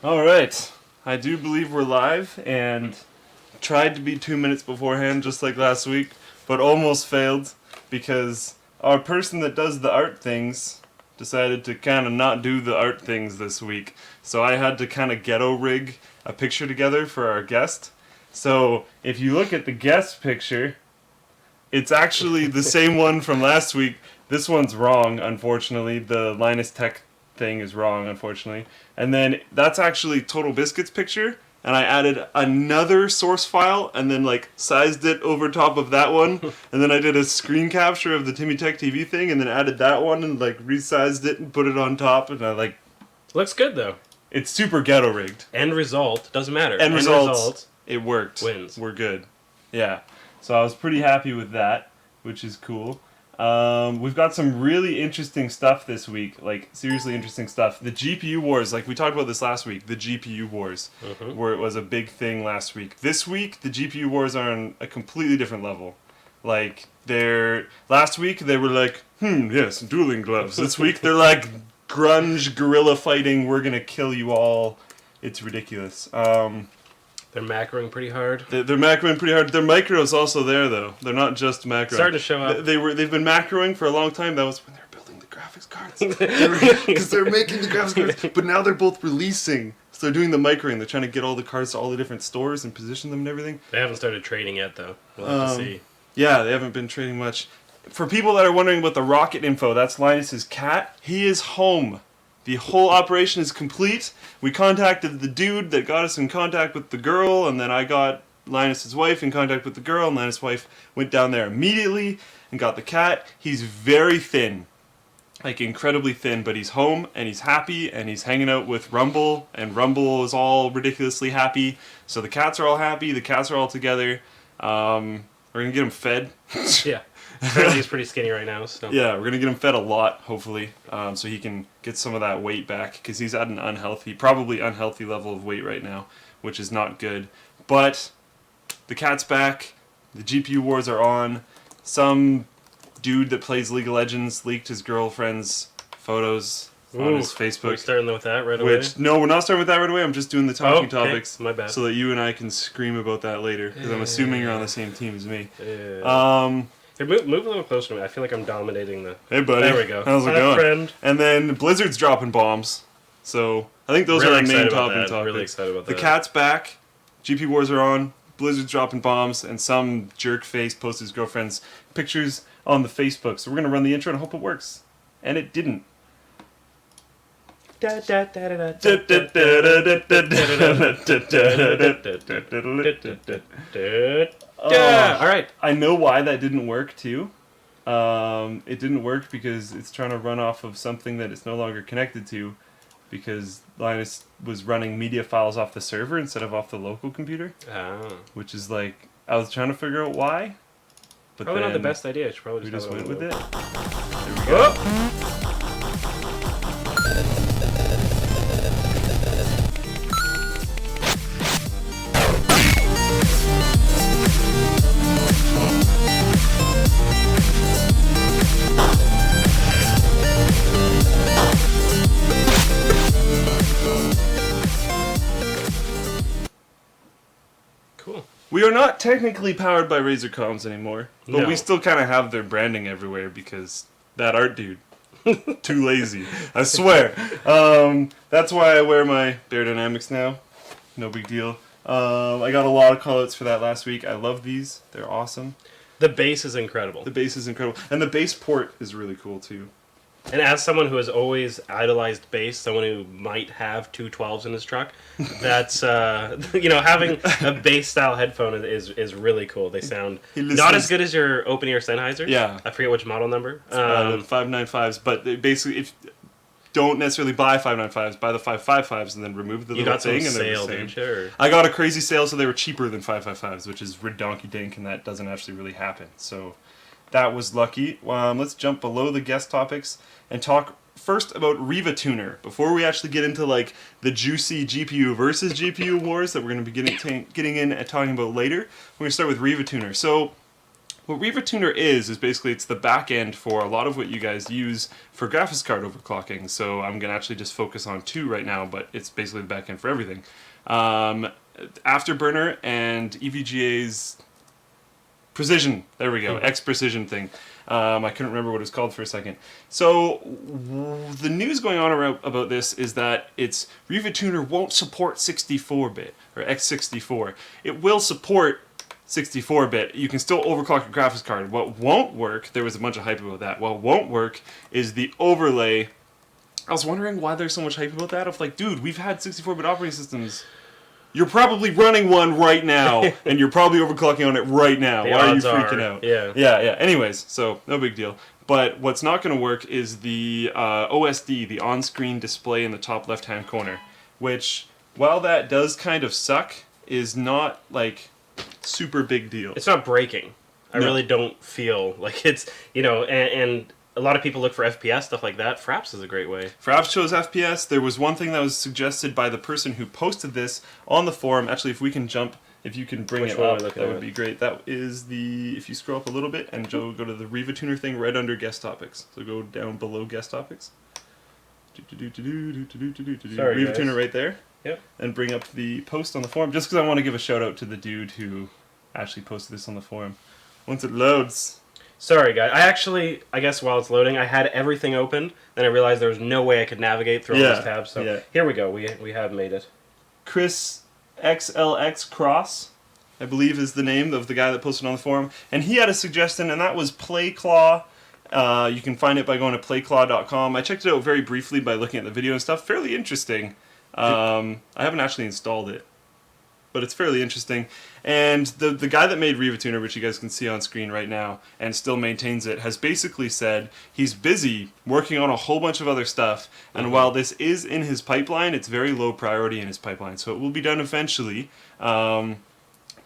Alright, I do believe we're live, and tried to be 2 minutes beforehand just like last week, but almost failed because our person that does the art things decided to kind of not do the art things this week. So I had to kind of ghetto rig a picture together for our guest. So if you look at the guest picture, it's actually the same one from last week. This one's wrong, unfortunately. The Linus Tech thing is wrong, unfortunately. And then that's actually Total Biscuit's picture, and I added another source file and then like sized it over top of that one, and then I did a screen capture of the TimmyTechTV thing and then added that one and like resized it and put it on top, and I like... Looks good though. It's super ghetto rigged. End result, doesn't matter. End result, it worked. Wins. We're good. Yeah. So I was pretty happy with that, which is cool. We've got some really interesting stuff this week, like seriously interesting stuff. The GPU wars, like we talked about this last week, the GPU wars, where it was a big thing last week. This week, the GPU wars are on a completely different level. Like, last week they were like, yes, dueling gloves. This week they're like, grunge, guerrilla fighting, we're gonna kill you all. It's ridiculous. They're macroing pretty hard. They're macroing pretty hard. Their macro's also there, though. They're not just macroing. Starting to show up. They've been macroing for a long time. That was when they were building the graphics cards. Because they're making the graphics cards. But now they're both releasing. So they're doing the microing. They're trying to get all the cards to all the different stores and position them and everything. They haven't started trading yet, though. We'll have to see. Yeah, they haven't been trading much. For people that are wondering about the rocket info, that's Linus's cat. He is home. The whole operation is complete. We contacted the dude that got us in contact with the girl, and then I got Linus's wife in contact with the girl, and Linus' wife went down there immediately and got the cat. He's very thin, like incredibly thin, but he's home, and he's happy, and he's hanging out with Rumble, and Rumble is all ridiculously happy. So the cats are all happy, the cats are all together. We're going to get him fed. Yeah. Apparently he's pretty skinny right now. So. Yeah, we're going to get him fed a lot, hopefully, so he can get some of that weight back, because he's at an probably unhealthy level of weight right now, which is not good. But the cat's back, the GPU wars are on, some dude that plays League of Legends leaked his girlfriend's photos on his Facebook. We're starting with that right away? No, we're not starting with that right away, I'm just doing the talking topics. My bad. So that you and I can scream about that later, because I'm assuming you're on the same team as me. Here, move a little closer to me. I feel like I'm dominating the... Hey, buddy. There we go. How's it going? Friend. And then Blizzard's dropping bombs. So I think those are our main topics. Really excited about that. The cat's back. GP wars are on. Blizzard's dropping bombs. And some jerk face posted his girlfriend's pictures on the Facebook. So we're going to run the intro and hope it works. And it didn't. Yeah, all right. I know why that didn't work too. It didn't work because it's trying to run off of something that it's no longer connected to, because Linus was running media files off the server instead of off the local computer. Which is like, I was trying to figure out why. But probably not the best idea. I should probably just went with it. There we go. We are not technically powered by Razer comms anymore, but we still kind of have their branding everywhere because that art dude, too lazy. I swear. That's why I wear my Bear Dynamics now. No big deal. I got a lot of callouts for that last week. I love these. They're awesome. The bass is incredible. The bass is incredible. And the bass port is really cool too. And as someone who has always idolized bass, someone who might have two 12s in his truck, that's, having a bass-style headphone is really cool. They sound not as good as your open-ear Sennheiser. Yeah. I forget which model number. The 595s, but they basically, don't necessarily buy 595s, buy the 555s and then remove the little thing. And they're the same. Sure. I got a crazy sale, so they were cheaper than 555s, which is redonky dink, and that doesn't actually really happen. So that was lucky. Let's jump below the guest topics and talk first about RivaTuner before we actually get into like the juicy GPU versus GPU wars that we're going to be getting in and talking about later. We're going to start with RivaTuner. So what RivaTuner is basically it's the back end for a lot of what you guys use for graphics card overclocking. So I'm going to actually just focus on 2 right now, but it's basically the back end for everything. Afterburner and EVGA's Precision. There we go. X Precision thing. I couldn't remember what it was called for a second. So the news going on about this is that RivaTuner won't support 64-bit or x64. It will support 64-bit. You can still overclock your graphics card. What won't work, there was a bunch of hype about that. What won't work is the overlay. I was wondering why there's so much hype about that. Of like, dude, we've had 64-bit operating systems. You're probably running one right now, and you're probably overclocking on it right now. Why are you freaking out? Yeah. Anyways, so no big deal. But what's not going to work is the OSD, the on-screen display in the top left-hand corner, which, while that does kind of suck, is not, like, super big deal. It's not breaking. I really don't feel like it's, you know, and a lot of people look for FPS, stuff like that. Fraps is a great way. Fraps shows FPS. There was one thing that was suggested by the person who posted this on the forum. Actually, if we can jump, if you can bring it up, that would be great. That is the, if you scroll up a little bit and go to the RivaTuner thing right under guest topics. So go down below guest topics. RivaTuner right there. Yep. And bring up the post on the forum, just because I want to give a shout out to the dude who actually posted this on the forum. Once it loads. Sorry, guys. I guess while it's loading, I had everything open, then I realized there was no way I could navigate through all those tabs. So here we go. We have made it. Chris XLX Cross, I believe, is the name of the guy that posted on the forum, and he had a suggestion, and that was PlayClaw. You can find it by going to playclaw.com. I checked it out very briefly by looking at the video and stuff. Fairly interesting. I haven't actually installed it, but it's fairly interesting. And the guy that made RivaTuner, which you guys can see on screen right now, and still maintains it, has basically said he's busy working on a whole bunch of other stuff, and while this is in his pipeline, it's very low priority in his pipeline, so it will be done eventually. But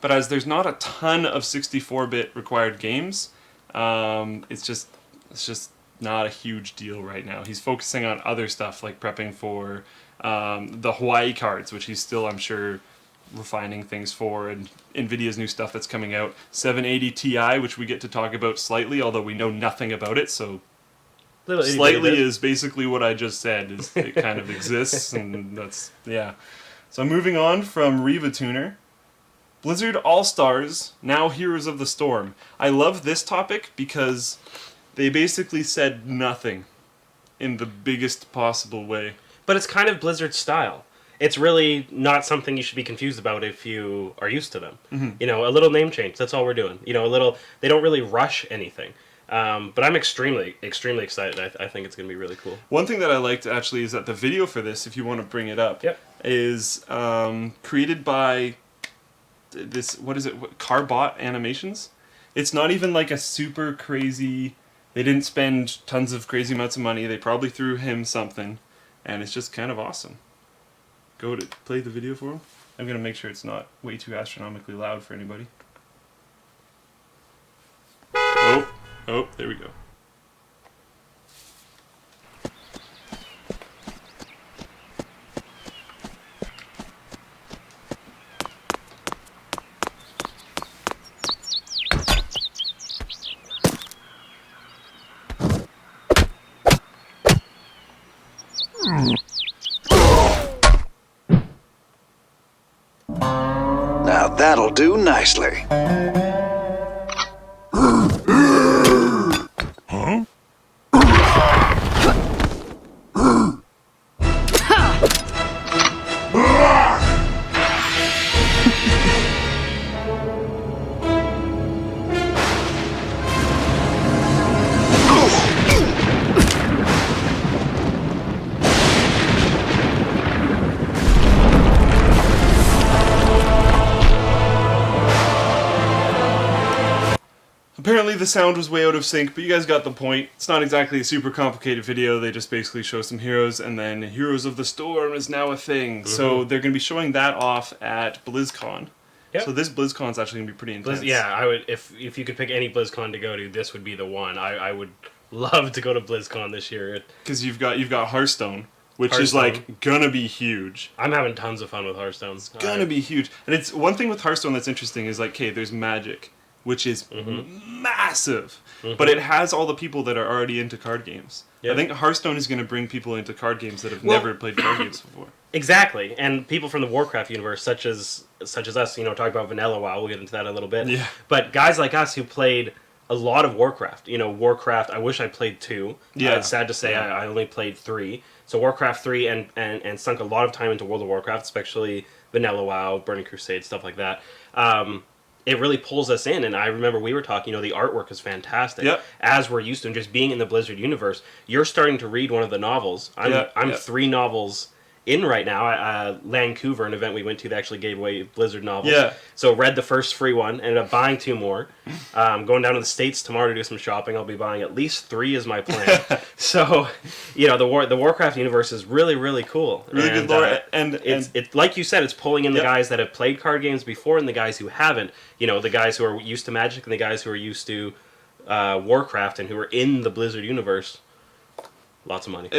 as there's not a ton of 64-bit required games, it's just not a huge deal right now. He's focusing on other stuff, like prepping for the Hawaii cards, which he's still, I'm sure, refining things for, and Nvidia's new stuff that's coming out, 780 Ti, which we get to talk about slightly, although we know nothing about it, so slightly is basically what I just said, is it kind of exists, and that's, yeah. So moving on from RivaTuner, Blizzard All-Stars, now Heroes of the Storm. I love this topic because they basically said nothing in the biggest possible way. But it's kind of Blizzard style. It's really not something you should be confused about if you are used to them. You know, a little name change, that's all we're doing. You know, they don't really rush anything. But I'm extremely, extremely excited. I think it's going to be really cool. One thing that I liked, actually, is that the video for this, if you want to bring it up, is created by this, what is it, Carbot Animations? It's not even like a super crazy, they didn't spend tons of crazy amounts of money, they probably threw him something, and it's just kind of awesome. Go to play the video for him. I'm going to make sure it's not way too astronomically loud for anybody. Oh, there we go. Now that'll do nicely. Apparently the sound was way out of sync, but you guys got the point. It's not exactly a super complicated video, they just basically show some heroes, and then Heroes of the Storm is now a thing. So they're going to be showing that off at BlizzCon. So this BlizzCon's actually going to be pretty intense. I would, if you could pick any BlizzCon to go to, this would be the one. I would love to go to BlizzCon this year. Because you've got Hearthstone, which is like gonna be huge. I'm having tons of fun with Hearthstone. It's gonna be huge. And it's one thing with Hearthstone that's interesting is like, okay, there's Magic. which is massive. But it has all the people that are already into card games. Yeah. I think Hearthstone is going to bring people into card games that have never played card games before. Exactly, and people from the Warcraft universe, such as us, talk about Vanilla WoW. We'll get into that in a little bit. Yeah. But guys like us who played a lot of Warcraft. Warcraft. I wish I played 2. Yeah. It's sad to say I only played 3. So Warcraft 3 and sunk a lot of time into World of Warcraft, especially Vanilla WoW, Burning Crusade, stuff like that. It really pulls us in, and I remember we were talking, the artwork is fantastic. Yep. As we're used to, and just being in the Blizzard universe, you're starting to read one of the novels. I'm 3 novels in right now. Vancouver, an event we went to that actually gave away Blizzard novels. Yeah. So read the first free one, ended up buying 2 more. Going down to the States tomorrow to do some shopping. I'll be buying at least 3 is my plan. So, the Warcraft universe is really, really cool. Really good lore. And it's like you said, it's pulling in the guys that have played card games before and the guys who haven't. The guys who are used to Magic and the guys who are used to Warcraft and who are in the Blizzard universe. Lots of money.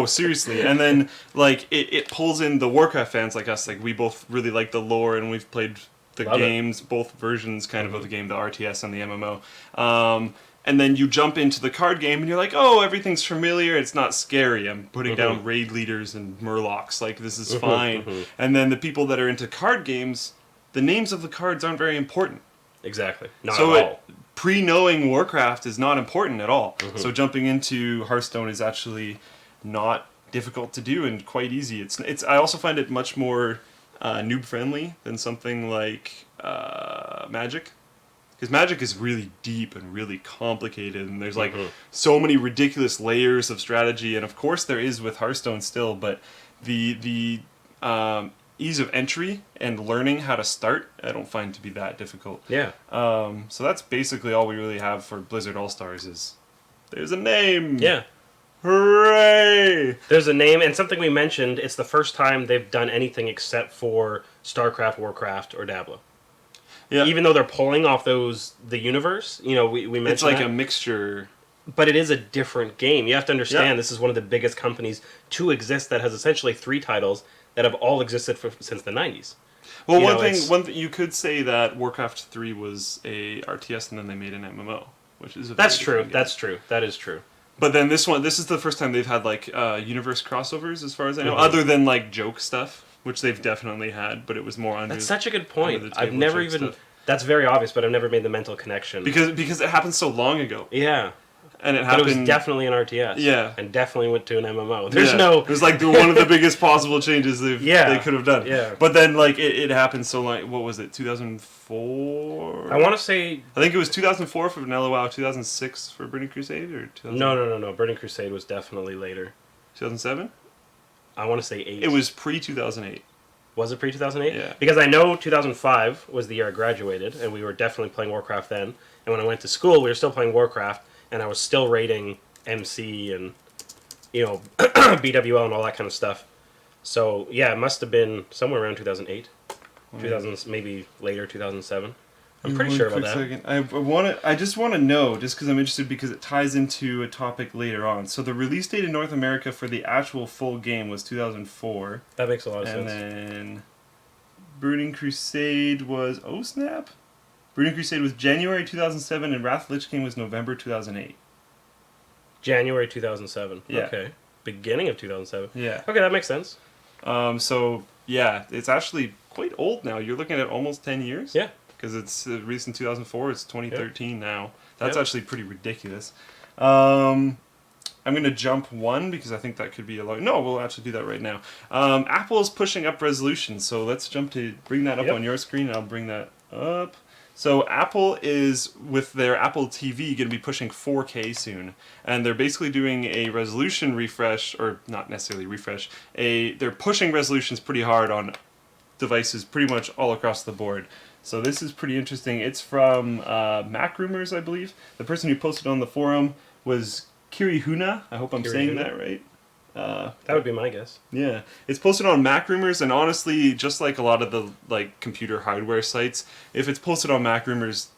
Seriously. And then, it pulls in the Warcraft fans like us. We both really like the lore, and we've played the games, both versions kind of the game, the RTS and the MMO. And then you jump into the card game, and you're like, oh, everything's familiar, it's not scary. I'm putting down raid leaders and murlocs. This is fine. And then the people that are into card games, the names of the cards aren't very important. Exactly. Not at all. Pre-knowing Warcraft is not important at all. So jumping into Hearthstone is actually not difficult to do and quite easy. It's. I also find it much more noob-friendly than something like Magic. Because Magic is really deep and really complicated, and there's so many ridiculous layers of strategy, and of course there is with Hearthstone still, but the ease of entry and learning how to start, I don't find to be that difficult. Yeah. So that's basically all we really have for Blizzard All-Stars is there's a name. Yeah. Hooray! There's a name, and something we mentioned, it's the first time they've done anything except for StarCraft, Warcraft, or Diablo. Yeah. Even though they're pulling off the universe, we mentioned it's like that. a mixture. But it is a different game. You have to understand this is one of the biggest companies to exist that has essentially 3 titles that have all existed since the 90s. Well, one thing you could say that Warcraft 3 was a RTS and then they made an MMO, which is That's true. That's true. That is true. But then this is the first time they've had universe crossovers, as far as I know, other than joke stuff, which they've definitely had, but it was more under. That's such a good point. I've table never joke even. stuff. That's very obvious, but I've never made the mental connection. Because it happened so long ago. Yeah. And But it was definitely an RTS. Yeah. And definitely went to an MMO. It was one of the biggest possible changes they could have done. Yeah. But then it happened so long. What was it? 2004. I want to say. I think it was 2004 for Vanilla WoW. 2006 for Burning Crusade, or 2000? No. Burning Crusade was definitely later. 2007. I want to say 8. It was pre-2008. Was it pre-2008? Yeah. Because I know 2005 was the year I graduated, and we were definitely playing Warcraft then. And when I went to school, we were still playing Warcraft, and I was still rating MC and, BWL and all that kind of stuff. So, yeah, it must have been somewhere around 2008. 2000, maybe later, 2007. I'm pretty sure about that. Second. I just want to know, just because I'm interested, because it ties into a topic later on. So the release date in North America for the actual full game was 2004. That makes a lot of sense. And then Burning Crusade was... Oh, snap! Burning Crusade was January 2007, and Wrath of the Lich King was November 2008. January 2007. Yeah. Okay. Beginning of 2007. Yeah. Okay, that makes sense. So, yeah, it's actually quite old now. You're looking at almost 10 years. Yeah. Because it's released in 2004. It's 2013 now. That's Yep. actually pretty ridiculous. I'm going to jump one because I think that could be a lot. No, we'll actually do that right now. Apple is pushing up resolution, so let's jump to bring that up on your screen, and I'll bring that up. So Apple is, with their Apple TV, going to be pushing 4K soon. And they're basically doing a resolution refresh, or not necessarily refresh, they're pushing resolutions pretty hard on devices pretty much all across the board. So this is pretty interesting. It's from Mac Rumors, I believe. The person who posted on the forum was Kirihuna. I hope I'm saying that right. That would be my guess. Yeah, it's posted on Mac Rumors, and honestly, just like a lot of the computer hardware sites, if it's posted on Mac Rumors,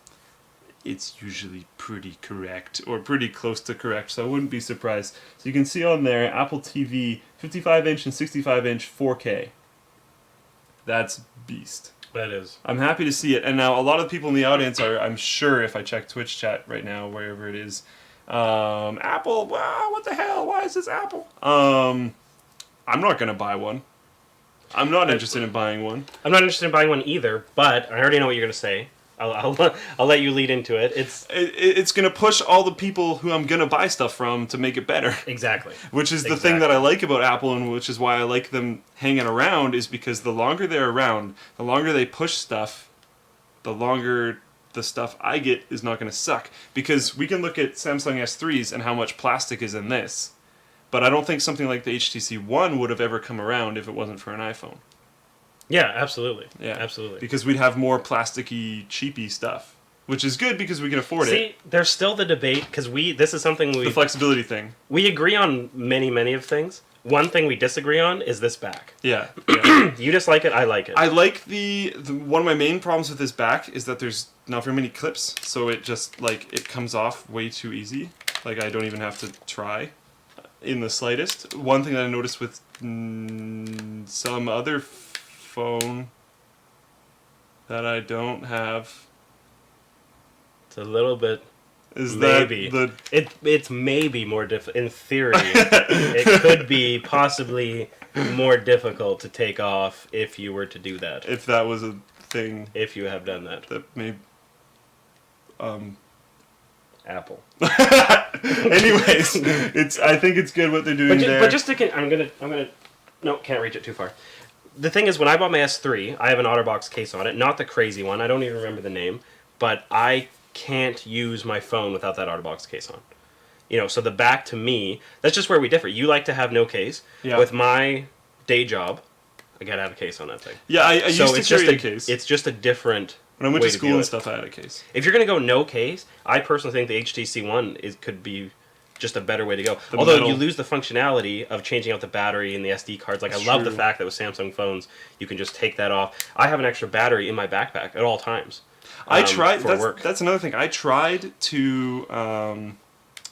it's usually pretty correct or pretty close to correct. So I wouldn't be surprised. So you can see on there, Apple TV, 55-inch and 65-inch 4K. That's beast. That is. I'm happy to see it. And now a lot of people in the audience are, I'm sure if I check Twitch chat right now, wherever it is, Apple, wow, what the hell? Why is this Apple? I'm not going to buy one. I'm not interested in buying one. I'm not interested in buying one either, but I already know what you're going to say. I'll let you lead into it. It's going to push all the people who I'm going to buy stuff from to make it better. Exactly. Which is the thing that I like about Apple, and which is why I like them hanging around, is because the longer they're around, the longer they push stuff, the longer the stuff I get is not going to suck. Because we can look at Samsung S3s and how much plastic is in this, but I don't think something like the HTC One would have ever come around if it wasn't for an iPhone. Yeah, absolutely. Yeah, absolutely. Because we'd have more plasticky, cheapy stuff, which is good because we can afford it. See, there's still the debate, because this is something The flexibility thing. We agree on many of things. One thing we disagree on is this back. Yeah. You dislike it, I like it. I like the one of my main problems with this back is that there's not very many clips, so it just, like, it comes off way too easy. Like, I don't even have to try in the slightest. One thing that I noticed with some other phone that I don't have it's a little bit is maybe that it's maybe more in theory it could be possibly more difficult to take off if you were to do that, if that was a thing, if you have done that may Apple. Anyways, I think it's good what they're doing there. But just to I'm gonna no, can't reach it too far. The thing is, when I bought my S3, I have an OtterBox case on it, not the crazy one. I don't even remember the name, but I can't use my phone without that OtterBox case on. You know, so the back to me, that's just where we differ. You like to have no case. Yeah. With my day job, I gotta have a case on that thing. Yeah, I used to carry a case. It's just a different. When I went way to school and do it. stuff, I had a case. If you're gonna go no case, I personally think the HTC One could be just a better way to go. Although metal. you lose the functionality of changing out the battery and the SD cards. Like, I love the fact that with Samsung phones, you can just take that off. I have an extra battery in my backpack at all times. I tried. For work. That's another thing. I tried to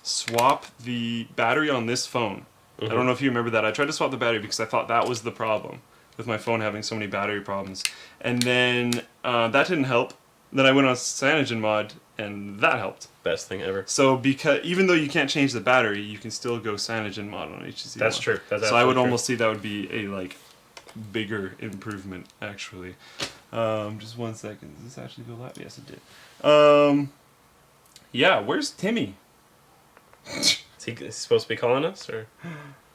swap the battery on this phone. I don't know if you remember that. I tried to swap the battery because I thought that was the problem with my phone having so many battery problems. And then that didn't help. Then I went on CyanogenMod, and that helped. Best thing ever. So even though you can't change the battery, you can still go CyanogenMod on HTC. That's true. That's so I would almost say that would be a bigger improvement, actually. Just 1 second. Does this actually go live? Yes, it did. Yeah, where's Timmy? Is he supposed to be calling us, or?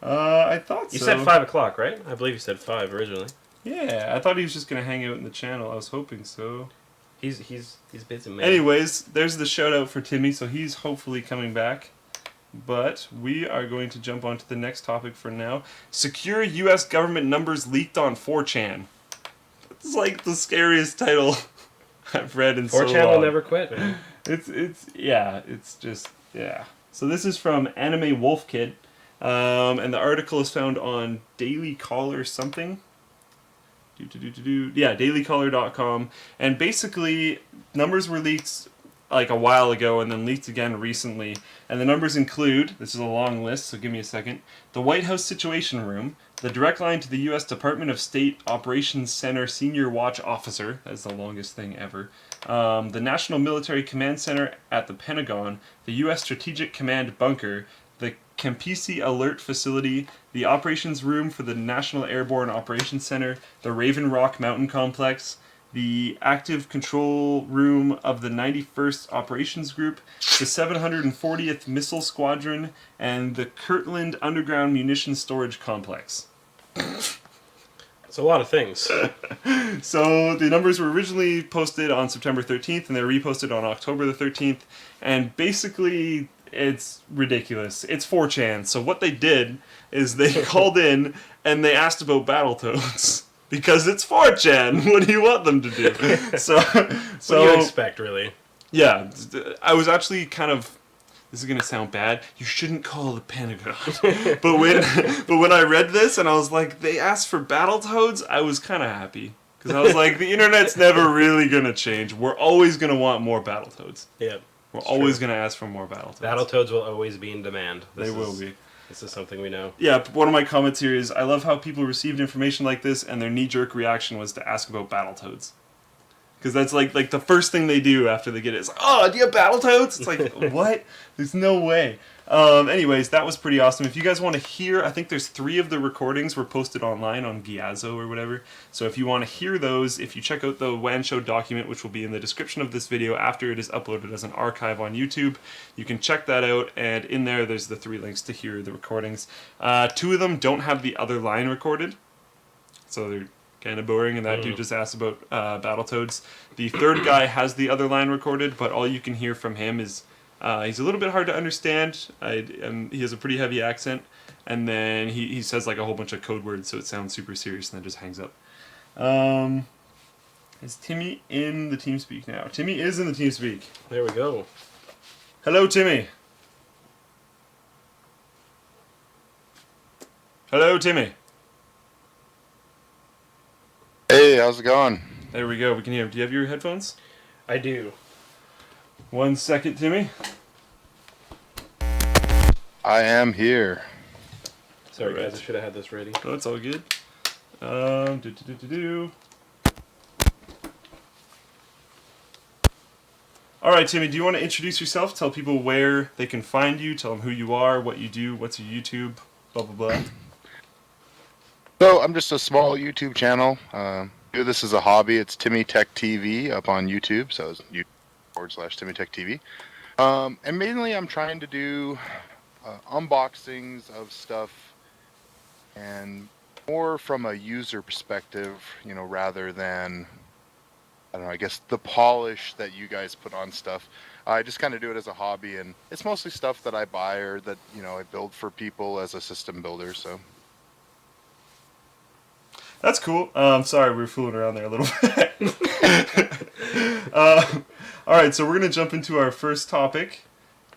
I thought so. You said 5 o'clock, right? I believe you said 5 originally. Yeah, I thought he was just gonna hang out in the channel. I was hoping so. He's busy, man. Anyways, there's the shout out for Timmy, so he's hopefully coming back. But we are going to jump on to the next topic for now. Secure U.S. government numbers leaked on 4chan. It's like the scariest title I've read in so long. 4chan will never quit, man. It's just. So this is from Anime Wolf Kid, and the article is found on Daily Caller something. Yeah, dailycaller.com. And basically, numbers were leaked like a while ago and then leaked again recently. And the numbers include, this is a long list, so give me a second, the White House Situation Room, the direct line to the U.S. Department of State Operations Center Senior Watch Officer, that's the longest thing ever, the National Military Command Center at the Pentagon, the U.S. Strategic Command Bunker, the Campisi Alert Facility, the Operations Room for the National Airborne Operations Center, the Raven Rock Mountain Complex, the Active Control Room of the 91st Operations Group, the 740th Missile Squadron, and the Kirtland Underground Munitions Storage Complex. It's a lot of things. So the numbers were originally posted on September 13th, and they were reposted on October the 13th, and basically it's ridiculous. It's 4chan, so what they did is they called in and they asked about Battletoads. Because it's 4chan. What do you want them to do? What do you expect, really? Yeah, I was actually kind of. This is gonna sound bad. You shouldn't call the Pentagon. but when I read this and I was like, they asked for Battletoads, I was kind of happy because I was like, the internet's never really gonna change. We're always gonna want more Battletoads. Yeah. We're always gonna ask for more Battletoads. Battletoads will always be in demand. They will be. This is something we know. Yeah, one of my comments here is, I love how people received information like this and their knee-jerk reaction was to ask about Battletoads. Because that's like the first thing they do after they get it. It's like, oh, do you have Battletoads? It's like, what? There's no way. Anyways, that was pretty awesome. If you guys want to hear, I think there's 3 of the recordings were posted online on Giazzo or whatever. So if you want to hear those, if you check out the WAN show document, which will be in the description of this video after it is uploaded as an archive on YouTube, you can check that out. And in there, there's the 3 links to hear the recordings. 2 of them don't have the other line recorded. So they're kind of boring, and that dude just asked about Battletoads. The third guy has the other line recorded, but all you can hear from him is he's a little bit hard to understand. He has a pretty heavy accent, and then he says like a whole bunch of code words, so it sounds super serious, and then just hangs up. Is Timmy in the TeamSpeak now? Timmy is in the TeamSpeak. There we go. Hello, Timmy. Hello, Timmy. Hey, how's it going? There we go. We can hear him. Do you have your headphones? I do. 1 second, Timmy. I am here. Sorry, Alright. guys. I should have had this ready. Oh, it's all good. All right, Timmy. Do you want to introduce yourself? Tell people where they can find you. Tell them who you are, what you do, what's your YouTube, blah blah blah. So, I'm just a small YouTube channel. Do this as a hobby. It's TimmyTechTV up on YouTube. So, it's YouTube.com/TimmyTechTV. And mainly I'm trying to do unboxings of stuff and more from a user perspective, you know, rather than, I don't know, I guess the polish that you guys put on stuff. I just kind of do it as a hobby, and it's mostly stuff that I buy or that, you know, I build for people as a system builder, so. That's cool. Sorry, we were fooling around there a little bit. All right, so we're going to jump into our first topic,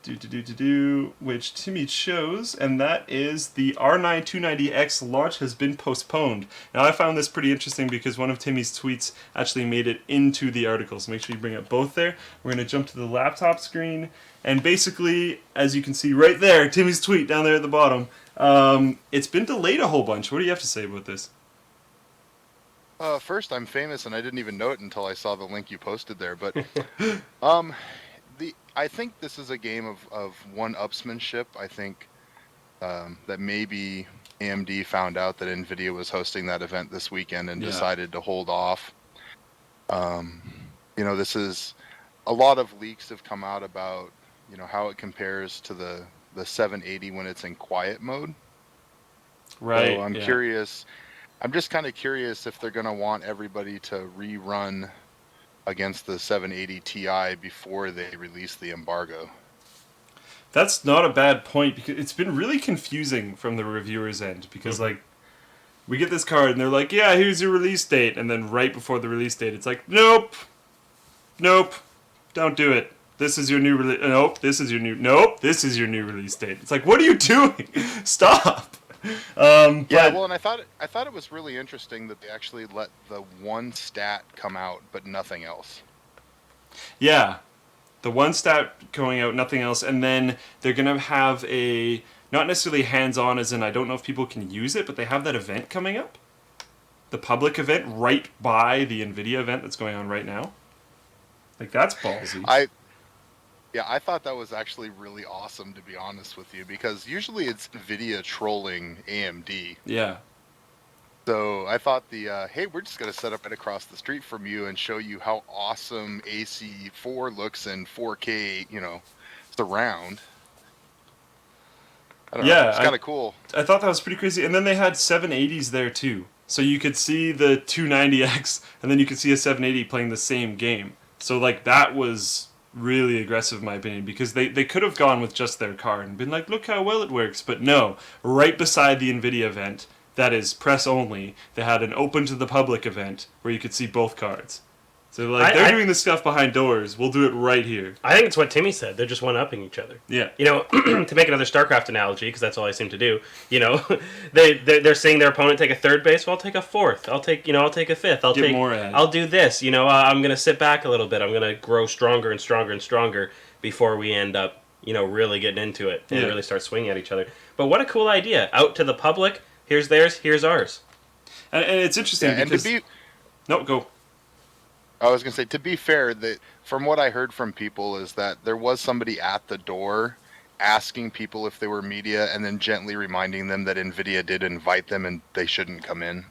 which Timmy chose, and that is the R9 290X launch has been postponed. Now, I found this pretty interesting because one of Timmy's tweets actually made it into the article, so make sure you bring up both there. We're going to jump to the laptop screen, and basically, as you can see right there, Timmy's tweet down there at the bottom, it's been delayed a whole bunch. What do you have to say about this? First, I'm famous, and I didn't even know it until I saw the link you posted there. But I think this is a game of one-upsmanship. I think that maybe AMD found out that Nvidia was hosting that event this weekend and decided to hold off. You know, this is a lot of leaks have come out about, you know, how it compares to the 780 when it's in quiet mode. Right. So I'm curious. I'm just kind of curious if they're going to want everybody to rerun against the 780 Ti before they release the embargo. That's not a bad point, because it's been really confusing from the reviewers' end, because like we get this card and they're like, yeah, here's your release date, and then right before the release date it's like, nope, don't do it. This is your new release. Nope, this is your new release date. It's like, what are you doing? Stop. Well, and I thought it was really interesting that they actually let the one stat come out, but nothing else. Yeah, the one stat going out, nothing else, and then they're gonna have a not necessarily hands-on, as in I don't know if people can use it, but they have that event coming up, the public event right by the Nvidia event that's going on right now. Like, that's ballsy. I thought that was actually really awesome, to be honest with you, because usually it's Nvidia trolling AMD. Yeah. So I thought hey, we're just going to set up right across the street from you and show you how awesome AC4 looks in 4K, you know, surround. I don't know, it's kind of cool. I thought that was pretty crazy. And then they had 780s there too. So you could see the 290X, and then you could see a 780 playing the same game. So, like, that was really aggressive in my opinion, because they could have gone with just their card and been like, look how well it works, but no, right beside the Nvidia event that is press only, they had an open to the public event where you could see both cards. So like, they're doing this stuff behind doors, we'll do it right here. I think it's what Timmy said. They're just one-upping each other. Yeah. You know, to make another StarCraft analogy, because that's all I seem to do, you know, they're seeing their opponent take a third base, well, I'll take a fourth. I'll take a fifth. I'll do this. You know, I'm going to sit back a little bit. I'm going to grow stronger and stronger and stronger before we end up, you know, really getting into it and really start swinging at each other. But what a cool idea. Out to the public, here's theirs, here's ours. And it's interesting because... And No, go. I was gonna say, to be fair, that from what I heard from people is that there was somebody at the door asking people if they were media, and then gently reminding them that Nvidia did invite them and they shouldn't come in.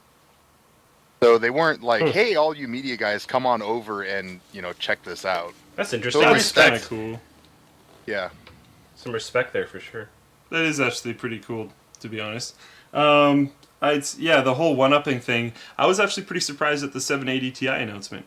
So they weren't like, "Hey, all you media guys, come on over and check this out." That's interesting. That's kind of Respect. cool. Yeah. Some respect there for sure. That is actually pretty cool, to be honest. The whole one-upping thing. I was actually pretty surprised at the 780 Ti announcement.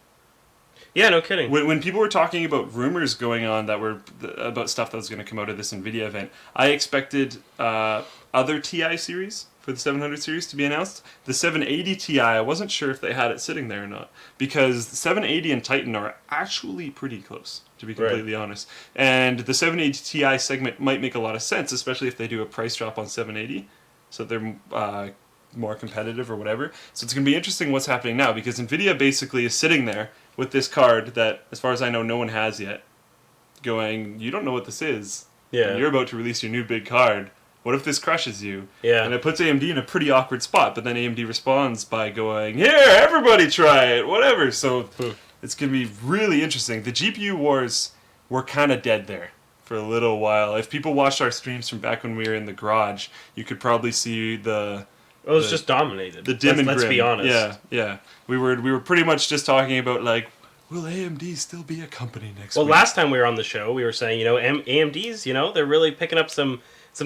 Yeah, no kidding. When people were talking about rumors going on that were about stuff that was going to come out of this Nvidia event, I expected other Ti series for the 700 series to be announced. The 780 Ti, I wasn't sure if they had it sitting there or not, because the 780 and Titan are actually pretty close, to be completely honest. And the 780 Ti segment might make a lot of sense, especially if they do a price drop on 780, so they're more competitive or whatever. So it's going to be interesting what's happening now, because Nvidia basically is sitting there with this card that, as far as I know, no one has yet, going, you don't know what this is. Yeah. And you're about to release your new big card. What if this crushes you? Yeah. And it puts AMD in a pretty awkward spot, but then AMD responds by going, here, everybody try it, whatever. So it's going to be really interesting. The GPU wars were kind of dead there for a little while. If people watched our streams from back when we were in the garage, you could probably see the... It was just dominated. The dim and let's grim. be honest. Yeah. We were pretty much just talking about, like, will AMD still be a company next week? Well, last time we were on the show, we were saying, AMDs, they're really picking up some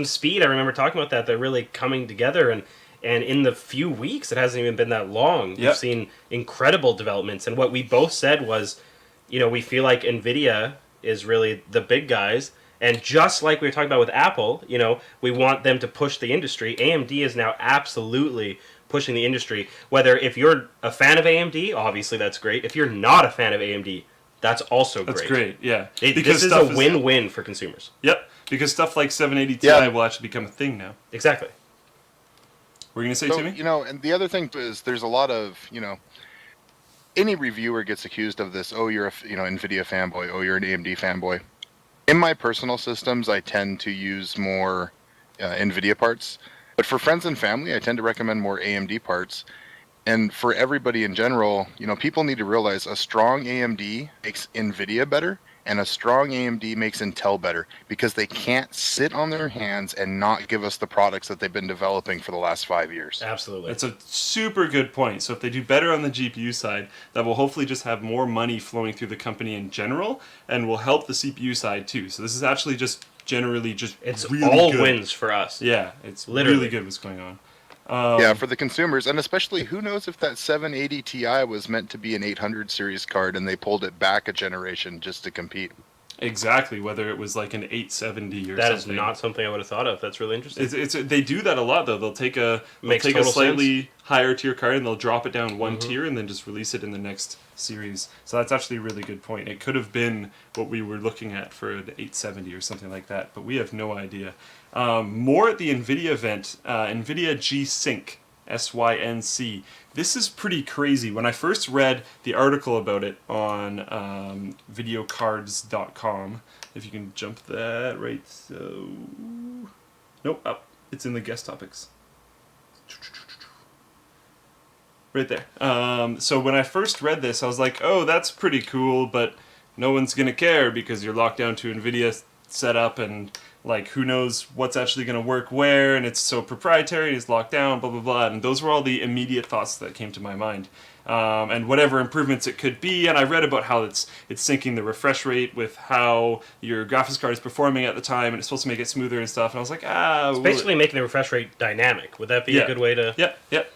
speed. I remember talking about that. They're really coming together, and in the few weeks, it hasn't even been that long, we've seen incredible developments. And what we both said was, we feel like Nvidia is really the big guys. And just like we were talking about with Apple, we want them to push the industry. AMD is now absolutely pushing the industry. Whether if you're a fan of AMD, obviously that's great. If you're not a fan of AMD, that's also great. That's great, yeah. This is a win-win for consumers. Yep, because stuff like 780 Ti will actually become a thing now. Exactly. We're going to say, So, Timmy? and the other thing is there's a lot of, any reviewer gets accused of this, oh, you're a, Nvidia fanboy, oh, you're an AMD fanboy. In my personal systems, I tend to use more Nvidia parts. But for friends and family, I tend to recommend more AMD parts. And for everybody in general, people need to realize a strong AMD makes Nvidia better, and a strong AMD makes Intel better, because they can't sit on their hands and not give us the products that they've been developing for the last 5 years. Absolutely. That's a super good point. So if they do better on the GPU side, that will hopefully just have more money flowing through the company in general, and will help the CPU side too. So this is actually just generally just it's really all good. Wins for us. Yeah, it's Literally. really good what's going on. Yeah, for the consumers, and especially, who knows if that 780 Ti was meant to be an 800 series card and they pulled it back a generation just to compete. Exactly, whether it was like an 870 or something. That is not something I would have thought of. That's really interesting. They do that a lot, though. They'll take a slightly higher tier card and they'll drop it down one tier and then just release it in the next series. So that's actually a really good point. It could have been what we were looking at for an 870 or something like that, but we have no idea. More at the Nvidia event, Nvidia G-Sync, SYNC. This is pretty crazy. When I first read the article about it on videocards.com, if you can jump that right, so... Nope, up. It's in the guest topics. Right there. So when I first read this, I was like, oh, that's pretty cool, but no one's going to care because you're locked down to Nvidia setup, and like who knows what's actually going to work where, and it's so proprietary, it's locked down, blah, blah, blah. And those were all the immediate thoughts that came to my mind. And whatever improvements it could be, and I read about how it's syncing the refresh rate with how your graphics card is performing at the time, and it's supposed to make it smoother and stuff, and I was like, It's basically making the refresh rate dynamic. Would that be a good way to... Yep.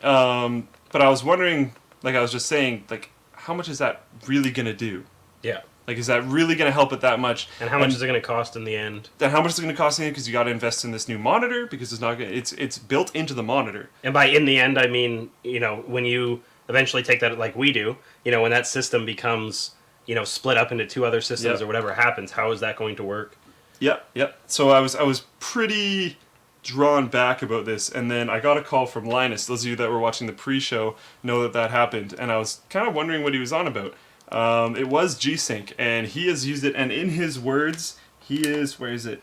But I was wondering, like I was just saying, like, how much is that really going to do? Yeah. Like, is that really going to help it that much? And how much is it going to cost in the end? Then how much is it going to cost in the end? Because you got to invest in this new monitor, because it's not gonna, it's built into the monitor. And by in the end, I mean, when you eventually take that, like we do, when that system becomes, split up into two other systems or whatever happens, how is that going to work? Yep. So I was pretty drawn back about this, and then I got a call from Linus. Those of you that were watching the pre-show know that that happened, and I was kind of wondering what he was on about. It was G-Sync, and he has used it, and in his words, he is, where is it?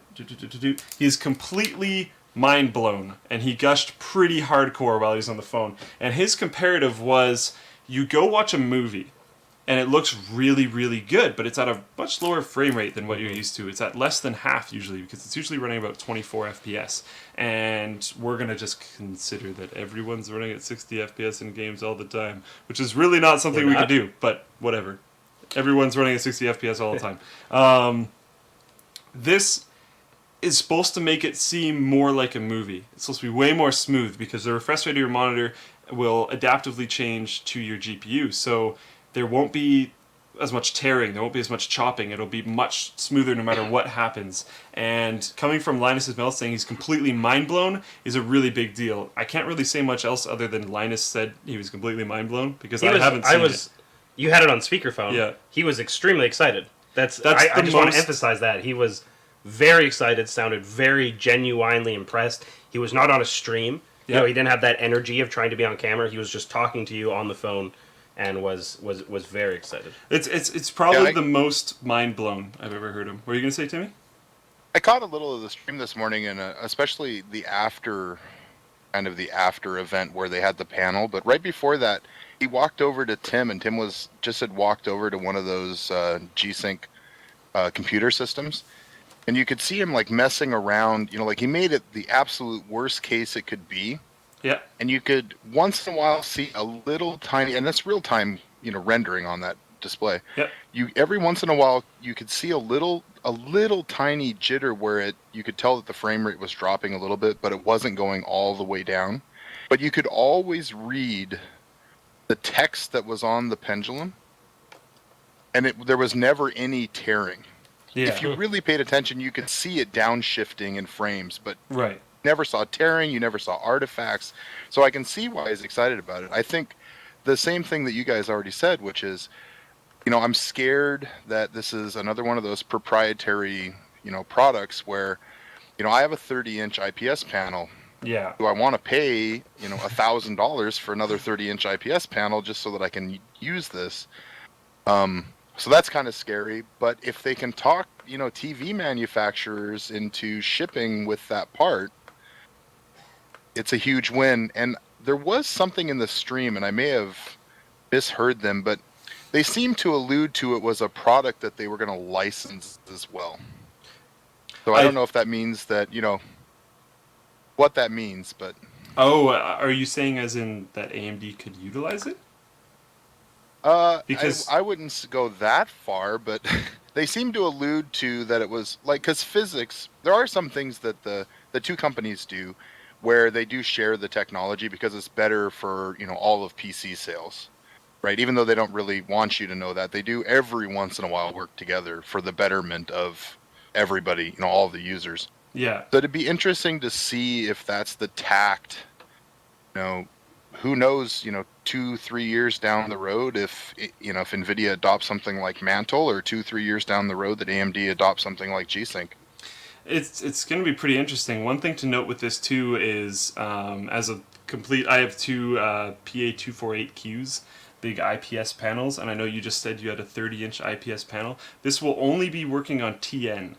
He is completely mind blown, and he gushed pretty hardcore while he was on the phone. And his comparative was, you go watch a movie, and it looks really, really good, but it's at a much lower frame rate than what you're used to. It's at less than half usually, because it's usually running about 24 FPS. And we're going to just consider that everyone's running at 60 FPS in games all the time, which is really not something we could do, but whatever. Everyone's running at 60 FPS all the time. This is supposed to make it seem more like a movie. It's supposed to be way more smooth, because the refresh rate of your monitor will adaptively change to your GPU. So there won't be as much tearing, there won't be as much chopping, it'll be much smoother no matter what happens. And coming from Linus's mouth saying he's completely mind blown is a really big deal. I can't really say much else other than Linus said he was completely mind blown, because I haven't seen it. You had it on speakerphone. Yeah. He was extremely excited. I just want to emphasize that. He was very excited, sounded very genuinely impressed. He was not on a stream. You know, he didn't have that energy of trying to be on camera. He was just talking to you on the phone, and was very excited. It's probably the most mind blown I've ever heard him. What are you gonna say, Timmy? I caught a little of the stream this morning, and especially the after event where they had the panel. But right before that, he walked over to Tim, and Tim had walked over to one of those G-Sync computer systems. And you could see him like messing around, like he made it the absolute worst case it could be. Yeah. And you could once in a while see a little tiny, and that's real time, rendering on that display. Yep. Every once in a while you could see a little tiny jitter where you could tell that the frame rate was dropping a little bit, but it wasn't going all the way down. But you could always read the text that was on the pendulum, and there was never any tearing. Yeah. If you really paid attention, you could see it downshifting in frames, but right. Never saw tearing, you never saw artifacts. So I can see why he's excited about it. I think the same thing that you guys already said, which is, I'm scared that this is another one of those proprietary, products where, I have a 30-inch IPS panel. Yeah. Do I want to pay, $1,000 for another 30-inch IPS panel just so that I can use this? So that's kind of scary, but if they can talk, TV manufacturers into shipping with that part, it's a huge win. And there was something in the stream, and I may have misheard them, but they seemed to allude to it was a product that they were going to license as well. So I don't know if that means that, what that means, but... Oh, are you saying as in that AMD could utilize it? Because I wouldn't go that far, but they seem to allude to that it was like, because physics, there are some things that the two companies do where they do share the technology because it's better for, all of PC sales, right? Even though they don't really want you to know that, they do every once in a while work together for the betterment of everybody, all the users. Yeah. So it'd be interesting to see if that's the tact, who knows, 2-3 years down the road if Nvidia adopts something like Mantle, or 2-3 years down the road that AMD adopts something like G-Sync. It's going to be pretty interesting. One thing to note with this too is I have two PA248Qs, big IPS panels, and I know you just said you had a 30-inch IPS panel. This will only be working on TN.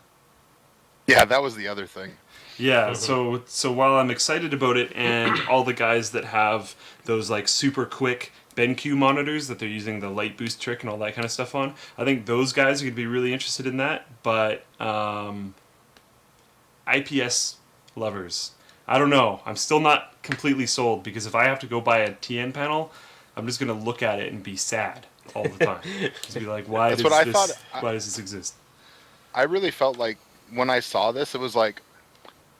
Yeah, that was the other thing. Yeah, so while I'm excited about it, and all the guys that have those like super quick BenQ monitors that they're using the light boost trick and all that kind of stuff on, I think those guys could be really interested in that. But IPS lovers, I don't know. I'm still not completely sold, because if I have to go buy a TN panel, I'm just gonna look at it and be sad all the time. Just be like, why does this exist? I really felt like when I saw this, it was like,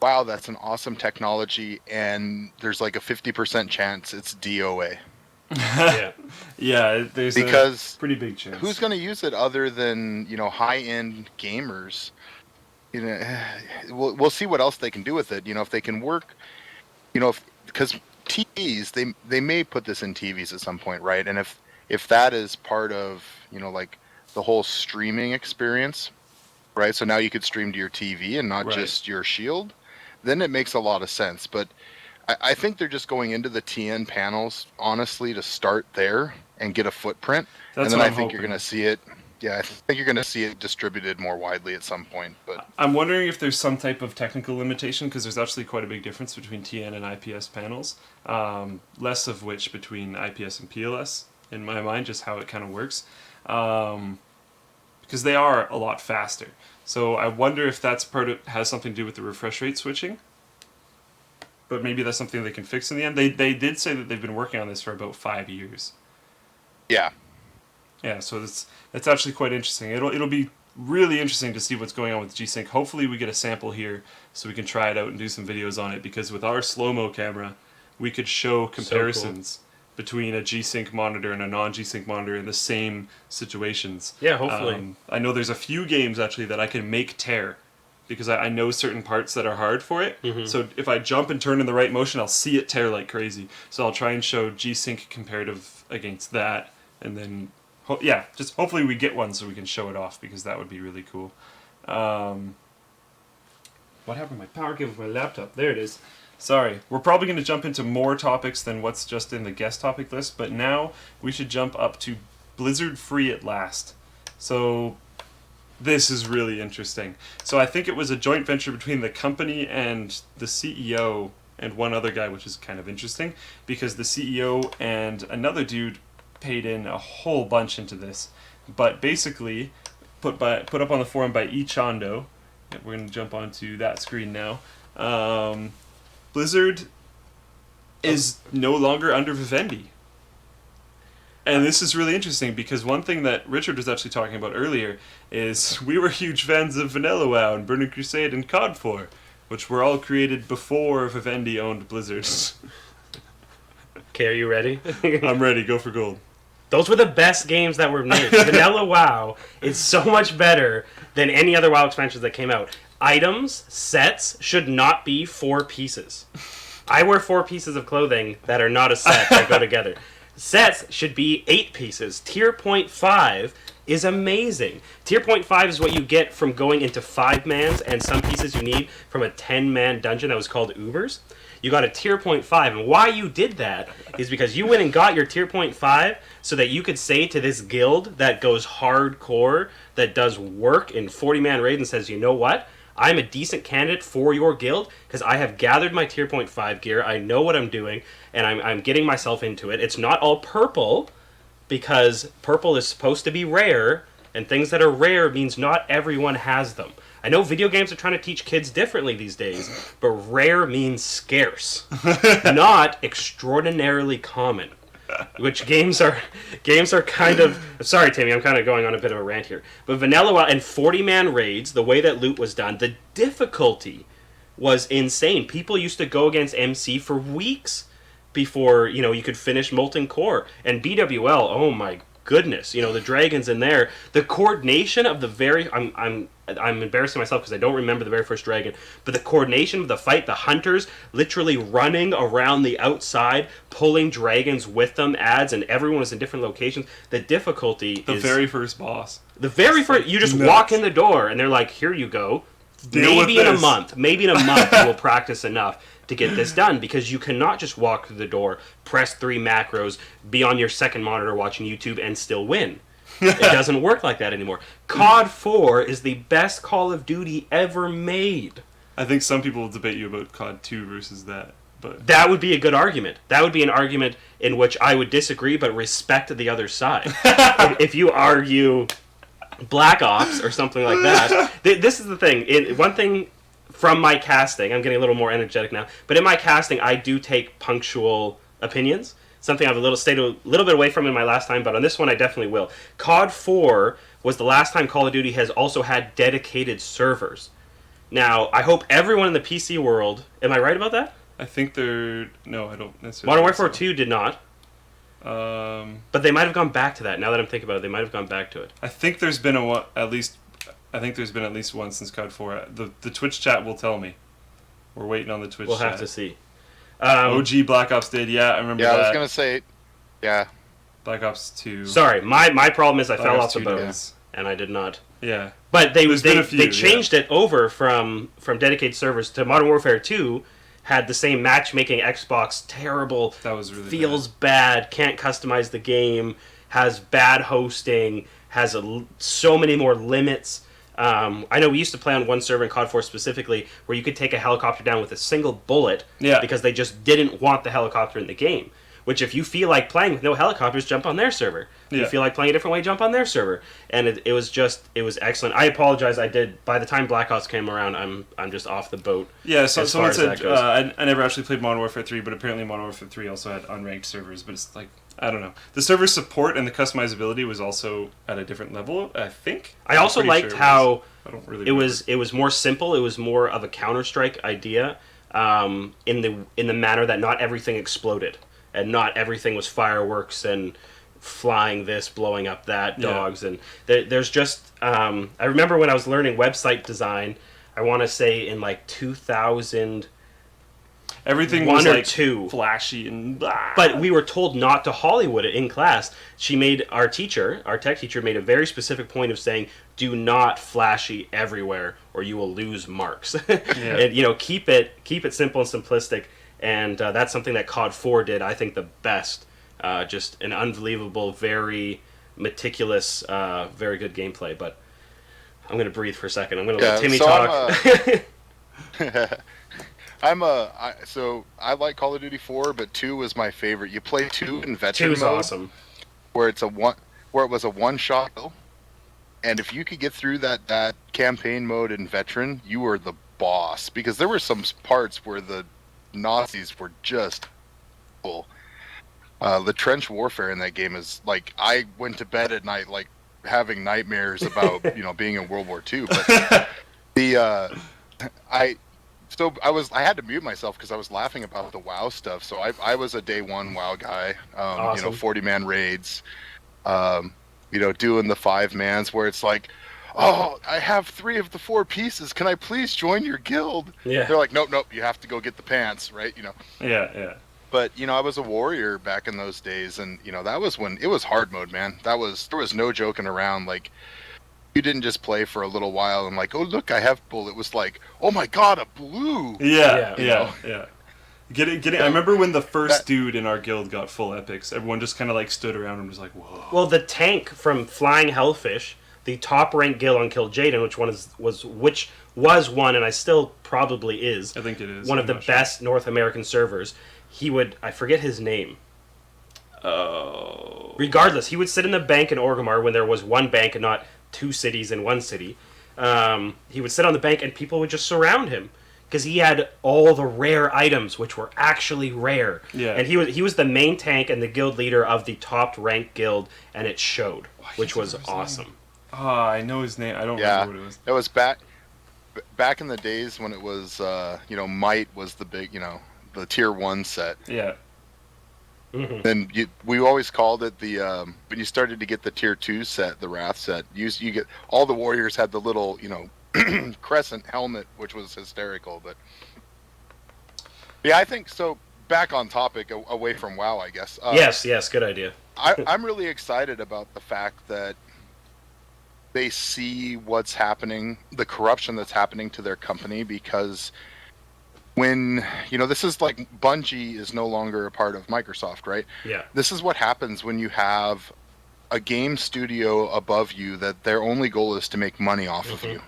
wow, that's an awesome technology, and there's like a 50% chance it's DOA. Yeah, there's a pretty big chance. Who's going to use it other than, high-end gamers? We'll see what else they can do with it. If they can work, because TVs, they may put this in TVs at some point, right? And if that is part of, like the whole streaming experience, right? So now you could stream to your TV and not just your Shield. Then it makes a lot of sense. But I think they're just going into the TN panels, honestly, to start there and get a footprint. And then I think you're going to see it. Yeah, I think you're going to see it distributed more widely at some point. But I'm wondering if there's some type of technical limitation, because there's actually quite a big difference between TN and IPS panels. Less of which between IPS and PLS. in my mind, just how it kind of works, because they are a lot faster. So I wonder if that's has something to do with the refresh rate switching. But maybe that's something they can fix in the end. They did say that they've been working on this for about 5 years. Yeah. Yeah, so that's actually quite interesting. It'll be really interesting to see what's going on with G-Sync. Hopefully we get a sample here so we can try it out and do some videos on it, because with our slow-mo camera, we could show comparisons between a G-Sync monitor and a non-G-Sync monitor in the same situations. Yeah, hopefully. I know there's a few games actually that I can make tear, because I know certain parts that are hard for it. Mm-hmm. So if I jump and turn in the right motion, I'll see it tear like crazy. So I'll try and show G-Sync comparative against that, and then just hopefully we get one so we can show it off, because that would be really cool. What happened to my power cable for my laptop? There it is. Sorry. We're probably going to jump into more topics than what's just in the guest topic list, but now we should jump up to Blizzard Free at last. So this is really interesting. So I think it was a joint venture between the company and the CEO and one other guy, which is kind of interesting, because the CEO and another dude paid in a whole bunch into this. But basically, put up on the forum by Ichando. We're going to jump onto that screen now. Blizzard is no longer under Vivendi. And this is really interesting, because one thing that Richard was actually talking about earlier is we were huge fans of Vanilla WoW and Burning Crusade and COD 4, which were all created before Vivendi owned Blizzard. Okay, are you ready? I'm ready. Go for gold. Those were the best games that were made. Vanilla WoW is so much better than any other WoW expansions that came out. Items, sets, should not be 4 pieces. I wear 4 pieces of clothing that are not a set that go together. Sets should be 8 pieces. Tier 0.5 is amazing. Tier 0.5 is what you get from going into 5-mans and some pieces you need from a 10-man dungeon that was called Ubers. You got a tier 0.5, and why you did that is because you went and got your tier 0.5 so that you could say to this guild that goes hardcore, that does work in 40-man raids and says, you know what? I'm a decent candidate for your guild because I have gathered my tier 0.5 gear, I know what I'm doing, and I'm getting myself into it. It's not all purple, because purple is supposed to be rare, and things that are rare means not everyone has them. I know video games are trying to teach kids differently these days, but rare means scarce, not extraordinarily common. Which games are kind of... Sorry, Timmy, I'm kind of going on a bit of a rant here. But Vanilla WoW and 40-man raids, the way that loot was done, the difficulty was insane. People used to go against MC for weeks before, you could finish Molten Core. And BWL, oh my goodness, the dragons in there, the coordination of the very... I'm embarrassing myself because I don't remember the very first dragon, but the coordination of the fight, the hunters literally running around the outside, pulling dragons with them, adds, and everyone was in different locations. The difficulty is... The very first boss. The very first... You just walk in the door, and they're like, here you go. Maybe in a month you will practice enough to get this done, because you cannot just walk through the door, press 3 macros, be on your second monitor watching YouTube, and still win. It doesn't work like that anymore. COD 4 is the best Call of Duty ever made. I think some people will debate you about COD 2 versus that, but... That would be a good argument. That would be an argument in which I would disagree, but respect the other side. If you argue Black Ops or something like that... This is the thing. One thing from my casting, I'm getting a little more energetic now, but in my casting, I do take punctual opinions. Something I've stayed a little bit away from in my last time, but on this one I definitely will. COD 4 was the last time Call of Duty has also had dedicated servers. Now, I hope everyone in the PC world... Am I right about that? I think they're... No, I don't necessarily... Modern Warfare 2 did not. But they might have gone back to that. Now that I'm thinking about it, they might have gone back to it. I think there's been at least one since COD 4. The Twitch chat will tell me. We're waiting on the Twitch chat. We'll have to see. OG Black Ops did, yeah, I remember that. Yeah, I was going to say, yeah. Black Ops 2. Sorry, my problem is I Black fell Ops off the 2 boat, does. and I did not. Yeah. But they they changed it over from dedicated servers to Modern Warfare 2, had the same matchmaking Xbox, terrible, that was really feels bad, can't customize the game, has bad hosting, has so many more limits. I know we used to play on one server in COD 4 specifically where you could take a helicopter down with a single bullet because they just didn't want the helicopter in the game. which if you feel like playing with no helicopters, jump on their server. If you feel like playing a different way, jump on their server. And it was excellent. I apologize. By the time Black Ops came around, I'm just off the boat. Yeah, so someone said I never actually played Modern Warfare 3, but apparently Modern Warfare 3 also had unranked servers. But it's like, I don't know. The server support and the customizability was also at a different level, I think. I also liked how I don't really it was more simple. It was more of a Counter-Strike idea, in the manner that not everything exploded and not everything was fireworks and flying this, blowing up that, dogs, and there's just I remember when I was learning website design, I want to say in like 2000. Everything was like flashy and blah. But we were told not to Hollywood it in class. Our tech teacher, made a very specific point of saying, do not flashy everywhere or you will lose marks. And, keep it simple and simplistic. And that's something that COD 4 did, I think, the best. Just an unbelievable, very meticulous, very good gameplay. But I'm going to breathe for a second. I'm going to let Timmy talk. So I like Call of Duty 4, but 2 was my favorite. You play 2 in veteran 2 is mode, awesome. where it was a one-shot kill, and if you could get through that campaign mode in veteran, you were the boss, because there were some parts where the Nazis were just cool. The trench warfare in that game is like, I went to bed at night like having nightmares about being in World War II. But I had to mute myself because I was laughing about the WoW stuff. So I was a day one WoW guy. Awesome. 40-man raids. Doing the 5-mans where it's like, oh, I have 3 of the 4 pieces. Can I please join your guild? Yeah. They're like, nope, you have to go get the pants, right? Yeah. But I was a warrior back in those days, and that was when it was hard mode, man. There was no joking around. Like, you didn't just play for a little while and like, oh look, I have bull. It was like, oh my god, a blue. Yeah. Get it. I remember when the first dude in our guild got full epics. Everyone just kind of like stood around and was like, whoa. Well, the tank from Flying Hellfish, the top ranked guild on Kill Jaden, which was one, and I still probably is. I think it is one of the best North American servers. I forget his name. Oh. Regardless, he would sit in the bank in Orgrimmar when there was one bank and not 2 cities in one city. He would sit on the bank and people would just surround him because he had all the rare items, which were actually rare. Yeah. And he was the main tank and the guild leader of the top ranked guild, and it showed, which was awesome. I know his name. I don't remember what it was. It was back in the days when it was Might was the big the tier 1 set. Yeah. Mm-hmm. And we always called it the when you started to get the tier 2 set, the Wrath set. You get all the warriors had the little crescent helmet, which was hysterical. But yeah, I think so. Back on topic, away from WoW, I guess. Yes, good idea. I'm really excited about the fact that they see what's happening, the corruption that's happening to their company, because when this is like Bungie is no longer a part of Microsoft, right? Yeah. This is what happens when you have a game studio above you that their only goal is to make money off of you,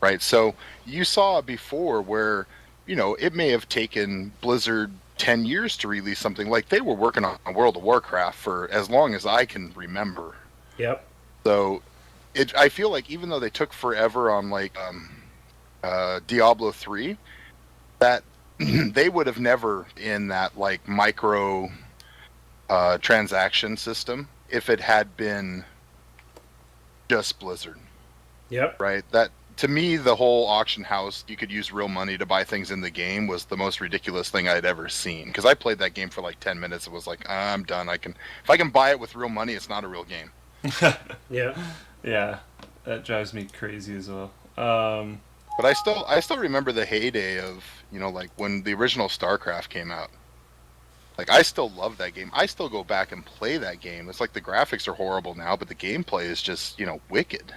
right? So you saw before where it may have taken Blizzard 10 years to release something. Like, they were working on World of Warcraft for as long as I can remember. Yep. So I feel like even though they took forever on like Diablo 3, that they would have never in that like micro transaction system if it had been just Blizzard. Yep. Right? That, to me, the whole auction house, you could use real money to buy things in the game, was the most ridiculous thing I'd ever seen. Because I played that game for like 10 minutes. It was like, I'm done. If I can buy it with real money, it's not a real game. Yeah. Yeah. That drives me crazy as well. But I still remember the heyday of, like when the original StarCraft came out. Like, I still love that game. I still go back and play that game. It's like the graphics are horrible now, but the gameplay is just, wicked.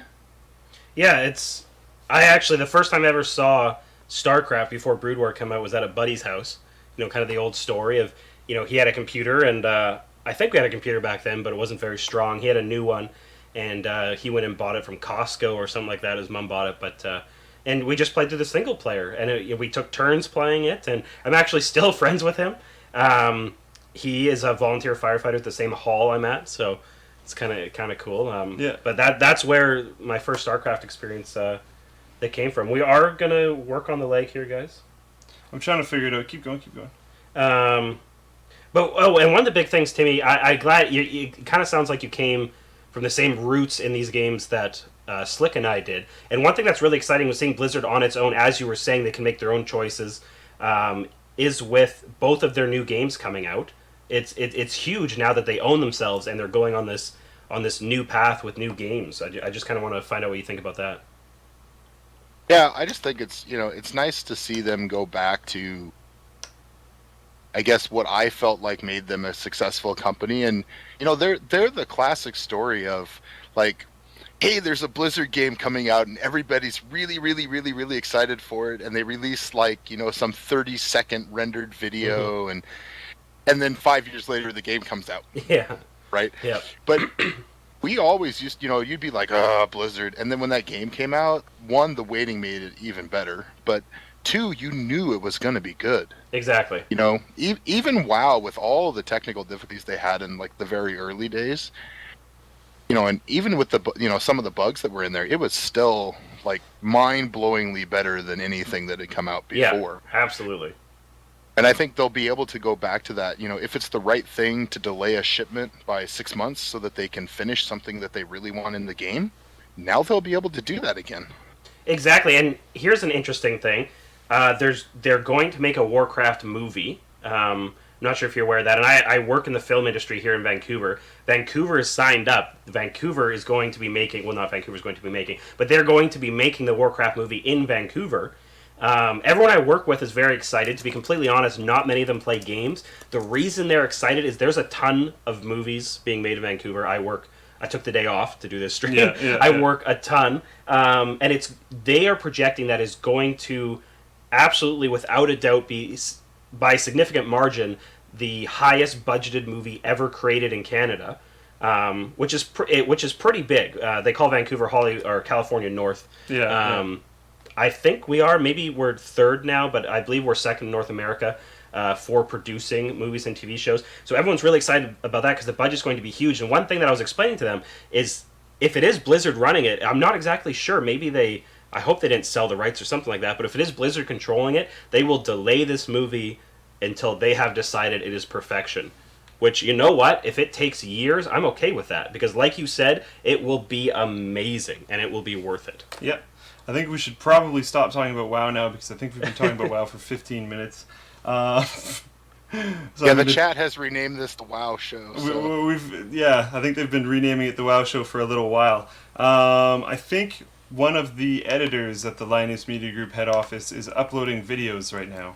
Yeah, the first time I ever saw StarCraft before Brood War came out was at a buddy's house. Kind of the old story of, he had a computer, and I think we had a computer back then, but it wasn't very strong. He had a new one, and he went and bought it from Costco or something like that. His mom bought it, but and we just played through the single player, and we took turns playing it, and I'm actually still friends with him. he is a volunteer firefighter at the same hall I'm at, so it's kind of cool. Yeah. But that's where my first StarCraft experience that came from. We are gonna work on the leg here, guys. I'm trying to figure it out. Keep going. But and one of the big things, Timmy, I glad you. It kind of sounds like you came from the same roots in these games that Slick and I did. And one thing that's really exciting was seeing Blizzard on its own, as you were saying, they can make their own choices. Is with both of their new games coming out. It's huge now that they own themselves and they're going on this new path with new games. I just kind of want to find out what you think about that. Yeah, I just think it's nice to see them go back to, I guess, what I felt like made them a successful company. And they're the classic story of like, hey, there's a Blizzard game coming out and everybody's really, really, really, really excited for it, and they release like some 30-second rendered video, and then 5 years later the game comes out. Yeah. Right. Yeah. But we always used, you'd be like, Blizzard, and then when that game came out, one, the waiting made it even better, but two, you knew it was going to be good. Exactly. Even WoW, with all the technical difficulties they had in like the very early days, and even with the some of the bugs that were in there, it was still like mind-blowingly better than anything that had come out before. Yeah, absolutely. And I think they'll be able to go back to that, if it's the right thing to delay a shipment by 6 months so that they can finish something that they really want in the game, now they'll be able to do that again. Exactly, and here's an interesting thing. They're going to make a Warcraft movie. I'm not sure if you're aware of that. And I work in the film industry here in Vancouver. Vancouver is signed up. Vancouver is going to be making, well, not Vancouver is going to be making, but they're going to be making the Warcraft movie in Vancouver. Everyone I work with is very excited. To be completely honest, not many of them play games. The reason they're excited is there's a ton of movies being made in Vancouver. I took the day off to do this stream. I work a ton. And they are projecting that is going to absolutely, without a doubt, be, by a significant margin, the highest budgeted movie ever created in Canada, which is pretty big. They call Vancouver or California North. I think maybe we're third now, but I believe we're second in North America for producing movies and TV shows. So everyone's really excited about that because the budget's going to be huge. And one thing that I was explaining to them is, if it is Blizzard running it, I'm not exactly sure. Maybe I hope they didn't sell the rights or something like that, but if it is Blizzard controlling it, they will delay this movie until they have decided it is perfection. Which, you know what? If it takes years, I'm okay with that. Because like you said, it will be amazing, and it will be worth it. Yep. I think we should probably stop talking about WoW now, because I think we've been talking about WoW for 15 minutes. The chat has renamed this the WoW Show. So. I think they've been renaming it the WoW Show for a little while. I think one of the editors at the Linus Media Group head office is uploading videos right now,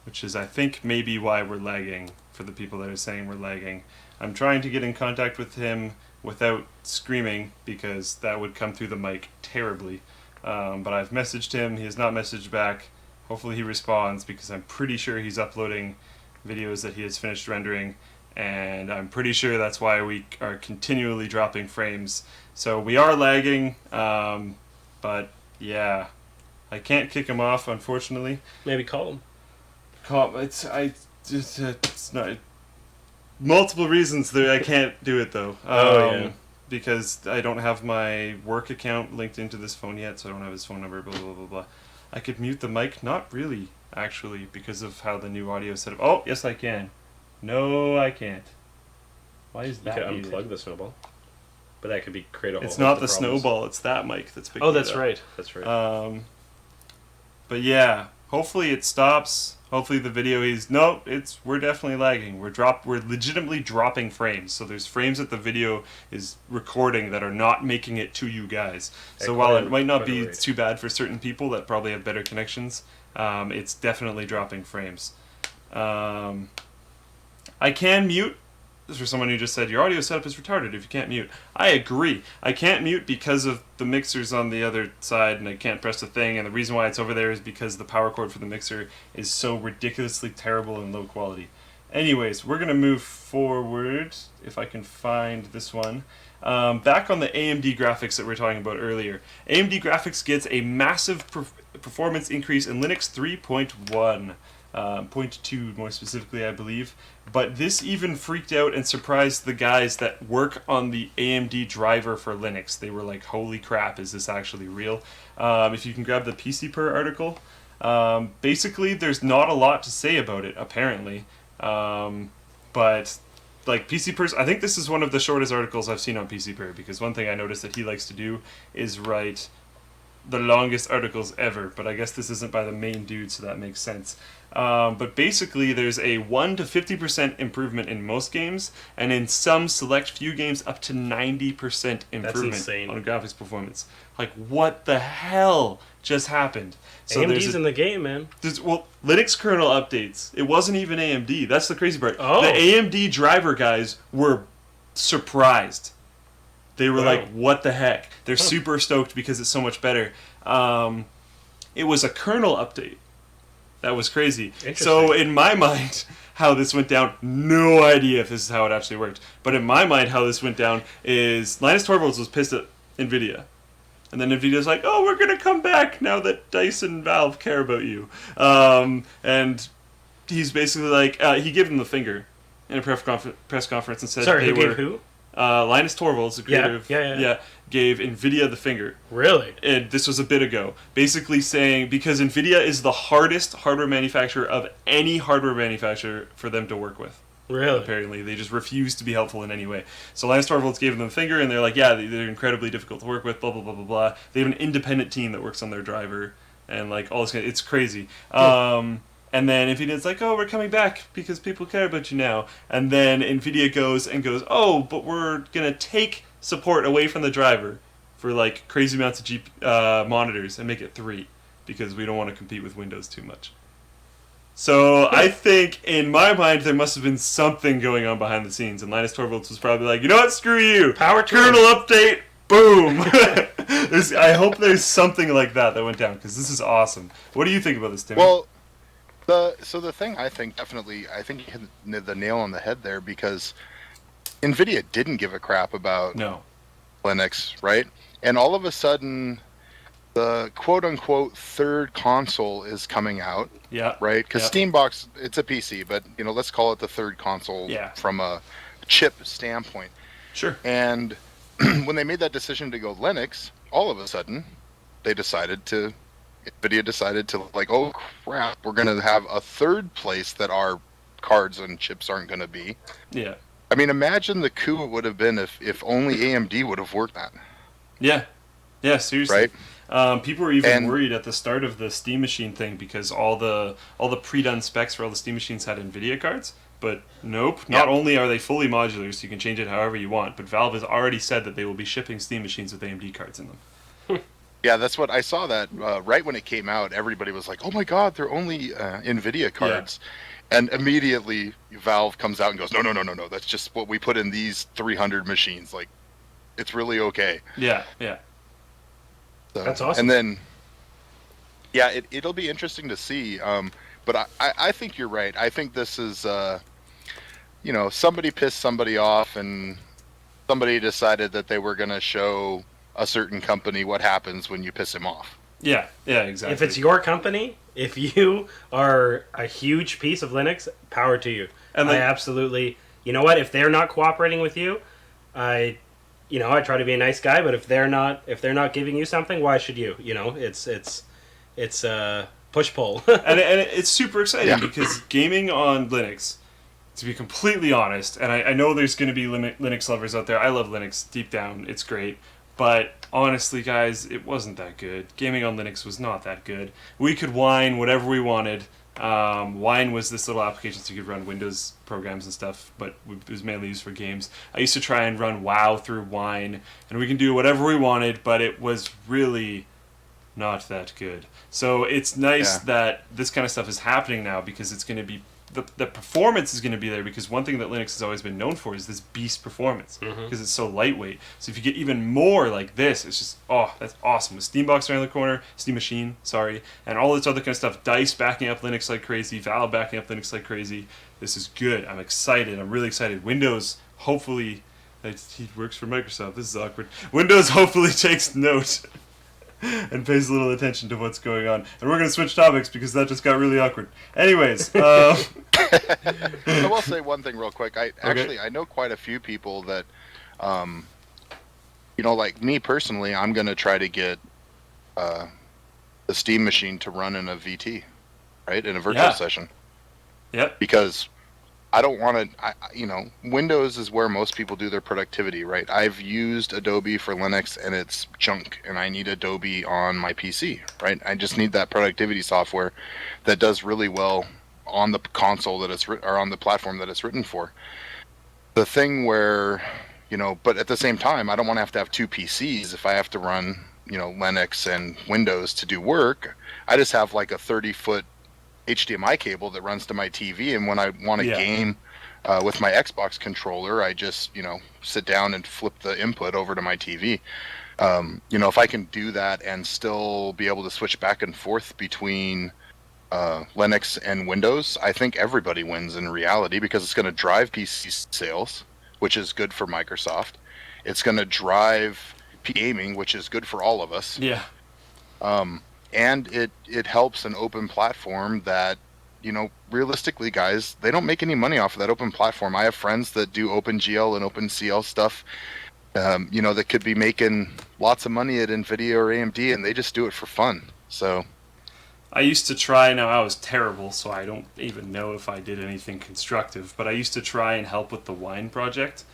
which is, I think, maybe why we're lagging, for the people that are saying we're lagging. I'm trying to get in contact with him without screaming, because that would come through the mic terribly. But I've messaged him. He has not messaged back. Hopefully he responds, because I'm pretty sure he's uploading videos that he has finished rendering, and I'm pretty sure that's why we are continually dropping frames. So we are lagging, but yeah, I can't kick him off, unfortunately. Maybe call him. It's not multiple reasons that I can't do it though. Because I don't have my work account linked into this phone yet, so I don't have his phone number. Blah blah blah blah. I could mute the mic. Not really, actually, because of how the new audio setup. Oh, yes, I can. No, I can't. Why is that? You can unplug the snowball, but that could create a whole. It's not the snowball. It's that mic that's picking. Oh, that's it up. right. That's right. But yeah, hopefully it stops. Hopefully the video we're definitely lagging. We're legitimately dropping frames. So there's frames that the video is recording that are not making it to you guys. So while it might not be too bad for certain people that probably have better connections, it's definitely dropping frames. I can mute. For someone who just said, your audio setup is retarded if you can't mute. I agree. I can't mute because of the mixers on the other side, and I can't press the thing, and the reason why it's over there is because the power cord for the mixer is so ridiculously terrible and low quality. Anyways, we're going to move forward, if I can find this one. Back on the AMD graphics that we were talking about earlier. AMD graphics gets a massive performance increase in Linux 3.1. pointed to more specifically, I believe. But this even freaked out and surprised the guys that work on the AMD driver for Linux. They were like, holy crap, is this actually real? If you can grab the PC article, basically there's not a lot to say about it, apparently. But like I think this is one of the shortest articles I've seen on PC because one thing I noticed that he likes to do is write the longest articles ever, but I guess this isn't by the main dude, so that makes sense. But basically, there's a 1 to 50% improvement in most games, and in some select few games, up to 90% improvement on graphics performance. Like, what the hell just happened? So AMD's in the game, man. Well, Linux kernel updates. It wasn't even AMD. That's the crazy part. Oh. The AMD driver guys were surprised. They were like, what the heck? They're super stoked because it's so much better. It was a kernel update. That was crazy. So in my mind, how this went down, no idea if this is how it actually worked. But in my mind, how this went down is Linus Torvalds was pissed at Nvidia. And then Nvidia's like, oh, we're going to come back now that DICE and Valve care about you. And he's basically like, he gave them the finger in a press conference and said Sorry, gave who? Linus Torvalds, the creator of, gave Nvidia the finger. Really? And this was a bit ago. Basically saying, because Nvidia is the hardest hardware manufacturer of any hardware manufacturer for them to work with. Really? Apparently. They just refuse to be helpful in any way. So Linus Torvalds gave them the finger, and they're like, yeah, they're incredibly difficult to work with, blah, blah, blah, blah, blah. They have an independent team that works on their driver, and like all this kind of, it's crazy. And then Nvidia's like, oh, we're coming back because people care about you now. And then Nvidia goes, oh, but we're going to take support away from the driver for like crazy amounts of monitors and make it 3 because we don't want to compete with Windows too much. So I think in my mind there must have been something going on behind the scenes, and Linus Torvalds was probably like, you know what, screw you, power kernel update, boom. I hope there's something like that went down because this is awesome. What do you think about this, Timmy? Well, the thing I think you hit the nail on the head there, because Nvidia didn't give a crap about Linux, right? And all of a sudden, the quote-unquote third console is coming out, right? Because Steambox, it's a PC, but let's call it the third console from a chip standpoint. Sure. And when they made that decision to go Linux, all of a sudden, Nvidia decided to like, oh crap, we're going to have a third place that our cards and chips aren't going to be. Yeah. I mean, imagine the coup it would have been if only AMD would have worked that. Yeah. Yeah, seriously. Right? People were even worried at the start of the Steam Machine thing because all the pre-done specs for all the Steam Machines had Nvidia cards. But nope, not only are they fully modular, so you can change it however you want, but Valve has already said that they will be shipping Steam Machines with AMD cards in them. Yeah, that's what I saw. That right when it came out, everybody was like, "Oh my God, they're only Nvidia cards," and immediately Valve comes out and goes, "No, that's just what we put in these 300 machines. Like, it's really okay." Yeah. So, that's awesome. And then, it'll be interesting to see. But I think you're right. I think this is, somebody pissed somebody off, and somebody decided that they were going to show a certain company what happens when you piss him off. Yeah, exactly. If it's your company, if you are a huge piece of Linux, power to you. And I absolutely, you know what? If they're not cooperating with you, I try to be a nice guy. But if they're not giving you something, why should you? It's push pull. and it's super exciting because gaming on Linux, to be completely honest, and I know there's going to be Linux lovers out there. I love Linux deep down. It's great. But honestly, guys, it wasn't that good. Gaming on Linux was not that good. We could whine whatever we wanted. Wine was this little application so you could run Windows programs and stuff, but it was mainly used for games. I used to try and run WoW through Wine, and we can do whatever we wanted, but it was really not that good. So it's nice that this kind of stuff is happening now because it's going to be the performance is going to be there, because one thing that Linux has always been known for is this beast performance because it's so lightweight. So if you get even more like this, it's just, that's awesome. With Steambox around the corner, Steam Machine, and all this other kind of stuff, DICE backing up Linux like crazy, Valve backing up Linux like crazy. This is good. I'm excited. I'm really excited. Windows, hopefully, he works for Microsoft. This is awkward. Windows hopefully takes note and pays little attention to what's going on. And we're going to switch topics because that just got really awkward. Anyways, I will say one thing real quick. I know quite a few people that, like me personally, I'm going to try to get the Steam machine to run in a VT, right, in a virtual session. Yep. Because I don't want to, Windows is where most people do their productivity, right? I've used Adobe for Linux and it's junk, and I need Adobe on my PC, right? I just need that productivity software that does really well on the console that it's or on the platform that it's written for. The thing where, but at the same time, I don't want to have two PCs if I have to run, Linux and Windows to do work. I just have like a 30-foot HDMI cable that runs to my TV, and when I want to game with my Xbox controller, I just sit down and flip the input over to my TV. If I can do that and still be able to switch back and forth between Linux and Windows, I think everybody wins in reality, because it's going to drive PC sales, which is good for Microsoft. It's going to drive gaming, which is good for all of us. Yeah. And it helps an open platform that, realistically, guys, they don't make any money off of that open platform. I have friends that do OpenGL and OpenCL stuff, that could be making lots of money at Nvidia or AMD, and they just do it for fun. So I used to try, now I was terrible, so I don't even know if I did anything constructive, but I used to try and help with the wine project.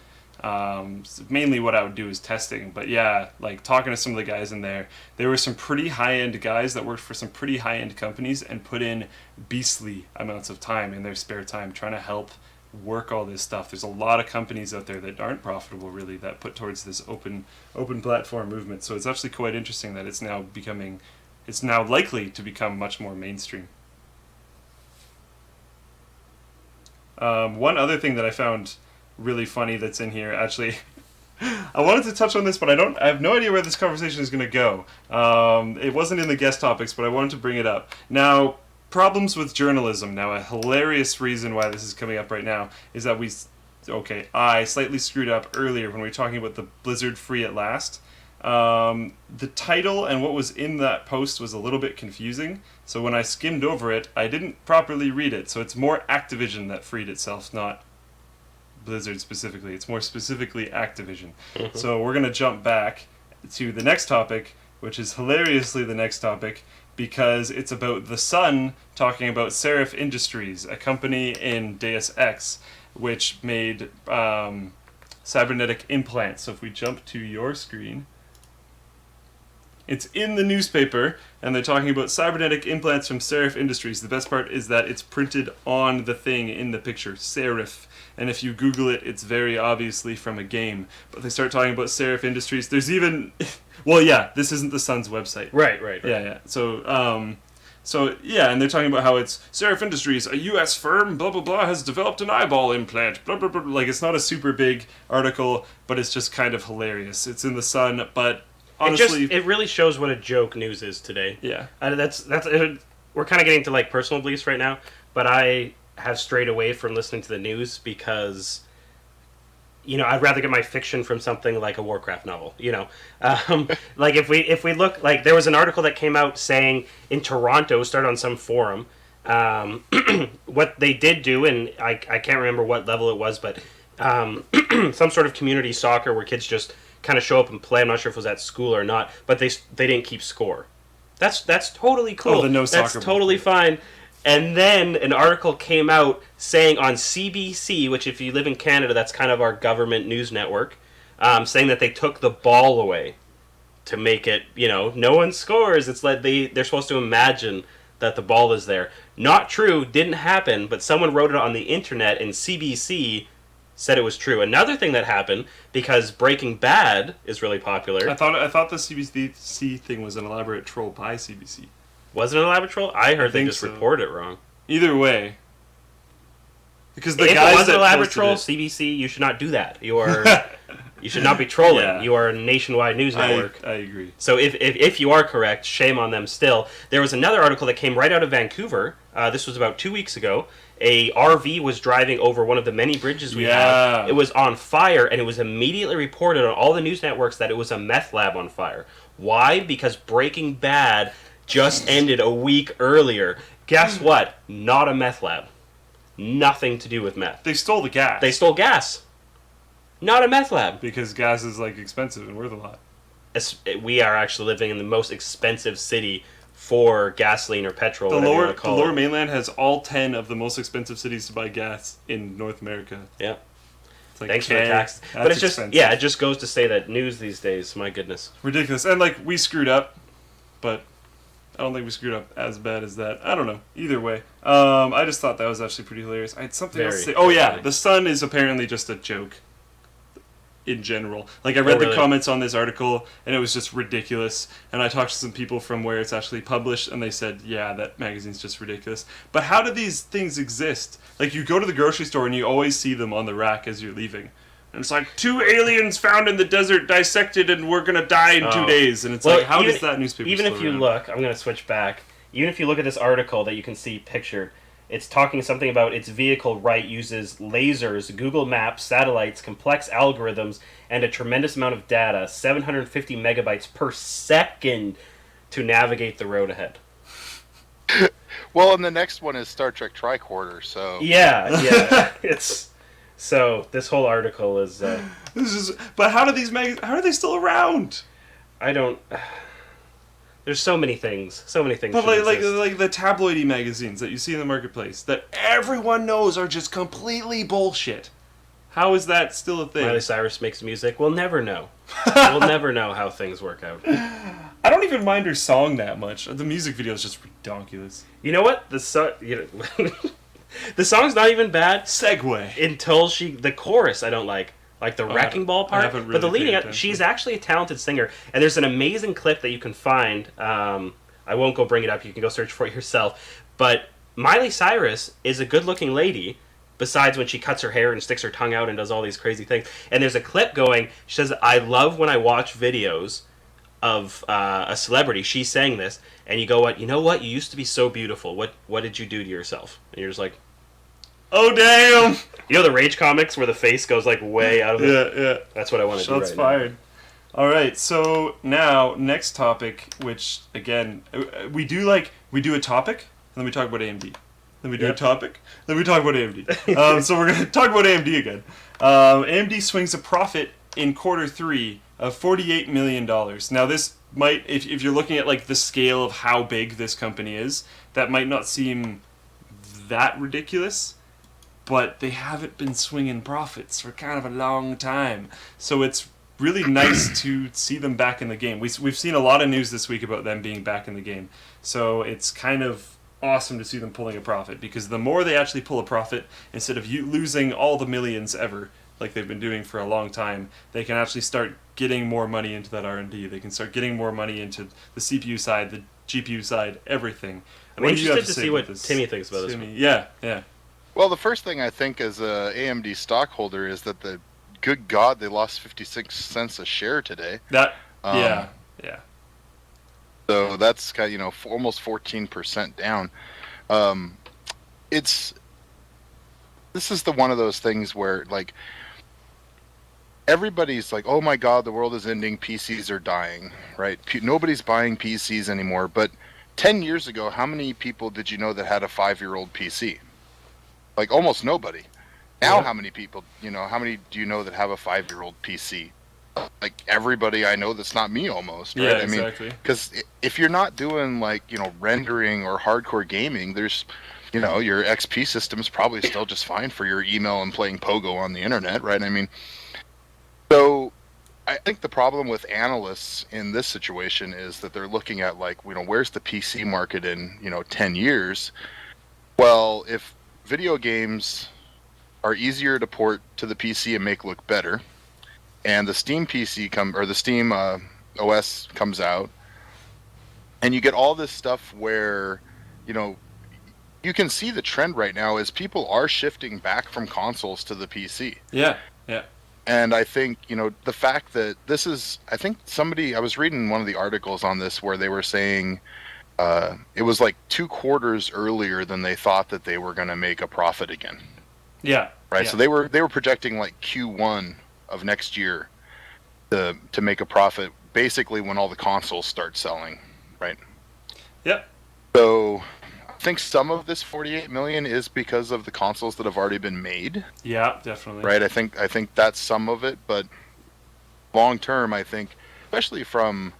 Mainly what I would do is testing, but yeah, like talking to some of the guys in there were some pretty high-end guys that worked for some pretty high-end companies and put in beastly amounts of time in their spare time trying to help work all this stuff. There's a lot of companies out there that aren't profitable really that put towards this open platform movement, so it's actually quite interesting that it's now likely to become much more mainstream. One other thing that I found really funny that's in here, actually, I wanted to touch on this, but I have no idea where this conversation is going to go. It wasn't in the guest topics, but I wanted to bring it up. Now, problems with journalism. Now, a hilarious reason why this is coming up right now is that I slightly screwed up earlier when we were talking about the Blizzard Free at Last. The title and what was in that post was a little bit confusing, so when I skimmed over it, I didn't properly read it. So it's more Activision that freed itself, not Blizzard specifically. It's more specifically Activision. Mm-hmm. So we're going to jump back to the next topic, which is hilariously the next topic, because it's about The Sun talking about Serif Industries, a company in Deus Ex, which made cybernetic implants. So if we jump to your screen, it's in the newspaper, and they're talking about cybernetic implants from Serif Industries. The best part is that it's printed on the thing in the picture, Serif. And if you Google it, it's very obviously from a game. But they start talking about Serif Industries. There's even... well, yeah, this isn't the Sun's website. Right. Yeah. So, yeah, and they're talking about how it's Serif Industries, a U.S. firm, blah, blah, blah, has developed an eyeball implant, blah, blah, blah. Like, it's not a super big article, but it's just kind of hilarious. It's in the Sun, but honestly... It really shows what a joke news is today. Yeah. That's we're kind of getting to, like, personal beliefs right now, but I have strayed away from listening to the news because, I'd rather get my fiction from something like a Warcraft novel, Like, if we look, like, there was an article that came out saying in Toronto, started on some forum, what they did do, and I can't remember what level it was, but some sort of community soccer where kids just kind of show up and play. I'm not sure if it was at school or not, but they didn't keep score. That's totally cool. Oh, the no soccer. That's totally fine. And then an article came out saying on CBC, which if you live in Canada, that's kind of our government news network, saying that they took the ball away to make it, no one scores. It's like they're supposed to imagine that the ball is there. Not true, didn't happen, but someone wrote it on the internet and CBC said it was true. Another thing that happened, because Breaking Bad is really popular. I thought the CBC thing was an elaborate troll by CBC. Was it an elaborate troll? I heard they just reported it wrong. Either way. Because the if guys it was an that elaborate troll, it, CBC, you should not do that. You're You should not be trolling. Yeah. You are a nationwide news network. I agree. So if you are correct, shame on them still. There was another article that came right out of Vancouver. This was about 2 weeks ago. A RV was driving over one of the many bridges we have. It was on fire, and it was immediately reported on all the news networks that it was a meth lab on fire. Why? Because Breaking Bad just ended a week earlier. Guess what? Not a meth lab. Nothing to do with meth. They stole the gas. They stole gas. Not a meth lab. Because gas is like expensive and worth a lot. We are actually living in the most expensive city for gasoline or petrol. The lower mainland has all 10 of the most expensive cities to buy gas in North America. Yeah. It's like, thanks for the tax. But it's just expensive. It just goes to say that news these days, my goodness. Ridiculous. And like we screwed up, but I don't think we screwed up as bad as that. I don't know. Either way. I just thought that was actually pretty hilarious. I had something else to say. Oh yeah, the sun is apparently just a joke. In general. Like, I read the comments on this article, and it was just ridiculous. And I talked to some people from where it's actually published, and they said, yeah, that magazine's just ridiculous. But how do these things exist? Like, you go to the grocery store, and you always see them on the rack as you're leaving. And it's like, 2 aliens found in the desert, dissected, and we're going to die in 2 days. And it's like, how does that newspaper Even if you look, I'm going to switch back. Even if you look at this article that you can see pictured, it's talking something about its vehicle uses lasers, Google Maps, satellites, complex algorithms, and a tremendous amount of data, 750 megabytes per second, to navigate the road ahead. Well, and the next one is Star Trek Tricorder, so... Yeah. So, this whole article is... But how do how are they still around? I don't... There's so many things. But like the tabloidy magazines that you see in the marketplace that everyone knows are just completely bullshit. How is that still a thing? Miley Cyrus makes music. We'll never know. We'll never know how things work out. I don't even mind her song that much. The music video is just redonkulous. You know what? The song's not even bad. Segue. Until the chorus I don't like. Like the wrecking ball part, but the leading up, she's actually a talented singer, and there's an amazing clip that you can find. I won't go bring it up; you can go search for it yourself. But Miley Cyrus is a good-looking lady. Besides when she cuts her hair and sticks her tongue out and does all these crazy things, and there's a clip going. She says, "I love when I watch videos of a celebrity." She's saying this, and you go, "What? You know what? You used to be so beautiful. What did you do to yourself?" And you're just like, oh damn! You know the Rage comics where the face goes like way out of it? Yeah. That's what I want to do right now. Shots fired. All right, so now next topic, which again we do a topic, and then we talk about AMD. Then we do a topic, then we talk about AMD. So we're gonna talk about AMD again. AMD swings a profit in Q3 of $48 million. Now this might, if you're looking at like the scale of how big this company is, that might not seem that ridiculous. But they haven't been swinging profits for kind of a long time. So it's really nice to see them back in the game. We've seen a lot of news this week about them being back in the game. So it's kind of awesome to see them pulling a profit. Because the more they actually pull a profit, instead of losing all the millions ever, like they've been doing for a long time, they can actually start getting more money into that R&D. They can start getting more money into the CPU side, the GPU side, everything. I'm interested to see what Timmy thinks about this one. Yeah. Well, the first thing I think as a AMD stockholder is that good God, they lost 56 cents a share today. Yeah. So that's kind of, almost 14% down. This is one of those things where like everybody's like, oh my God, the world is ending, PCs are dying, right? Nobody's buying PCs anymore. But 10 years ago, how many people did you know that had a 5-year-old PC? Like almost nobody. Now, how many people, how many do you know that have a 5-year-old PC? Like everybody I know that's not me almost, right? Yeah, exactly. Because if you're not doing like, rendering or hardcore gaming, there's, your XP system is probably still just fine for your email and playing Pogo on the internet, right? So I think the problem with analysts in this situation is that they're looking at like, where's the PC market in, 10 years? Well, if video games are easier to port to the PC and make look better, and the Steam the Steam OS comes out, and you get all this stuff where, you can see the trend right now is people are shifting back from consoles to the PC. Yeah. And I think, the fact that this is, I think I was reading one of the articles on this where they were saying it was like 2 quarters earlier than they thought that they were going to make a profit again. Yeah. Right. Yeah. So they were projecting like Q1 of next year to make a profit, basically when all the consoles start selling. Right. Yep. So I think some of this 48 million is because of the consoles that have already been made. Yeah, definitely. Right. I think that's some of it, but long term, I think, especially from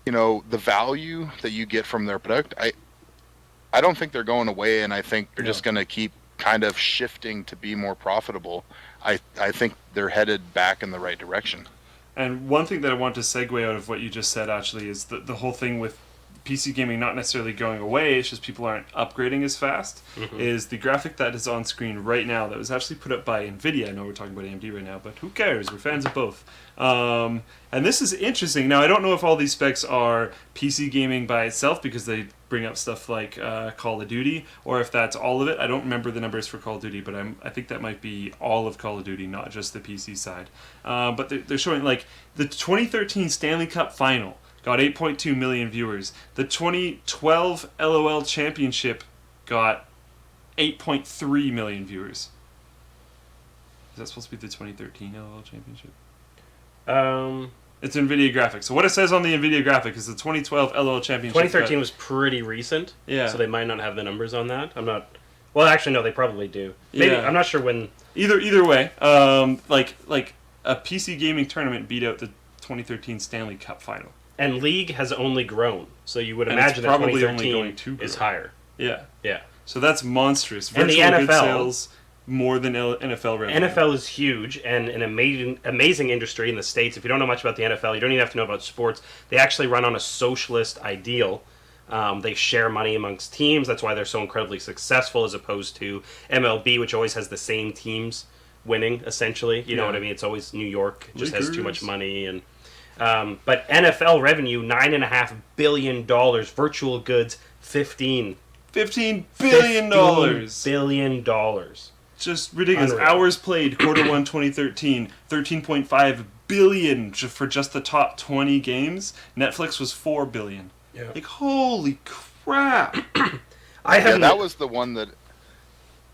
the value that you get from their product, I don't think they're going away, and I think they're just going to keep kind of shifting to be more profitable. I think they're headed back in the right direction. And one thing that I want to segue out of what you just said, actually, is the whole thing with PC gaming not necessarily going away, it's just people aren't upgrading as fast, is the graphic that is on screen right now that was actually put up by Nvidia. I know we're talking about AMD right now, but who cares? We're fans of both. And this is interesting. Now, I don't know if all these specs are PC gaming by itself because they bring up stuff like Call of Duty, or if that's all of it. I don't remember the numbers for Call of Duty, but I think that might be all of Call of Duty, not just the PC side. But they're showing, like, the 2013 Stanley Cup Final got 8.2 million viewers. The 2012 LOL Championship got 8.3 million viewers. Is that supposed to be the 2013 LOL Championship? It's Nvidia graphics. So what it says on the Nvidia graphic is the 2012 LOL Championship. 2013 was pretty recent. Yeah. So they might not have the numbers on that. I'm not. Well, actually, no, they probably do. Maybe Yeah. I'm not sure when. Either way, like a PC gaming tournament beat out the 2013 Stanley Cup Final. And League has only grown, so you would And imagine it's that probably only 2013 going to grow. is higher. Yeah. Yeah. So that's monstrous. And the Virtual good NFL sales more than NFL revenue. NFL is huge and an amazing industry in the States. If you don't know much about the NFL, you don't even have to know about sports. They actually run on a socialist ideal. They share money amongst teams. That's why they're so incredibly successful as opposed to MLB, which always has the same teams winning, essentially. You know what I mean? It's always New York. Just has too much money. And but NFL revenue, $9.5 billion. Virtual goods, $15 billion. $15 billion. Just ridiculous. Unreal. Hours played, Q1 2013, 13.5 billion for just the top 20 games. Netflix was 4 billion. Yeah. Like, holy crap. That was the one that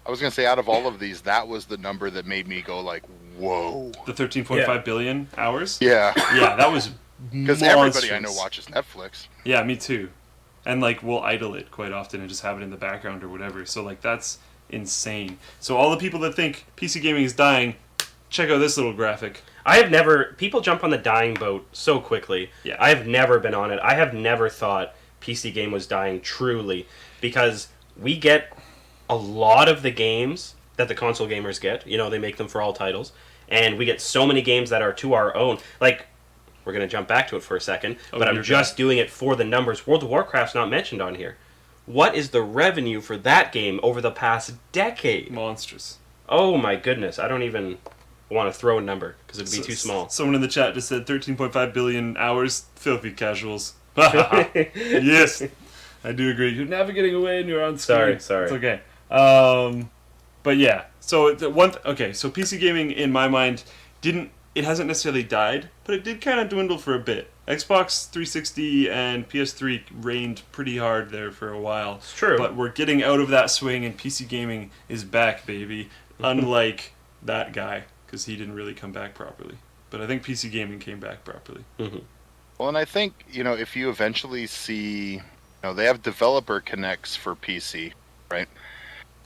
I was going to say, out of all of these, that was the number that made me go like, whoa. The 13.5 billion hours? Yeah. Yeah, that was Because everybody I know watches Netflix. Yeah, me too. And, like, we'll idle it quite often and just have it in the background or whatever. So, like, that's insane. So all the people that think PC gaming is dying, check out this little graphic. People jump on the dying boat so quickly. Yeah. I have never been on it. I have never thought PC game was dying truly, because we get a lot of the games that the console gamers get. You know, they make them for all titles. And we get so many games that are to our own. Like, we're going to jump back to it for a second, but I'm just doing it for the numbers. World of Warcraft's not mentioned on here. What is the revenue for that game over the past decade? Monstrous. Oh my goodness. I don't even want to throw a number because it'd be too small. Someone in the chat just said 13.5 billion hours. Filthy casuals. Yes, I do agree. You're navigating away and you're on screen. Sorry. It's okay. But yeah. So so PC gaming in my mind it hasn't necessarily died, but it did kind of dwindle for a bit. Xbox 360 and PS3 reigned pretty hard there for a while. It's true. But we're getting out of that swing, and PC gaming is back, baby. Unlike that guy, because he didn't really come back properly. But I think PC gaming came back properly. Mm-hmm. Well, and I think, if you eventually see, they have developer connects for PC, right?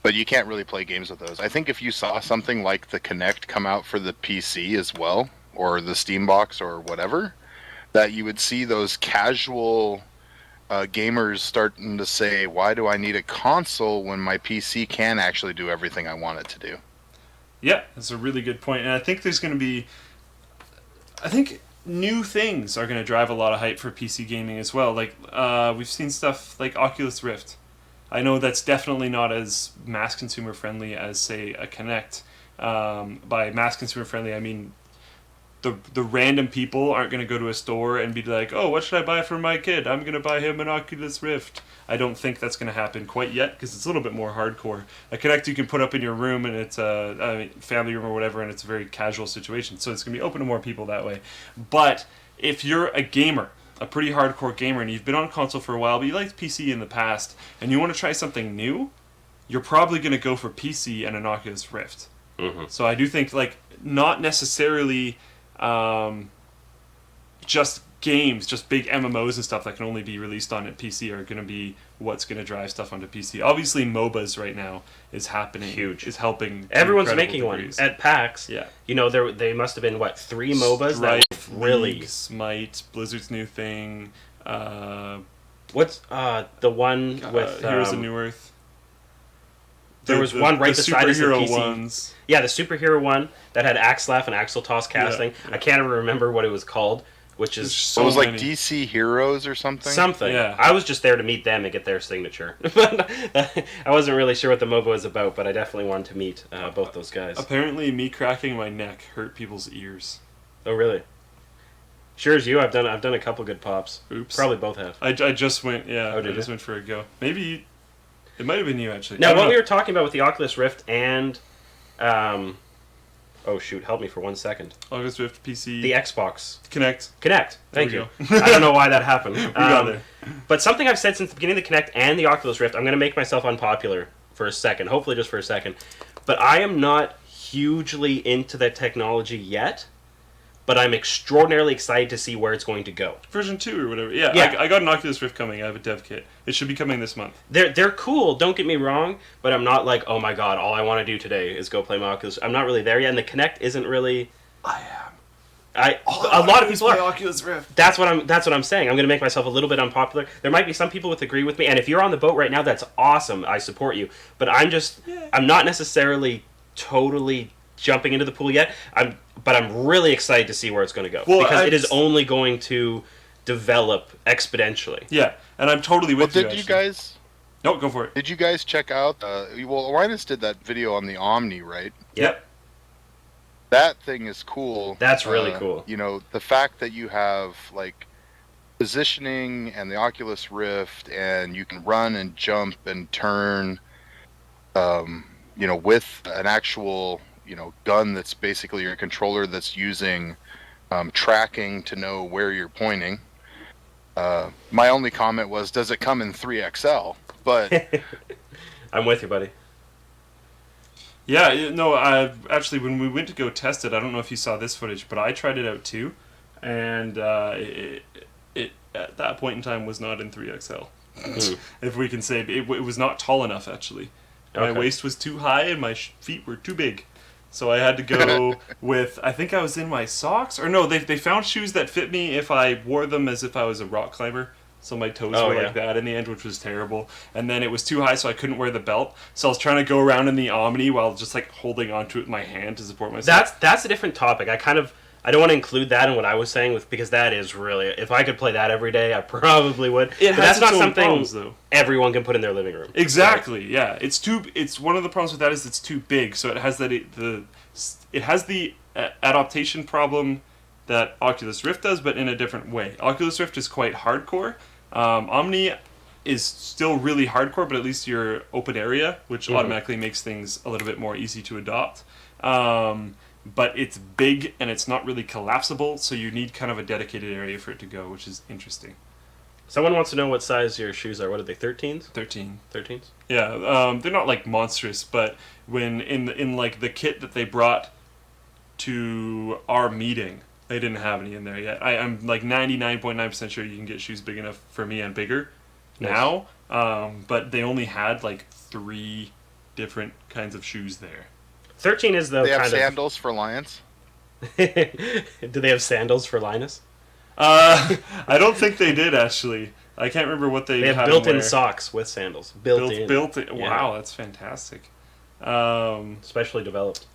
But you can't really play games with those. I think if you saw something like the Kinect come out for the PC as well, or the Steam Box or whatever, that you would see those casual gamers starting to say, why do I need a console when my PC can actually do everything I want it to do? Yeah, that's a really good point. And I think there's going to be... I think new things are going to drive a lot of hype for PC gaming as well. Like, we've seen stuff like Oculus Rift. I know that's definitely not as mass consumer friendly as, say, a Kinect. By mass consumer friendly, I mean the random people aren't going to go to a store and be like, oh, what should I buy for my kid? I'm going to buy him an Oculus Rift. I don't think that's going to happen quite yet because it's a little bit more hardcore. A Kinect you can put up in your room and it's a family room or whatever, and it's a very casual situation. So it's going to be open to more people that way. But if you're a gamer, a pretty hardcore gamer, and you've been on console for a while, but you liked PC in the past, and you want to try something new, you're probably going to go for PC and an Oculus Rift. Mm-hmm. So I do think, like, not necessarily just games, just big MMOs and stuff that can only be released on a PC are going to be what's going to drive stuff onto PC. Obviously, MOBAs right now is happening. Huge. Is helping. Everyone's making degrees. One. At PAX, yeah. You know, they must have been, 3 MOBAs? Strife, that really... League, Smite, Blizzard's new thing. What's the one with... Heroes of New Earth. There was one right beside us in PC. Ones. Yeah, the superhero one that had Axelaff and Axel Toss casting. Yeah. I can't even remember what it was called, which is... So it was like DC Heroes or something? Something. Yeah. I was just there to meet them and get their signature. I wasn't really sure what the MOBA was about, but I definitely wanted to meet both those guys. Apparently, me cracking my neck hurt people's ears. Oh, really? Sure as you, I've done a couple good pops. Oops. Probably both have. I just went, yeah. Oh, I just went for a go. Maybe... It might have been you, actually. Now, what we were talking about with the Oculus Rift and... oh, shoot. Help me for 1 second. Oculus Rift, PC... The Xbox. Kinect. Thank you. I don't know why that happened. We got there. But something I've said since the beginning of the Kinect and the Oculus Rift, I'm going to make myself unpopular for a second. Hopefully just for a second. But I am not hugely into that technology yet. But I'm extraordinarily excited to see where it's going to go. Version 2 or whatever. Yeah. I got an Oculus Rift coming. I have a dev kit. It should be coming this month. They're cool, don't get me wrong, but I'm not like, oh my god, all I want to do today is go play my Oculus. I'm not really there yet, and the Kinect isn't really... I am. A lot of people are. Oculus Rift. That's what I'm saying. I'm going to make myself a little bit unpopular. There might be some people who agree with me, and if you're on the boat right now, that's awesome. I support you. But I'm not necessarily totally jumping into the pool yet. But I'm really excited to see where it's going to go. Well, because it is only going to develop exponentially. Yeah, and I'm totally with you. Did you guys... No, go for it. Did you guys check out... well, Linus did that video on the Omni, right? Yep. That thing is cool. That's really cool. You know, the fact that you have, like, positioning and the Oculus Rift, and you can run and jump and turn, you know, with an actual... gun that's basically your controller that's using tracking to know where you're pointing. My only comment was, does it come in 3XL? But I'm with you, buddy. Yeah, no, actually, when we went to go test it, I don't know if you saw this footage, but I tried it out too, and it at that point in time was not in 3XL. If we can say, it was not tall enough, actually. My waist was too high and my feet were too big. So I had to go with, I think I was in my socks, or no, they found shoes that fit me if I wore them as if I was a rock climber. So my toes were like that in the end, which was terrible. And then it was too high, so I couldn't wear the belt. So I was trying to go around in the Omni while just like holding onto it with my hand to support myself. That's a different topic. I don't want to include that in what I was saying because that is really, if I could play that every day, I probably would. That's not something problems, though. Everyone can put in their living room. Exactly. Right? Yeah. It's one of the problems with that is it's too big, so it has it has the adaptation problem that Oculus Rift does, but in a different way. Oculus Rift is quite hardcore. Omni is still really hardcore, but at least you're open area, which automatically makes things a little bit more easy to adopt. But it's big and it's not really collapsible, so you need kind of a dedicated area for it to go, which is interesting. Someone wants to know what size your shoes are. What are they, 13s? 13. 13s? Yeah, they're not like monstrous, but when in like the kit that they brought to our meeting, they didn't have any in there yet. I'm like 99.9% sure you can get shoes big enough for me and bigger now, but they only had like 3 different kinds of shoes there. 13 is the they have sandals for Lions? Do they have sandals for Linus? I don't think they did, actually. I can't remember what they have built-in socks with sandals. Built-in. Wow, that's fantastic. Specially developed.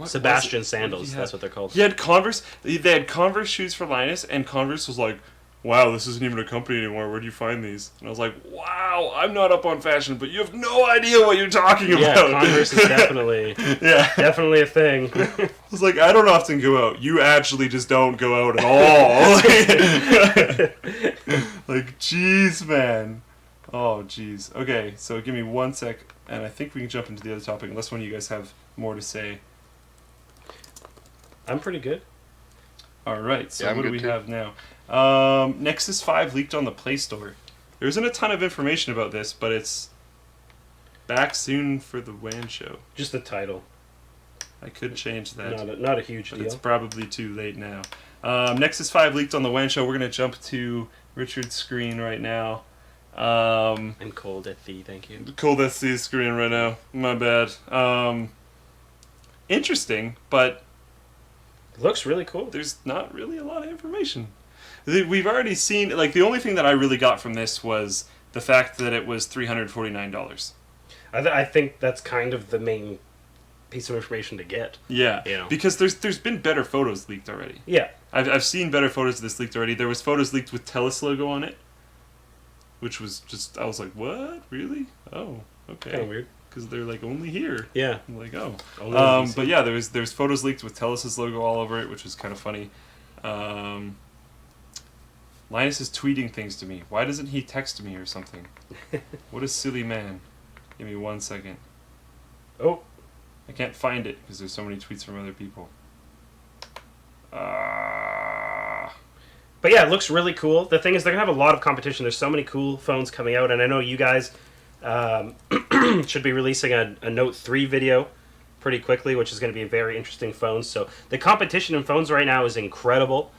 Sebastian sandals, that's what they're called. He had Converse. They had Converse shoes for Linus, and Converse was like, wow, this isn't even a company anymore. Where do you find these? And I was like, wow, I'm not up on fashion, but you have no idea what you're talking about. Yeah, Converse is definitely definitely a thing. I was like, I don't often go out. You actually just don't go out at all. Like, jeez, man. Oh, jeez. Okay, so give me 1 sec, and I think we can jump into the other topic, unless one of you guys have more to say. I'm pretty good. All right, so Yeah, what do good we too. have now? Nexus 5 leaked on the Play Store. There isn't a ton of information about this, but it's back soon for the WAN show. Just the title. I could change that. Not a huge But deal. it's probably too late now. Nexus 5 leaked on the WAN show. We're going to jump to Richard's screen right now. I'm cold at the, thank you. ColdSC screen right now. My bad. Interesting, but Looks really cool. there's not really a lot of information. We've already seen, like, the only thing that I really got from this was the fact that it was $349. I think that's kind of the main piece of information to get. Yeah, You know. because there's been better photos leaked already. Yeah. I've seen better photos of this leaked already. There was photos leaked with TELUS logo on it, which was just, I was like, what? Really? Oh, okay. Kind of weird. Because they're, like, only here. Yeah. I'm like, oh. Only on PC. But yeah, there's photos leaked with TELUS's logo all over it, which was kind of funny. Linus is tweeting things to me. Why doesn't he text me or something? What a silly man. Give me 1 second. Oh. I can't find it because there's so many tweets from other people. But yeah, it looks really cool. The thing is, they're going to have a lot of competition. There's so many cool phones coming out, and I know you guys should be releasing a Note 3 video pretty quickly, which is going to be a very interesting phone. So the competition in phones right now is incredible.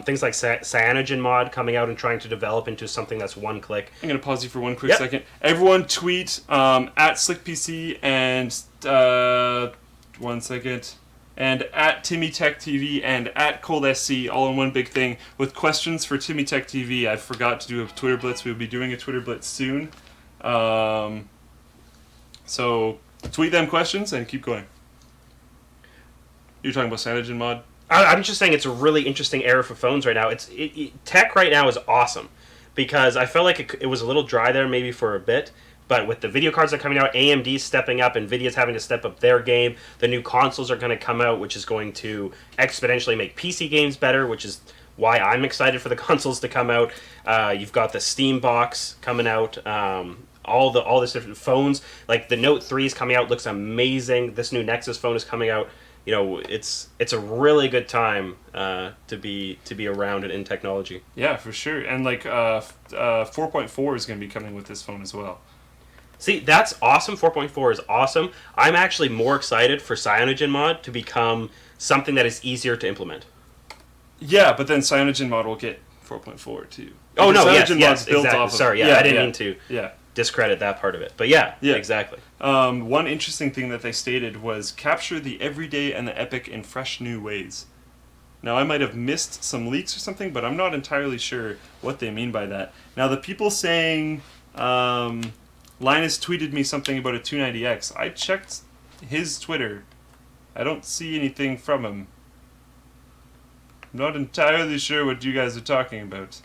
Things like Cyanogen mod coming out and trying to develop into something that's one click. I'm going to pause you for one quick second. Everyone tweet at SlickPC and 1 second. And at TimmyTechTV and at ColdSC, all in one big thing, with questions for TimmyTechTV. I forgot to do a Twitter Blitz. We'll be doing a Twitter Blitz soon. So tweet them questions and keep going. You're talking about Cyanogen mod? I'm just saying it's a really interesting era for phones right now. Tech right now is awesome because I felt like it was a little dry there maybe for a bit, but with the video cards that are coming out, AMD's stepping up, Nvidia's having to step up their game. The new consoles are going to come out, which is going to exponentially make PC games better, which is why I'm excited for the consoles to come out. You've got the Steam box coming out. All this different phones, like the Note 3 is coming out, looks amazing. This new Nexus phone is coming out. You know, it's a really good time to be around in technology. Yeah, for sure. And like 4.4 is going to be coming with this phone as well. See, that's awesome. 4.4 is awesome. I'm actually more excited for Cyanogen mod to become something that is easier to implement. Yeah, but then Cyanogen mod will get 4.4 too. Oh no, Cyanogen yes, built exactly. off of, Sorry, I didn't mean to Yeah. discredit that part of it. But yeah, exactly. One interesting thing that they stated was capture the everyday and the epic in fresh new ways. Now, I might have missed some leaks or something, but I'm not entirely sure what they mean by that. Now, the people saying Linus tweeted me something about a 290X. I checked his Twitter. I don't see anything from him. I'm not entirely sure what you guys are talking about.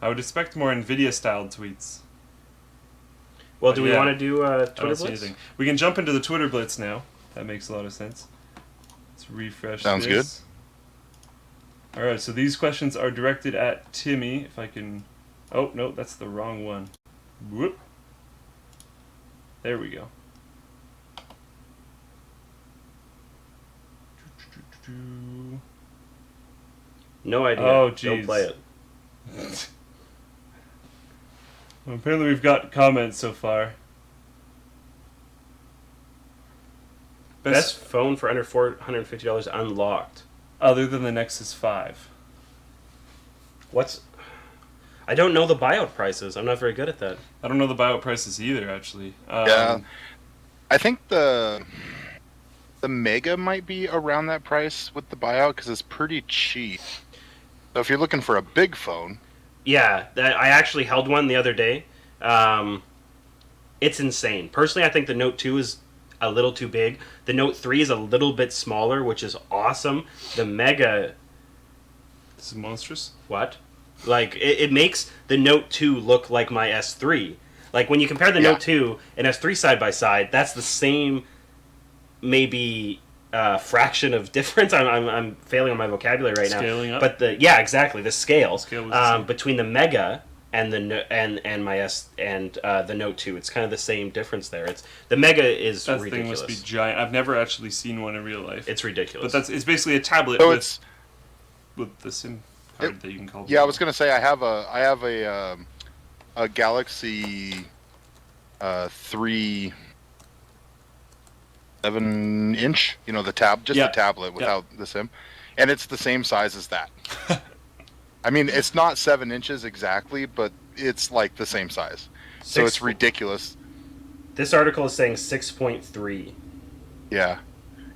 I would expect more Nvidia-styled tweets. Well, do we yeah. want to do I don't Twitter see Blitz? anything. We can jump into the Twitter Blitz now. That makes a lot of sense. Let's refresh Sounds this. Good. Alright, so these questions are directed at Timmy. If I can... Oh, no, that's the wrong one. Whoop. There we go. No idea. Oh, Don't jeez. play it. Well, apparently we've got comments so far. Best phone for under $450 unlocked. Other than the Nexus 5. I don't know the buyout prices. I'm not very good at that. I don't know the buyout prices either, actually. Yeah. I think the Mega might be around that price with the buyout because it's pretty cheap. So if you're looking for a big phone... Yeah, I actually held one the other day. It's insane. Personally, I think the Note 2 is a little too big. The Note 3 is a little bit smaller, which is awesome. The Mega This is monstrous. What? Like, it makes the Note 2 look like my S3. Like, when you compare the Note 2 and S3 side by side, that's the same, maybe, fraction of difference. I'm failing on my vocabulary right now. Scaling up? But exactly, the scale, was the same. between the Mega and the Note 2. It's kind of the same difference there. The Mega is That ridiculous. thing must be giant. I've never actually seen one in real life. It's ridiculous. But it's basically a tablet So with the SIM card that you can call. Yeah, I was gonna say I have a Galaxy 3.7-inch. You know, the tablet without the SIM, and it's the same size as that. I mean, it's not 7 inches exactly, but it's like the same size. So it's ridiculous. This article is saying 6.3. Yeah,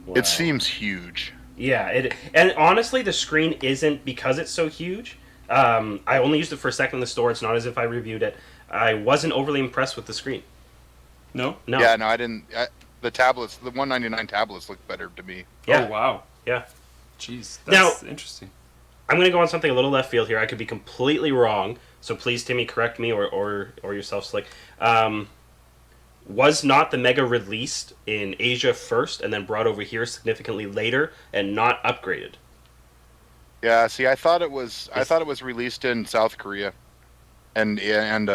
Wow. it seems huge. Yeah, and honestly, the screen isn't, because it's so huge. I only used it for a second in the store. It's not as if I reviewed it. I wasn't overly impressed with the screen. No? No. Yeah, no, I didn't. The tablets, the 199 tablets, look better to me. Yeah. Oh, wow. Yeah. Jeez, that's interesting. I'm going to go on something a little left field here. I could be completely wrong, so please, Timmy, correct me or yourself, Slick. Was not the Mega released in Asia first and then brought over here significantly later and not upgraded? Yeah, see, I thought it was released in South Korea and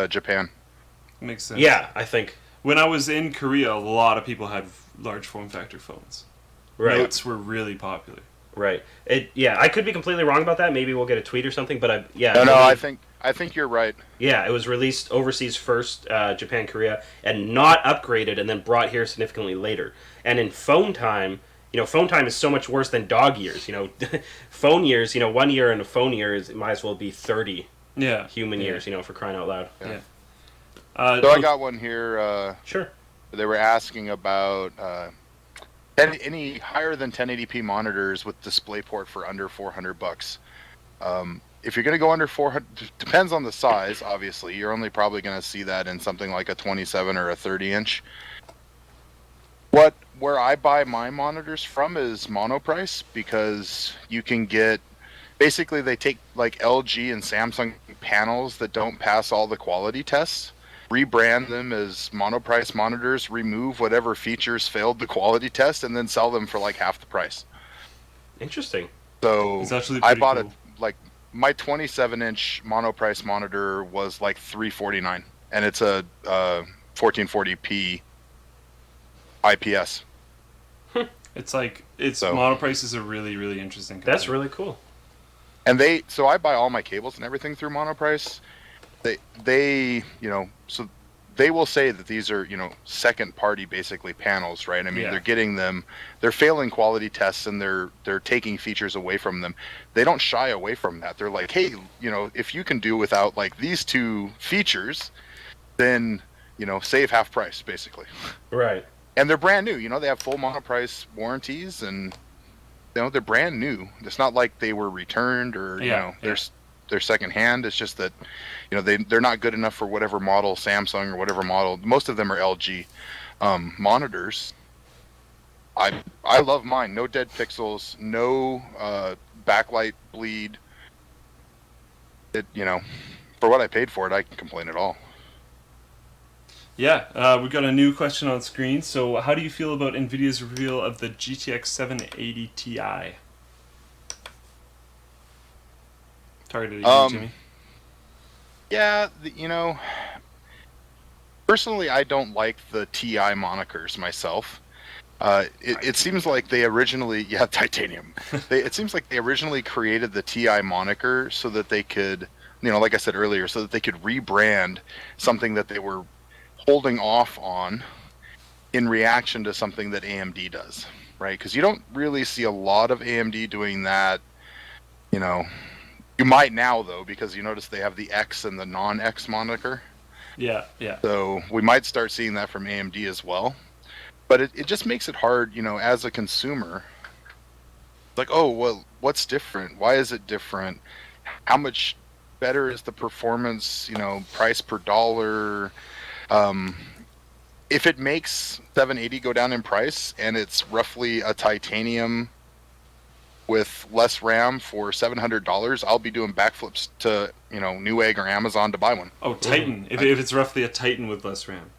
Japan. Makes sense. Yeah, I think. When I was in Korea, a lot of people had large form factor phones. Right. Notes were really popular. Right. I could be completely wrong about that. Maybe we'll get a tweet or something. But No, I think you're right. Yeah, it was released overseas first, Japan, Korea, and not upgraded, and then brought here significantly later. And in phone time, phone time is so much worse than dog years. Phone years, 1 year in a phone year it might as well be 30 human years. For crying out loud. Yeah. So I got one here. Sure. They were asking about any higher than 1080p monitors with DisplayPort for under $400. If you're going to go under 400, depends on the size. Obviously, you're only probably going to see that in something like a 27 or a 30-inch. Where I buy my monitors from is Monoprice, because you can get, basically they take like LG and Samsung panels that don't pass all the quality tests, rebrand them as Monoprice monitors, remove whatever features failed the quality test, and then sell them for like half the price. Interesting. So It's actually I pretty bought cool. my 27-inch Monoprice monitor was like $349, and it's a 1440p IPS. Monoprice is a really, really interesting company. That's really cool. And so I buy all my cables and everything through Monoprice. So they will say that these are, second party basically panels, right? I mean, they're getting them, they're failing quality tests, and they're taking features away from them. They don't shy away from that. They're like, hey, if you can do without like these two features, then, save half price basically. Right. And they're brand new. They have full Monoprice warranties, and they're brand new. It's not like they were returned or they're second hand. It's just that they're not good enough for whatever model, Samsung or whatever model. Most of them are LG monitors. I love mine. No dead pixels, no backlight bleed. For what I paid for it, I can complain at all. Yeah, we've got a new question on screen. So how do you feel about Nvidia's reveal of the GTX 780 Ti? Targeted at you, Jimmy. Yeah, personally, I don't like the TI monikers myself. It seems like they originally, titanium. It seems like they originally created the TI moniker so that they could, like I said earlier, so that they could rebrand something that they were holding off on in reaction to something that AMD does, right? Because you don't really see a lot of AMD doing that. You might now, though, because you notice they have the X and the non-X moniker. Yeah. So we might start seeing that from AMD as well. But it just makes it hard, as a consumer. Like, oh, well, what's different? Why is it different? How much better is the performance, price per dollar? If it makes 780 go down in price and it's roughly a titanium with less RAM for $700, I'll be doing backflips to Newegg or Amazon to buy one. Oh, Titan. If it's roughly a Titan with less RAM.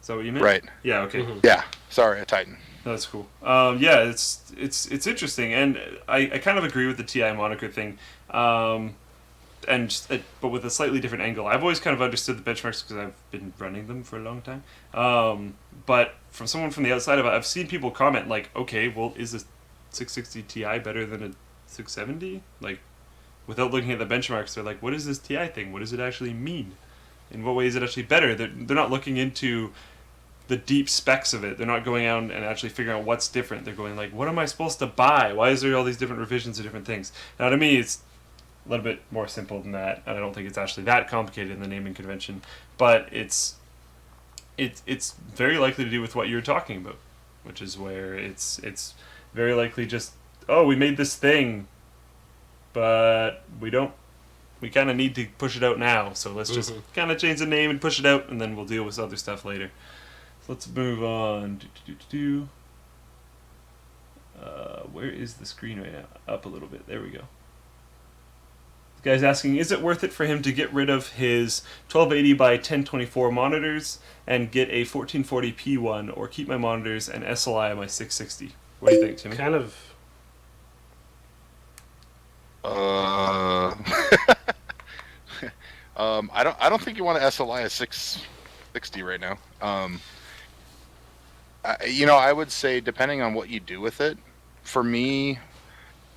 Is that what you meant? Right. Yeah. Okay. Yeah. Sorry, a Titan. That's cool. Yeah, it's interesting, and I kind of agree with the TI moniker thing, but with a slightly different angle. I've always kind of understood the benchmarks because I've been running them for a long time. But from someone from the outside of it, I've seen people comment like, okay, well, is a 660 Ti better than a 670? Like, without looking at the benchmarks, they're like, what is this Ti thing? What does it actually mean? In what way is it actually better? They're not looking into the deep specs of it. They're not going out and actually figuring out what's different. They're going like, what am I supposed to buy? Why is there all these different revisions of different things? Now, to me, it's a little bit more simple than that, and I don't think it's actually that complicated in the naming convention. But it's very likely to do with what you're talking about, which is where it's very likely just, oh, we made this thing, but we kind of need to push it out now, so let's just kind of change the name and push it out, and then we'll deal with other stuff later. So let's move on. Where is the screen right now? Up a little bit. There we go. This guy's asking, is it worth it for him to get rid of his 1280 by 1024 monitors and get a 1440p one, or keep my monitors and SLI on my 660? What do you think, Timmy? Kind of. I don't think you want to SLI a 660 right now. I would say depending on what you do with it. For me,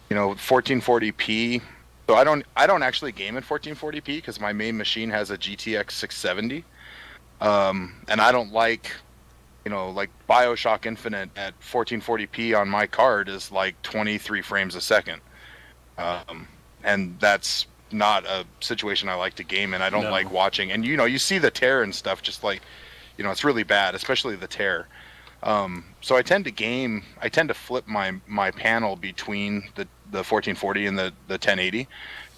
1440p. So I don't actually game in 1440p because my main machine has a GTX 670, and I don't like BioShock Infinite at 1440p on my card is like 23 frames a second, and that's not a situation I like to game in. I don't like watching, and you see the tear and stuff, just like it's really bad, especially the tear. So I tend to flip my panel between the 1440 and the 1080,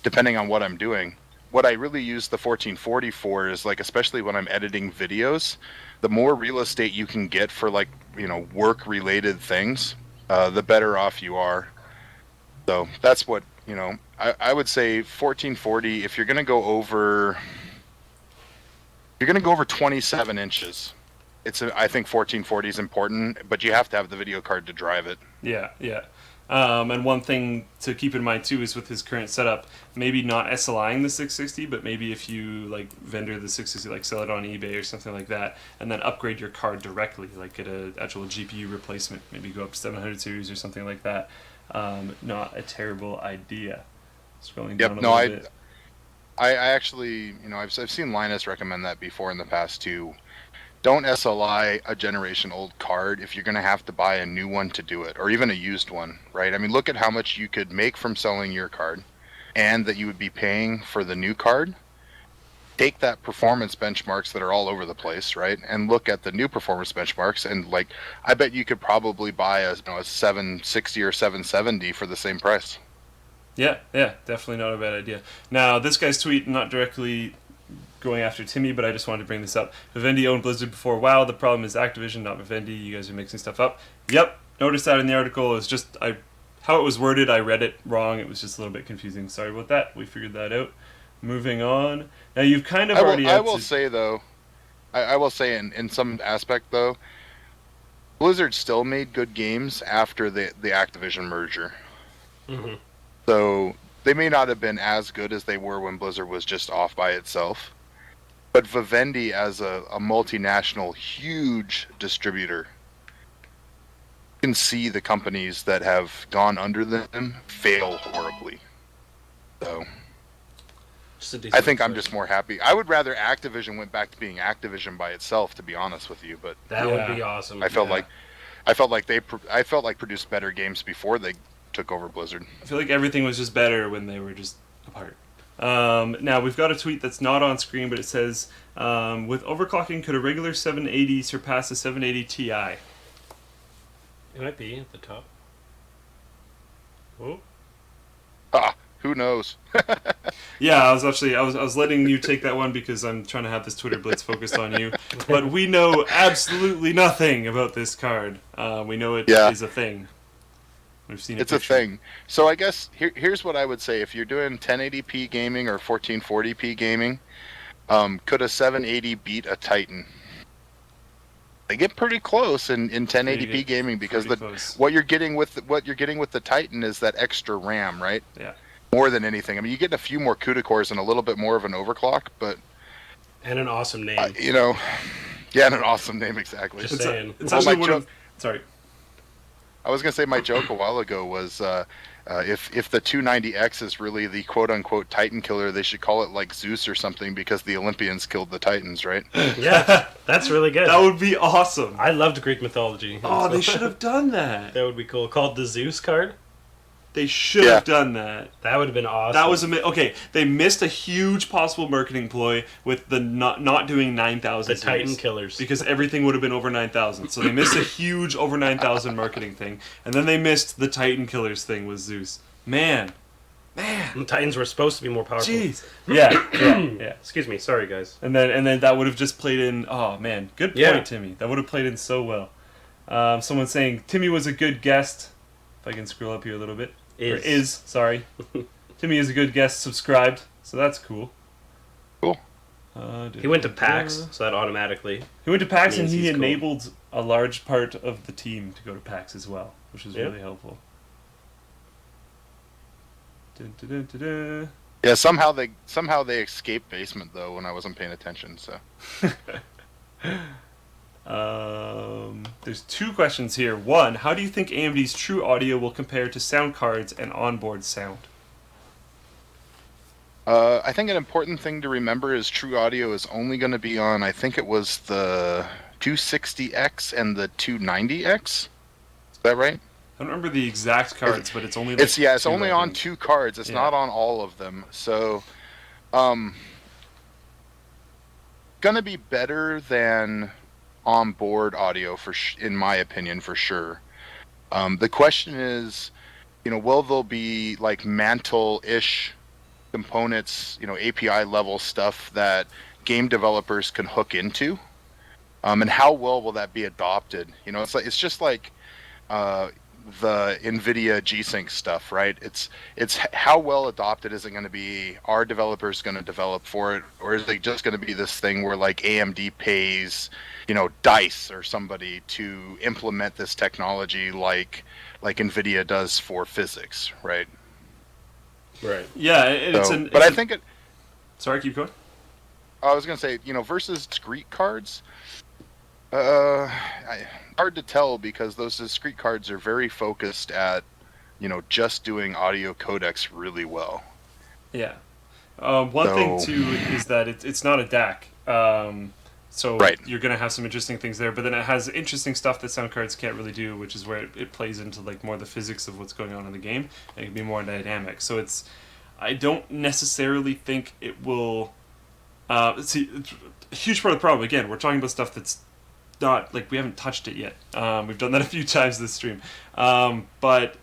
depending on what I'm doing. What I really use the 1440 for is especially when I'm editing videos, the more real estate you can get for work related things, the better off you are. So that's what, I would say 1440, if you're going to go over 27 inches, I think 1440 is important, but you have to have the video card to drive it. Yeah. And one thing to keep in mind too is with his current setup, maybe not SLIing the 660, but maybe if you vendor the 660, sell it on eBay or something like that, and then upgrade your card directly, get an actual GPU replacement, maybe go up to 700 series or something like that. Not a terrible idea. Scrolling down a little bit. I actually, I've seen Linus recommend that before in the past too. Don't SLI a generation old card if you're going to have to buy a new one to do it, or even a used one, right? I mean, look at how much you could make from selling your card and that you would be paying for the new card. Take that performance benchmarks that are all over the place, right? And look at the new performance benchmarks, and I bet you could probably buy a 760 or 770 for the same price. Yeah, definitely not a bad idea. Now, this guy's tweet, not directly going after Timmy, but I just wanted to bring this up. Vivendi owned Blizzard before WoW. The problem is Activision, not Vivendi. You guys are mixing stuff up. Yep, noticed that in the article. It was just how it was worded. I read it wrong. It was just a little bit confusing. Sorry about that. We figured that out. Moving on. Now you've kind of already answered. I will say though, I will say in some aspect though, Blizzard still made good games after the Activision merger. Mm-hmm. So they may not have been as good as they were when Blizzard was just off by itself. But Vivendi, as a multinational, huge distributor, can see the companies that have gone under them fail horribly. So I think I'm just more happy. I would rather Activision went back to being Activision by itself, to be honest with you. But that would be awesome. I felt like produced better games before they took over Blizzard. I feel like everything was just better when they were just apart. Now, we've got a tweet that's not on screen, but it says, with overclocking, could a regular 780 surpass a 780 Ti? It might be at the top. Oh. Who knows? Yeah, I was letting you take that one because I'm trying to have this Twitter blitz focused on you. But we know absolutely nothing about this card. We know it is a thing. We've seen It's a thing. So I guess here's what I would say: if you're doing 1080p gaming or 1440p gaming, could a 780 beat a Titan? They get pretty close in 1080p gaming because what you're getting with the Titan is that extra RAM, right? Yeah. More than anything. I mean, you get a few more CUDA cores and a little bit more of an overclock, but and an awesome name. Yeah, and an awesome name, exactly. Just saying. It's actually sorry. I was gonna say my joke a while ago was if the 290X is really the quote-unquote Titan killer, they should call it like Zeus or something because the Olympians killed the Titans, right? Yeah, that's really good. That would be awesome. I loved Greek mythology. Oh, they should have done that. That would be cool. Called the Zeus card? They should have done that. That would have been awesome. That was okay. They missed a huge possible marketing ploy with the not doing 9,000. The Titan killers, because everything would have been over 9,000. So they missed a huge over 9,000 marketing thing, and then they missed the Titan killers thing with Zeus. Man. The Titans were supposed to be more powerful. Jeez. Yeah. Excuse me. Sorry, guys. And then that would have just played in. Oh man, good point, Timmy. That would have played in so well. Someone saying Timmy was a good guest. If I can scroll up here a little bit. Sorry. Timmy is a good guest, subscribed, so that's cool. Cool. He went to PAX, so that automatically... He went to PAX and he enabled a large part of the team to go to PAX as well, which is really helpful. Dun, dun, dun, dun, dun. Yeah, somehow they escaped basement, though, when I wasn't paying attention, so... There's two questions here. One, how do you think AMD's true audio will compare to sound cards and onboard sound? I think an important thing to remember is true audio is only going to be on, I think it was the 260X and the 290X. Is that right? I don't remember the exact cards, but it's only it's only on 2 cards. It's not on all of them. So, gonna be better than on-board audio in my opinion, for sure. The question is, will there be like mantle-ish components, API level stuff that game developers can hook into, and how well will that be adopted? It's just like the Nvidia G-Sync stuff, right? It's how well adopted is it going to be? Are developers going to develop for it, or is it just going to be this thing where like AMD pays DICE or somebody to implement this technology like Nvidia does for physics, right? Right. Yeah, I think it. Sorry, keep going. I was gonna say, versus discrete cards. Hard to tell because those discrete cards are very focused at, just doing audio codecs really well. Yeah. One thing too is that it's not a DAC. So you're going to have some interesting things there, but then it has interesting stuff that sound cards can't really do, which is where it plays into like more the physics of what's going on in the game, and it can be more dynamic. So I don't necessarily think it will. See, a huge part of the problem. Again, we're talking about stuff that's not like we haven't touched it yet. We've done that a few times this stream, but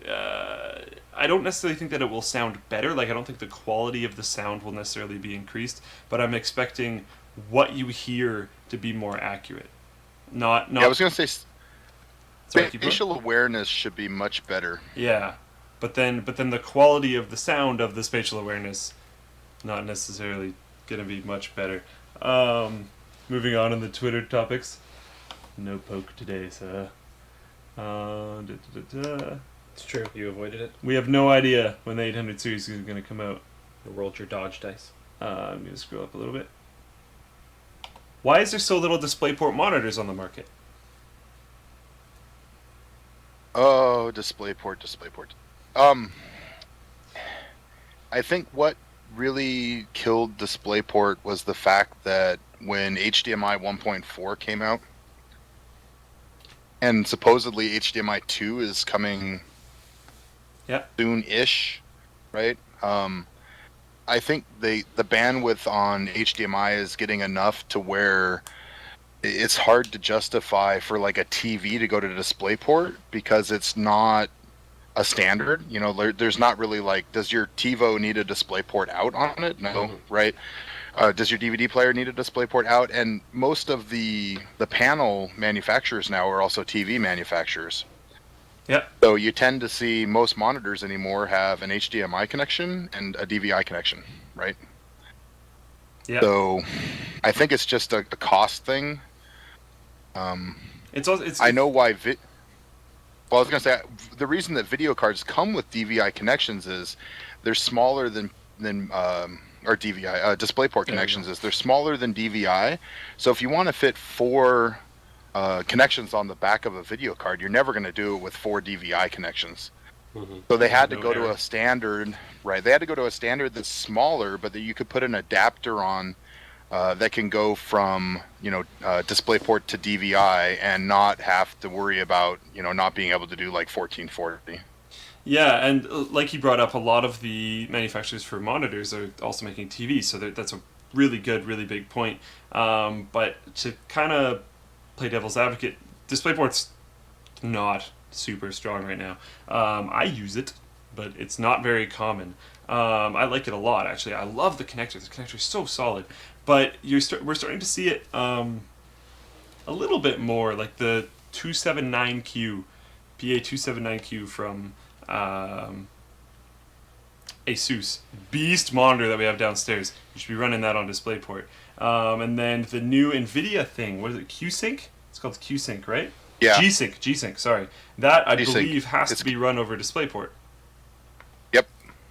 I don't necessarily think that it will sound better. Like I don't think the quality of the sound will necessarily be increased, but I'm expecting what you hear to be more accurate. Not. Yeah, I was gonna say spatial awareness should be much better. Yeah, but then the quality of the sound of the spatial awareness, not necessarily gonna be much better. Moving on in the Twitter topics. No poke today, so. It's true. You avoided it. We have no idea when the 800 series is gonna come out. You rolled your dodge dice. I'm gonna scroll up a little bit. Why is there so little DisplayPort monitors on the market? Oh, DisplayPort. I think what really killed DisplayPort was the fact that when HDMI 1.4 came out, and supposedly HDMI 2 is coming soon-ish, right? I think the bandwidth on HDMI is getting enough to where it's hard to justify for like a TV to go to DisplayPort because it's not a standard. There's not really like, does your TiVo need a DisplayPort out on it? No, right? Does your DVD player need a DisplayPort out? And most of the panel manufacturers now are also TV manufacturers. Yep. So you tend to see most monitors anymore have an HDMI connection and a DVI connection, right? Yeah. So I think it's just a cost thing. It's also I know why. Well, I was gonna say the reason that video cards come with DVI connections is they're smaller than or DVI DisplayPort connections is they're smaller than DVI. So if you want to fit 4 connections on the back of a video card, you're never going to do it with 4 DVI connections. So they had to go to a standard, right? They had to go to a standard that's smaller, but that you could put an adapter on that can go from DisplayPort to DVI and not have to worry about not being able to do like 1440. Yeah, and like you brought up, a lot of the manufacturers for monitors are also making TVs, so that's a really good, really big point. But to kind of play devil's advocate, DisplayPort's not super strong right now. I use it, but it's not very common. I like it a lot, actually. I love the connector. The connector is so solid. But we're starting to see it a little bit more, like the 279Q, PA279Q from Asus beast monitor that we have downstairs. You should be running that on DisplayPort. And then the new Nvidia thing, what is it? Q-Sync? It's called Q-Sync, right? Yeah. G-Sync. Sorry, that I G-Sync. believe has to be run over DisplayPort. Yep.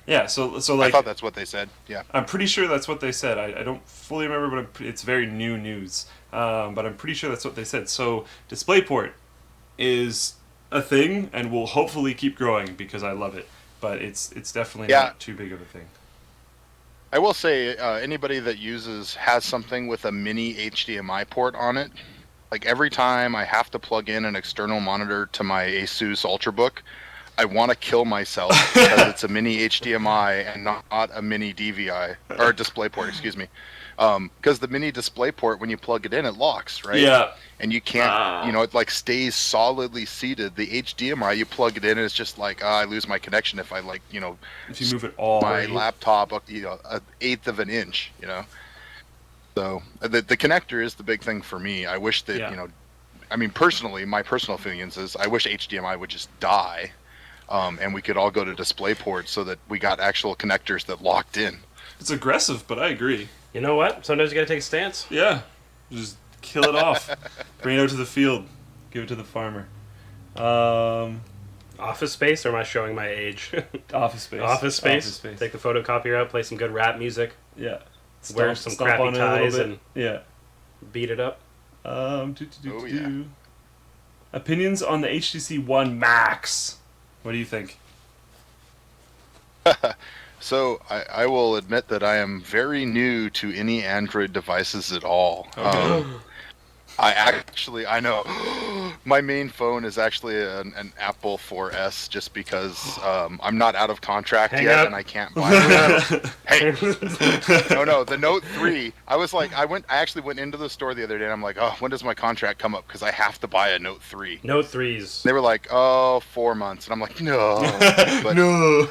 Yeah. So like I thought that's what they said. Yeah. I'm pretty sure that's what they said. I don't fully remember, but it's very new news. But I'm pretty sure that's what they said. So DisplayPort is a thing and will hopefully keep growing because I love it. But it's definitely not too big of a thing. I will say anybody that has something with a mini HDMI port on it, like every time I have to plug in an external monitor to my Asus Ultrabook, I want to kill myself because it's a mini HDMI and not a mini DVI or DisplayPort, excuse me. Because the mini DisplayPort, when you plug it in, it locks, right? Yeah. And you can't, it like stays solidly seated. The HDMI, you plug it in, and it's just like, I lose my connection if I if you move it all my laptop up, an eighth of an inch, So the connector is the big thing for me. I wish that, personally, my personal feelings is I wish HDMI would just die. And we could all go to DisplayPort so that we got actual connectors that locked in. It's aggressive, but I agree. You know what? Sometimes you gotta take a stance. Yeah. Just kill it off. Bring it out to the field. Give it to the farmer. Office Space, or am I showing my age? Office Space. Office Space. Take the photocopier out, play some good rap music. Yeah. Wear some crappy ties and yeah. Beat it up. Opinions on the HTC One Max. What do you think? So I will admit that I am very new to any Android devices at all. Okay. I know my main phone is actually an Apple 4S just because I'm not out of contract yet and I can't buy it. Hey, no, the Note 3. I actually went into the store the other day and I'm like, when does my contract come up? Because I have to buy a Note 3. Note 3s. They were like, 4 months, and I'm like, no, but, no.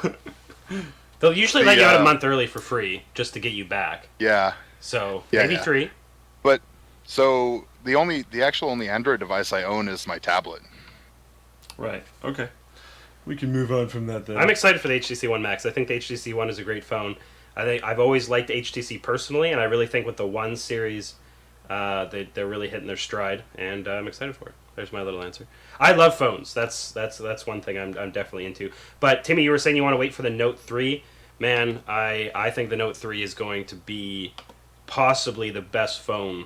They'll usually let you out a month early for free just to get you back. Yeah. So maybe 3. But so the actual only Android device I own is my tablet. Right. Okay. We can move on from that then. I'm excited for the HTC One Max. I think the HTC One is a great phone. I've always liked HTC personally, and I really think with the One series, they're really hitting their stride, and I'm excited for it. There's my little answer. I love phones. That's one thing I'm definitely into. But Timmy, you were saying you want to wait for the Note 3. Man, I think the Note 3 is going to be possibly the best phone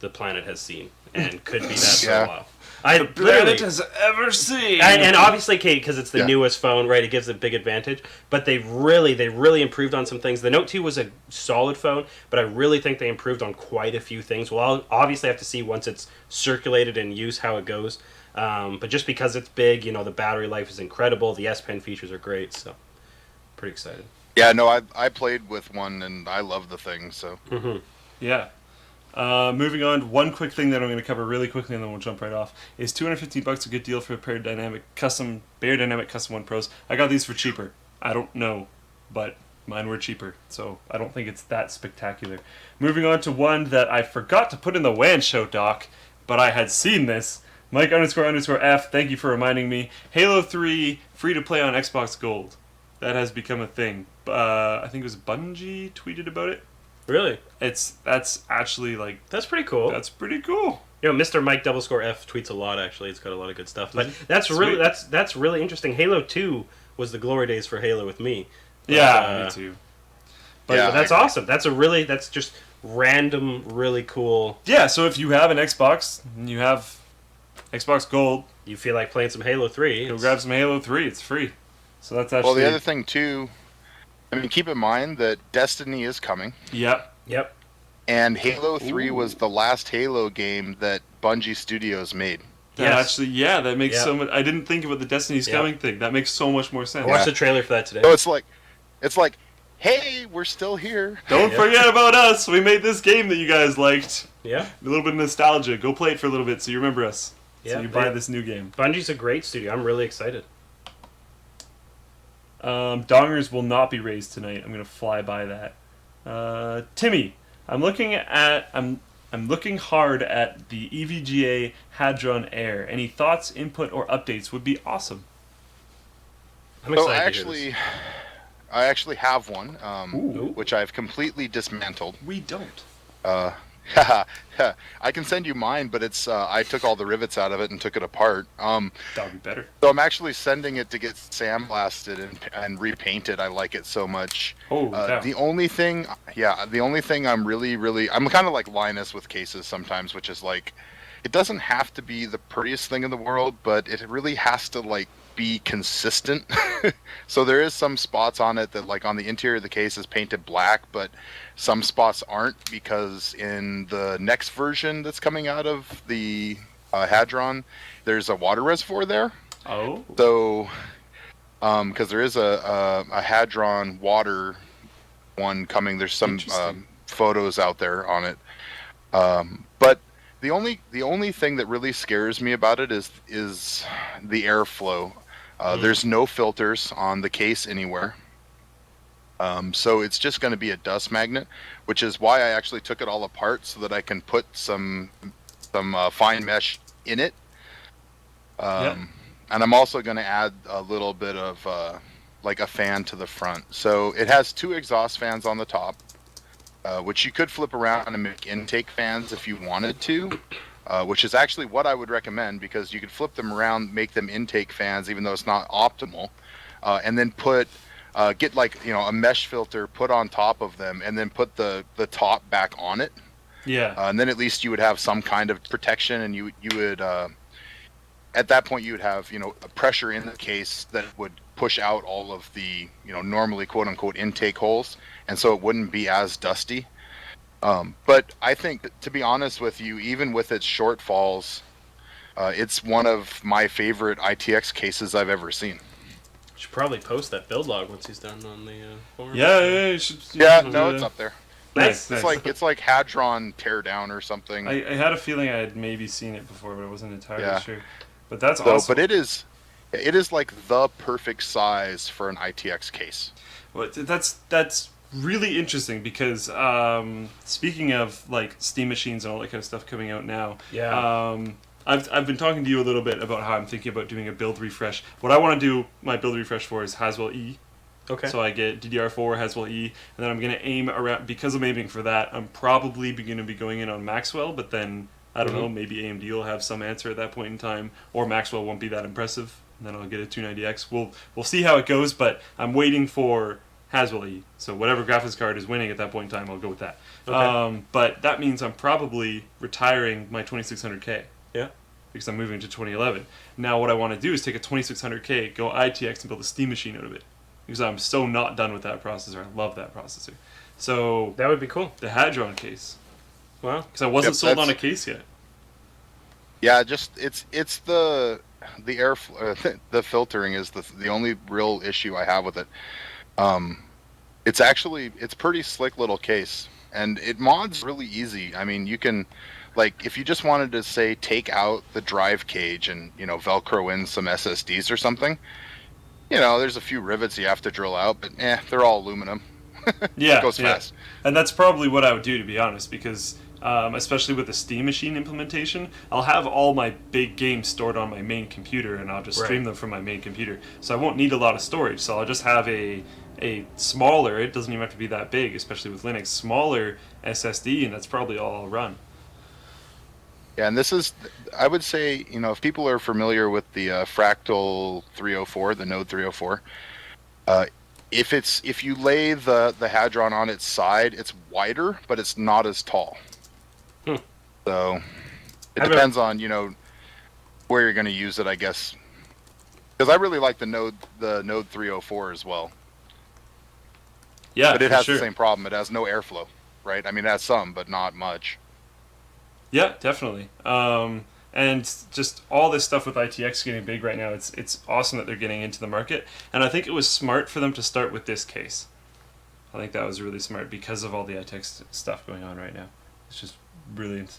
the planet has seen, and could be that for a while. The planet has ever seen. And obviously, Kate, because it's the newest phone, right? It gives a big advantage. But they really improved on some things. The Note 2 was a solid phone, but I really think they improved on quite a few things. Well, I'll obviously have to see once it's circulated and used how it goes. But just because it's big, the battery life is incredible. The S Pen features are great, so pretty excited. Yeah, no, I played with one and I love the thing. So yeah. Moving on, one quick thing that I'm going to cover really quickly and then we'll jump right off is $215 a good deal for a pair of Dynamic Custom One Pros. I got these for cheaper. I don't know, but mine were cheaper, so I don't think it's that spectacular. Moving on to one that I forgot to put in the WAN show doc, but I had seen this. Mike __ F, thank you for reminding me. Halo 3 free to play on Xbox Gold. That has become a thing. I think it was Bungie tweeted about it. Really? That's actually like That's pretty cool. that's pretty cool. You know, Mr. Mike _F tweets a lot. Actually, it's got a lot of good stuff. But that's Sweet. really that's really interesting. Halo 2 was the glory days for Halo with me. But, Yeah, me too. But Yeah, that's awesome. That's just random, really cool. Yeah, so if you have an Xbox and you have Xbox Gold, You feel like playing some Halo 3? go grab some Halo 3. It's free. So that's actually Well, the other thing too, I mean, keep in mind that Destiny is coming, Yep. Yep. and Halo 3 Ooh. was the last Halo game that Bungie Studios made. That Yes. actually, yeah, that makes Yep. so much. I didn't think about the Destiny's Yep. coming thing. That makes so much more sense. I watched Yeah. the trailer for that today. So it's like, hey, we're still here. Don't Yep. forget about us. We made this game that you guys liked. Yeah. A little bit of nostalgia. Go play it for a little bit so you remember us. So Yeah, you buy yeah. this new game. Bungie's a great studio. I'm really excited. Dongers will not be raised tonight. I'm gonna fly by that. Timmy, I'm looking hard at the EVGA Hadron Air. Any thoughts, input, or updates would be awesome. I'm So excited to hear this. I actually have one, Ooh. which I've completely dismantled. We don't. I can send you mine, but it's I took all the rivets out of it and took it apart. That would be better. So I'm actually sending it to get sandblasted and repainted. I like it so much. Oh, yeah. The only thing I'm really I'm kind of like Linus with cases sometimes, which is like, it doesn't have to be the prettiest thing in the world, but it really has to like be consistent. So there is some spots on it that, like, on the interior of the case is painted black, but some spots aren't, because in the next version that's coming out of the Hadron, there's a water reservoir there. Oh. So because there is a Hadron water one coming, there's some Interesting. photos out there on it. But the only thing that really scares me about it is the airflow. There's no filters on the case anywhere. So it's just going to be a dust magnet, which is why I actually took it all apart, so that I can put some fine mesh in it. Yep. And I'm also going to add a little bit of like a fan to the front. So it has 2 exhaust fans on the top, which you could flip around and make intake fans if you wanted to, which is actually what I would recommend, because you could flip them around, make them intake fans, even though it's not optimal, and then get like, a mesh filter put on top of them, and then put the top back on it. Yeah. And then at least you would have some kind of protection, and you would at that point you would have a pressure in the case that would push out all of the normally quote unquote intake holes, and so it wouldn't be as dusty. But I think, to be honest with you, even with its shortfalls, it's one of my favorite ITX cases I've ever seen. Should probably post that build log once he's done on the forum. Yeah, you should. Yeah, should, no, it's up there. Nice. It's like Hadron Teardown or something. I had a feeling I had maybe seen it before, but I wasn't entirely Yeah. sure. But that's So, awesome. but it is like the perfect size for an ITX case. Well, that's really interesting, because speaking of like Steam machines and all that kind of stuff coming out now, Yeah. I've been talking to you a little bit about how I'm thinking about doing a build refresh. What I want to do my build refresh for is Haswell E. Okay. So I get DDR4 Haswell E, and then I'm gonna aim around, because I'm aiming for that. I'm probably going to be going in on Maxwell, but then I don't know, maybe AMD will have some answer at that point in time, or Maxwell won't be that impressive, and then I'll get a 290X. We'll see how it goes, but I'm waiting for Haswell E. So whatever graphics card is winning at that point in time, I'll go with that. Okay. But that means I'm probably retiring my 2600K. Yeah. Because I'm moving to 2011. Now what I want to do is take a 2600K, go ITX, and build a Steam machine out of it. Because I'm so not done with that processor. I love that processor. So That would be cool. the Hadron case. Well, Because I wasn't Yep, sold on a that's- case yet. Yeah, just it's the airflow, the filtering is the only real issue I have with it. It's pretty slick little case, and it mods really easy. I mean, you can, like, if you just wanted to say take out the drive cage and Velcro in some SSDs or something, there's a few rivets you have to drill out, but they're all aluminum. Yeah, It goes yeah. fast. And that's probably what I would do, to be honest, because especially with the Steam Machine implementation, I'll have all my big games stored on my main computer, and I'll just stream them from my main computer. So I won't need a lot of storage. So I'll just have a smaller, it doesn't even have to be that big, especially with Linux, smaller SSD, and that's probably all I'll run. Yeah, and this is, I would say, if people are familiar with the Fractal 304, the Node 304, if you lay the Hadron on its side, it's wider, but it's not as tall. So it depends on where you're going to use it, I guess. Because I really like the Node 304 as well. Yeah, but it has the same problem. It has no airflow, right? I mean, it has some, but not much. Yeah, definitely. And just all this stuff with ITX getting big right now, it's awesome that they're getting into the market. And I think it was smart for them to start with this case. I think that was really smart because of all the ITX stuff going on right now. It's just brilliant.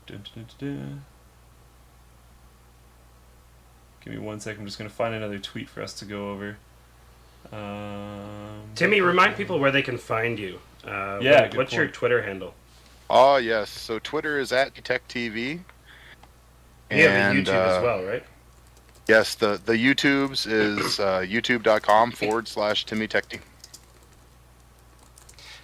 Dun, dun, dun, dun. Give me 1 second. I'm just going to find another tweet for us to go over. Timmy, remind people where they can find you. What's your Twitter handle? Oh, yes. So Twitter is @TechTV. You have a YouTube as well, right? Yes, the YouTube's is youtube.com/TimmyTechTV.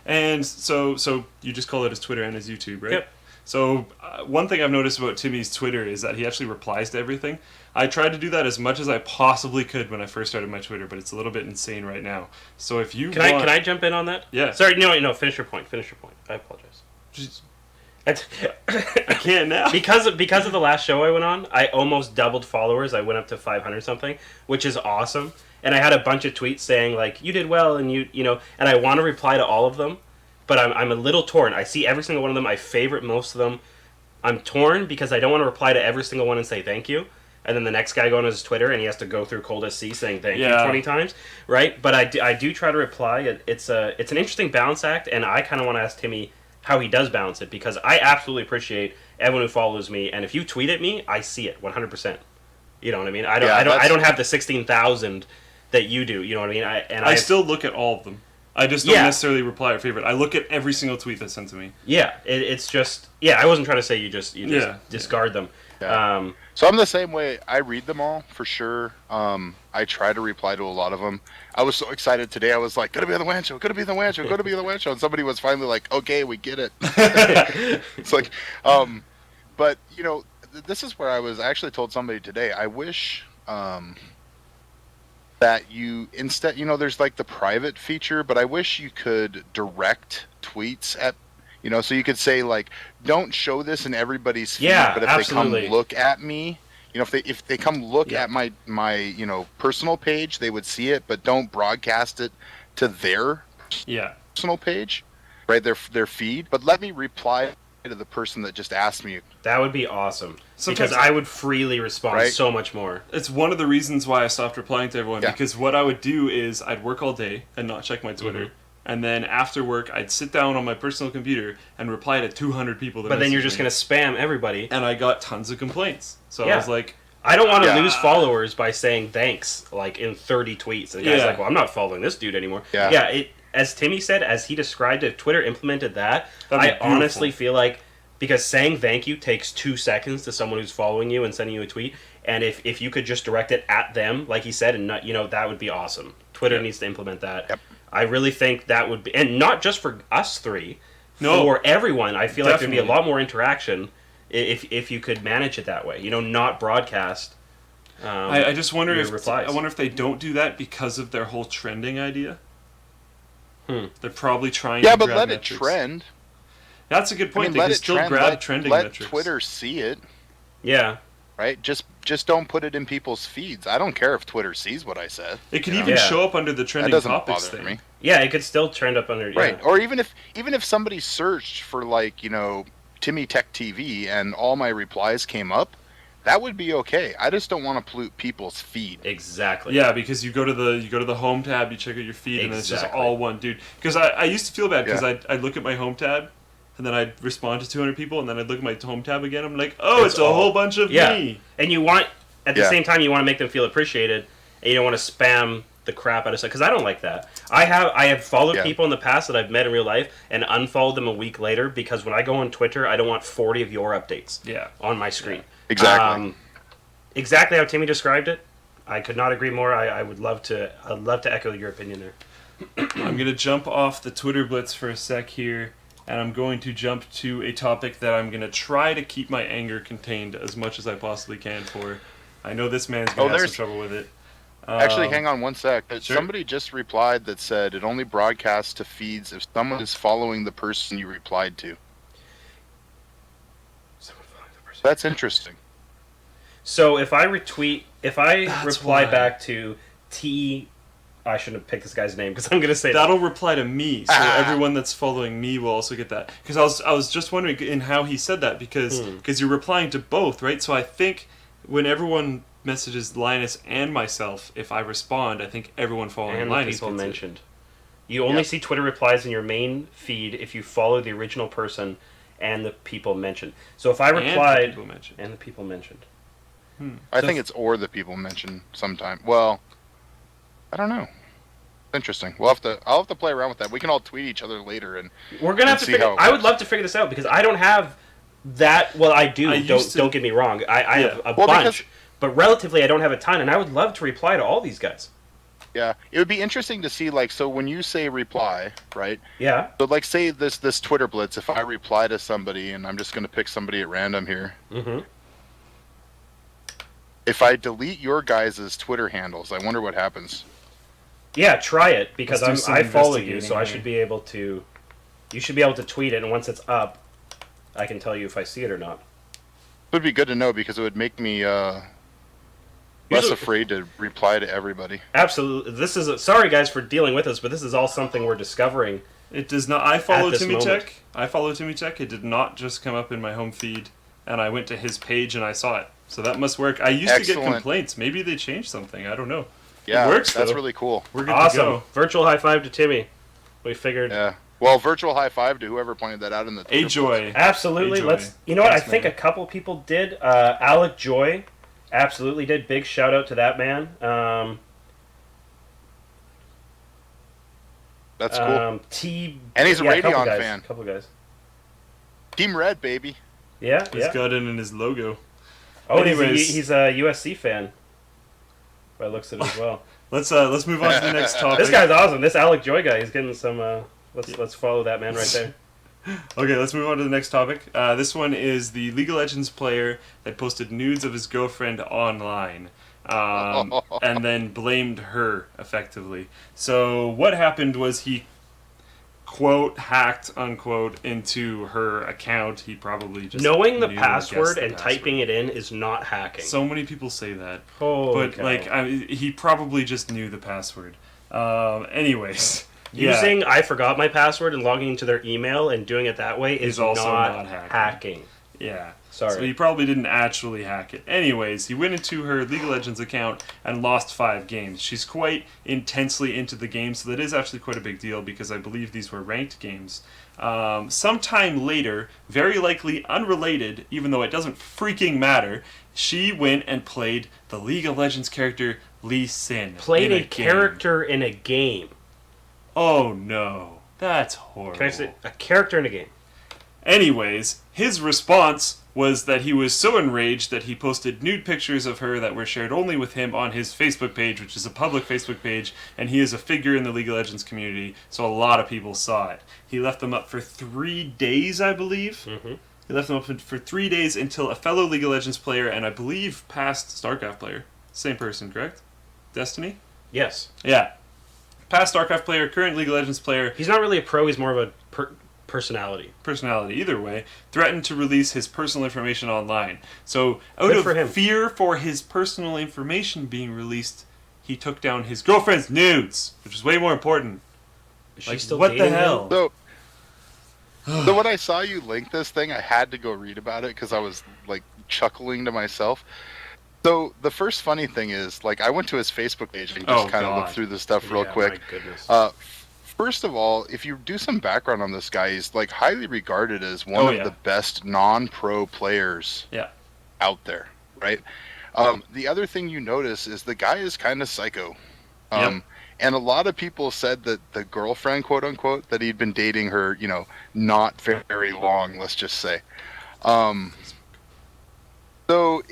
And so you just call it his Twitter and his YouTube, right? Yep. So one thing I've noticed about Timmy's Twitter is that he actually replies to everything. I tried to do that as much as I possibly could when I first started my Twitter, but it's a little bit insane right now. So if you can I jump in on that? Yeah. Sorry, no. Finish your point. I apologize. I can't now. Because of the last show I went on, I almost doubled followers. I went up to 500 something, which is awesome. And I had a bunch of tweets saying like, "You did well," and and I want to reply to all of them, but I'm a little torn. I see every single one of them. I favorite most of them. I'm torn because I don't want to reply to every single one and say thank you. And then the next guy go on his Twitter and he has to go through ColdSC saying thank you 20 times, right? But I do try to reply. It's an interesting balance act, and I kind of want to ask Timmy how he does balance it, because I absolutely appreciate everyone who follows me, and if you tweet at me, I see it 100%. You know what I mean? I don't have the 16,000 that you do. You know what I mean? I still look at all of them. I just don't necessarily reply or favorite. I look at every single tweet that's sent to me. Yeah, it's just I wasn't trying to say you just discard them. Yeah. So I'm the same way. I read them all for sure. I try to reply to a lot of them. I was so excited today. I was like, "Gonna be on the WAN show. Gonna be on the WAN show. Gonna be on the WAN show." And somebody was finally like, "Okay, we get it." It's like, but this is where I was actually told somebody today. I wish that you instead, there's like the private feature, but I wish you could direct tweets at. So you could say like, don't show this in everybody's feed, but if absolutely. they come look at me, if they come look at my personal page, they would see it, but don't broadcast it to their personal page, right? Their feed. But let me reply to the person that just asked me. That would be awesome. Because I would freely respond so much more. It's one of the reasons why I stopped replying to everyone, because what I would do is I'd work all day and not check my Twitter. Mm-hmm. And then after work, I'd sit down on my personal computer and reply to 200 people. But then you're just going to spam everybody. And I got tons of complaints. So I was like... I don't want to lose followers by saying thanks, like, in 30 tweets. And the guy's like, well, I'm not following this dude anymore. Yeah, as Timmy said, as he described it, if Twitter implemented that, I honestly feel like... Because saying thank you takes 2 seconds to someone who's following you and sending you a tweet. And if you could just direct it at them, like he said, and not, that would be awesome. Twitter needs to implement that. Yep. I really think that would be, and not just for us three, for everyone. I feel like there'd be a lot more interaction if you could manage it that way. Not broadcast. I just wonder replies. I wonder if they don't do that because of their whole trending idea. They're probably trying. Yeah, to but grab let metrics. it trend. That's a good point. They can still grab trending metrics. Let Twitter see it. Yeah. Right? Just don't put it in people's feeds. I don't care if Twitter sees what I said. It could even show up under the trending topics thing. Me. Yeah, it could still trend up under. Right. Or even if somebody searched for Timmy Tech TV and all my replies came up, that would be okay. I just don't want to pollute people's feed. Exactly. Yeah, because you go to the home tab, you check out your feed, and it's just all one dude. Because I used to feel bad because I'd look at my home tab. And then I'd respond to 200 people, and then I'd look at my home tab again. I'm like, it's a whole bunch of me. And you want, at the same time, you want to make them feel appreciated, and you don't want to spam the crap out of stuff because I don't like that. I have followed people in the past that I've met in real life and unfollowed them a week later because when I go on Twitter, I don't want 40 of your updates on my screen. Yeah. Exactly. Exactly how Timmy described it. I could not agree more. I'd love to echo your opinion there. I'm going to jump off the Twitter Blitz for a sec here, and I'm going to jump to a topic that I'm going to try to keep my anger contained as much as I possibly can for. I know this man's going to have some trouble with it. Actually, hang on one sec. Sure. Somebody just replied that said it only broadcasts to feeds if someone is following the person you replied to. That's interesting. So if I reply back to I shouldn't have picked this guy's name because I'm going to say that'll reply to me, so everyone that's following me will also get that. Because I was just wondering in how he said that because you're replying to both, right? So I think when everyone messages Linus and myself, if I respond, I think everyone following and Linus the people gets mentioned. It. You only see Twitter replies in your main feed if you follow the original person and the people mentioned. So if I replied and the people mentioned. I think it's or the people mentioned sometime. Well, I don't know. Interesting. I'll have to play around with that. We can all tweet each other later and we're gonna have to figure. I would love to figure this out because I don't have that. Well, I do. Don't get me wrong. I have a bunch, but relatively, I don't have a ton, and I would love to reply to all these guys. Yeah, it would be interesting to see, like, so when you say reply, right? Yeah. So, like, say this Twitter Blitz. If I reply to somebody, and I'm just going to pick somebody at random here. Mm-hmm. If I delete your guys' Twitter handles, I wonder what happens. Yeah, try it because I follow you, so here. I should be able to. You should be able to tweet it, and once it's up, I can tell you if I see it or not. It would be good to know because it would make me less afraid to reply to everybody. Absolutely. Sorry guys for dealing with us, but this is all something we're discovering. It does not. I follow TimmyTech. It did not just come up in my home feed, and I went to his page and I saw it. So that must work. I used to get complaints. Maybe they changed something. I don't know. Yeah, it works. That's really cool. We're good awesome. to go. Virtual high five to Timmy. We figured. Yeah. Well, virtual high five to whoever pointed that out in the Twitter. A-Joy. Absolutely. A-Joy. You know what? Thanks, I think man. a couple people did. Alec Joy absolutely did. Big shout out to that man. That's cool. And he's a Radeon fan. A couple guys. Team Red, baby. Yeah. He's got it in his logo. Oh, anyways, he's a USC fan. By the looks of it as well. Let's move on to the next topic. This guy's awesome. This Alec Joy guy, he's getting some. Let's follow that man right there. Okay, let's move on to the next topic. This one is the League of Legends player that posted nudes of his girlfriend online, and then blamed her effectively. So what happened was he, quote, hacked, unquote, into her account. He probably just knowing the knew or password guessed the and password. typing it in is not hacking. So many people say that. Holy but cow. he probably just knew the password. Anyways. Using I forgot my password and logging into their email and doing it that way is also not not hacking. Yeah. Sorry. So he probably didn't actually hack it. Anyways, he went into her League of Legends account and lost 5 games. She's quite intensely into the game, so that is actually quite a big deal because I believe these were ranked games. Sometime later, very likely unrelated, even though it doesn't freaking matter, she went and played the League of Legends character Lee Sin. Played a character in a game. Oh no, that's horrible. Can I say a character in a game? Anyways, his response was that he was so enraged that he posted nude pictures of her that were shared only with him on his Facebook page, which is a public Facebook page, and he is a figure in the League of Legends community, so a lot of people saw it. He left them up for 3 days, I believe. Mm-hmm. He left them up for 3 days until a fellow League of Legends player, and I believe past StarCraft player, same person, correct? Destiny? Yes. Yeah. Past StarCraft player, current League of Legends player. He's not really a pro, he's more of a personality. Either way, threatened to release his personal information online. So, out of fear for his personal information being released, he took down his girlfriend's nudes, which is way more important. Is she like, still what the dating hell? him? So when I saw you link this thing, I had to go read about it because I was like chuckling to myself. So the first funny thing is, like, I went to his Facebook page and just kind of looked through the stuff real quick. My goodness. First of all, if you do some background on this guy, he's like highly regarded as one of the best non-pro players out there, right? The other thing you notice is the guy is kind of psycho. And a lot of people said that the girlfriend, quote unquote, that he'd been dating her, not very long, let's just say. So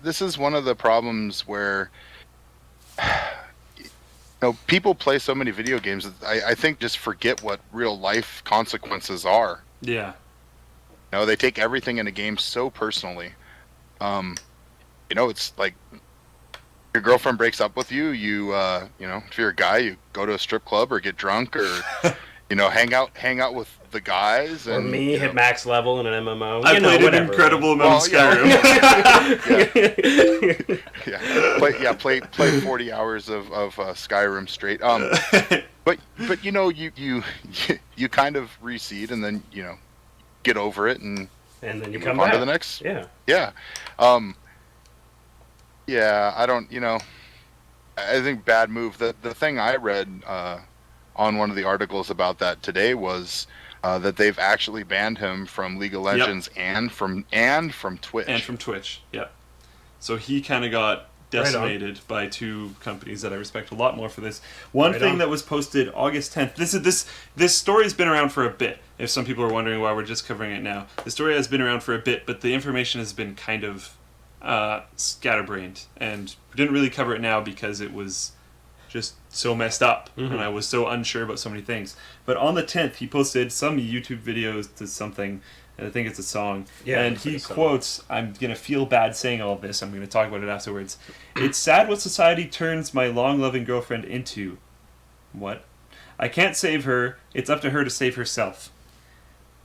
this is one of the problems where people play so many video games that I think just forget what real life consequences are. Yeah. They take everything in a game so personally. It's like your girlfriend breaks up with you. If you're a guy, you go to a strip club or get drunk or hang out with the guys. Or hit max level in an MMO. I played an incredible amount of Skyrim. Play 40 hours of Skyrim straight. But you kind of recede and then get over it and then you come on back to the next. Yeah. I don't. I think bad move. The thing I read on one of the articles about that today was that they've actually banned him from League of Legends and from Twitch. And from Twitch, yeah. So he kind of got decimated by two companies that I respect a lot more for this. One thing that was posted August 10th. This story's been around for a bit. If some people are wondering why we're just covering it now, the story has been around for a bit, but the information has been kind of scatterbrained, and we didn't really cover it now because it was just so messed up, and I was so unsure about so many things. But on the 10th, he posted some YouTube videos to something, and I think it's a song, and he quotes, I'm going to feel bad saying all of this, I'm going to talk about it afterwards. It's sad what society turns my long-loving girlfriend into. What? I can't save her, it's up to her to save herself.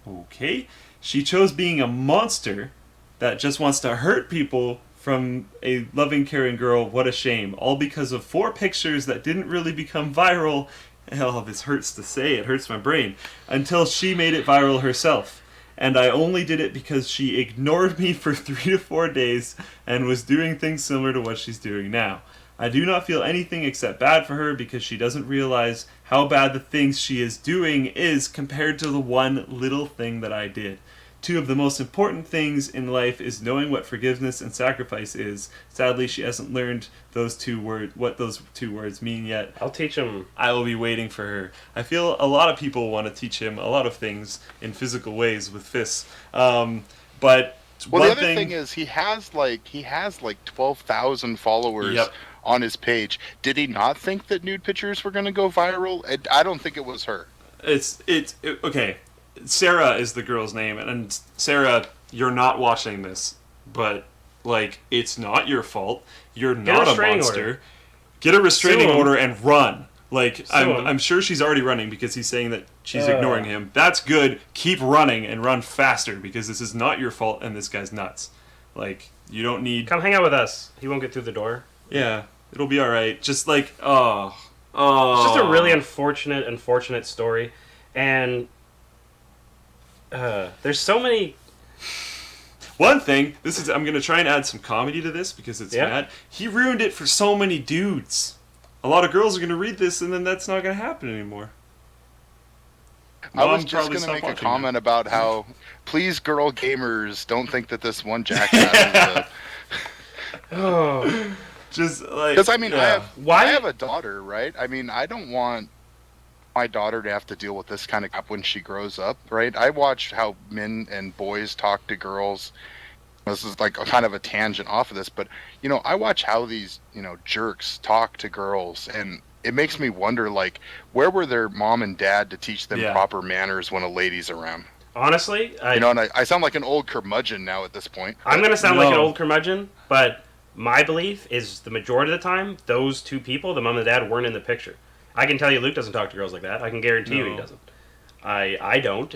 Okay. She chose being a monster that just wants to hurt people from a loving, caring girl. What a shame. All because of 4 pictures that didn't really become viral. Hell, this hurts to say. It hurts my brain. Until she made it viral herself. And I only did it because she ignored me for 3 to 4 days and was doing things similar to what she's doing now. I do not feel anything except bad for her because she doesn't realize how bad the things she is doing is compared to the one little thing that I did. 2 of the most important things in life is knowing what forgiveness and sacrifice is. Sadly, she hasn't learned what those two words mean yet. I'll teach him. I will be waiting for her. I feel a lot of people want to teach him a lot of things in physical ways with fists. But the other thing is he has like 12,000 followers on his page. Did he not think that nude pictures were going to go viral? I don't think it was her. Okay. Sarah is the girl's name, and Sarah, you're not watching this, but it's not your fault. You're not a monster. Get a restraining order and run. I'm sure she's already running because he's saying that she's ignoring him. That's good. Keep running and run faster because this is not your fault and this guy's nuts. You don't need... Come hang out with us. He won't get through the door. Yeah, it'll be alright. Just It's just a really unfortunate story, and... there's so many. One thing, I'm going to try and add some comedy to this because it's mad. He ruined it for so many dudes. A lot of girls are going to read this and then that's not going to happen anymore. I was just going to make a comment about how, please girl gamers, don't think that this one jackass is Just because I have a daughter, right? I mean, I don't want my daughter to have to deal with this kind of crap when she grows up, right? I watch how men and boys talk to girls. This is like a kind of a tangent off of this, but I watch how these jerks talk to girls, and it makes me wonder, where were their mom and dad to teach them proper manners when a lady's around? Honestly, and I sound like an old curmudgeon now at this point. I'm gonna sound like an old curmudgeon, but my belief is the majority of the time, those 2 people, the mom and dad, weren't in the picture. I can tell you Luke doesn't talk to girls like that. I can guarantee you he doesn't. I don't.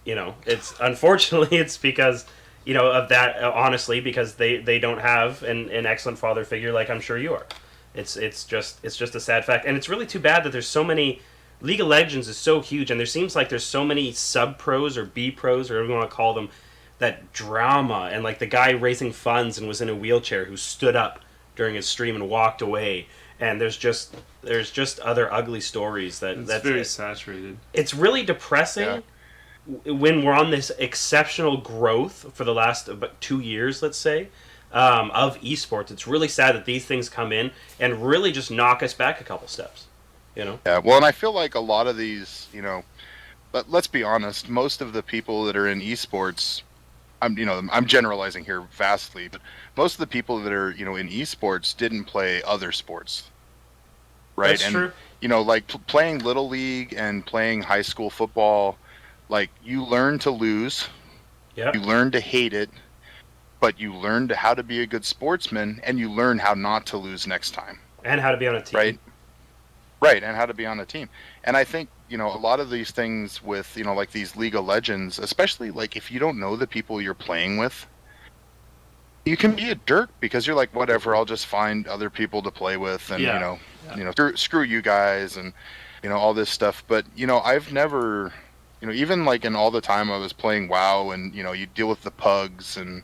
It's unfortunately it's because of that, honestly, because they don't have an excellent father figure like I'm sure you are. It's just a sad fact, and it's really too bad that there's so many. League of Legends is so huge, and there seems like there's so many sub pros or B pros or whatever you want to call them, that drama, and the guy raising funds and was in a wheelchair who stood up during his stream and walked away. And there's just other ugly stories that's very saturated. It's really depressing when we're on this exceptional growth for the last about 2 years, let's say, of esports. It's really sad that these things come in and really just knock us back a couple steps. You know? Yeah. Well, and I feel like a lot of these, but let's be honest, most of the people that are in esports, I'm generalizing here vastly, but most of the people that are, in esports didn't play other sports, right? That's true. Like playing Little League and playing high school football, like you learn to lose, Yep. you learn to hate it, but you learn how to be a good sportsman, and you learn how not to lose next time. And how to be on a team. Right. Right, and how to be on a team. And I think, a lot of these things with, like these League of Legends, especially like if you don't know the people you're playing with, you can be a jerk because you're like, whatever, I'll just find other people to play with and, screw you guys and, all this stuff. But, I've never, even like in all the time I was playing WoW and, you deal with the pugs and,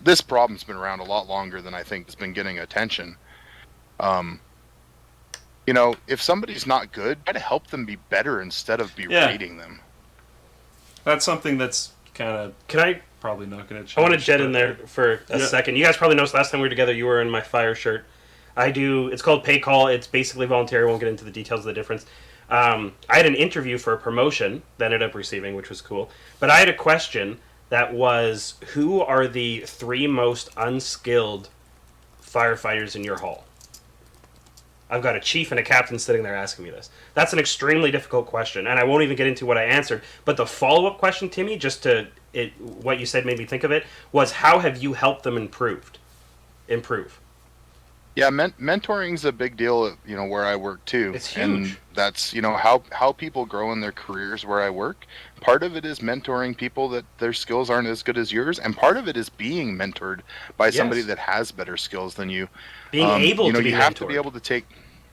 this problem's been around a lot longer than I think it's been getting attention. If somebody's not good, try to help them be better instead of berating them. That's something that's kind of probably not going to change. I want to jet in there for a second. You guys probably noticed last time we were together, you were in my fire shirt. It's called Pay Call. It's basically voluntary. I won't get into the details of the difference. I had an interview for a promotion that I ended up receiving, which was cool. But I had a question that was, who are the 3 most unskilled firefighters in your hall? I've got a chief and a captain sitting there asking me this. That's an extremely difficult question, and I won't even get into what I answered. But the follow-up question, Timmy, what you said made me think of it, was how have you helped them improve? Yeah, mentoring's a big deal, where I work too. It's huge. And that's, how people grow in their careers where I work. Part of it is mentoring people that their skills aren't as good as yours, and part of it is being mentored by somebody that has better skills than you. Being able to be you have mentored. to be able to take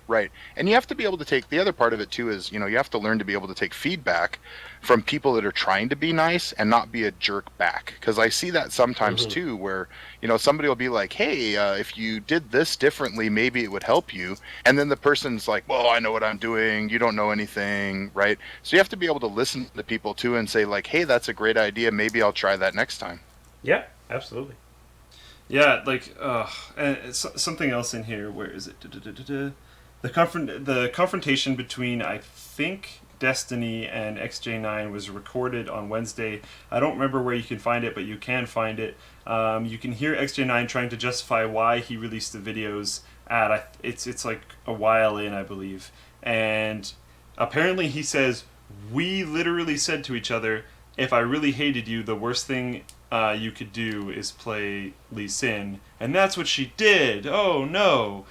right. And you have to be able to take the other part of it too is, you have to learn to be able to take feedback from people that are trying to be nice and not be a jerk back. Because I see that sometimes too, where, somebody will be like, hey, if you did this differently, maybe it would help you. And then the person's like, well, I know what I'm doing. You don't know anything, right? So you have to be able to listen to people too and say like, hey, that's a great idea. Maybe I'll try that next time. Yeah, absolutely. Yeah, like, and something else in here. Where is it? The confrontation between, I think, Destiny and XJ9 was recorded on Wednesday. I don't remember where you can find it, but you can find it. You can hear XJ9 trying to justify why he released the videos it's like a while in, I believe. And apparently he says, we literally said to each other, if I really hated you, the worst thing you could do is play Lee Sin. And that's what she did. Oh no.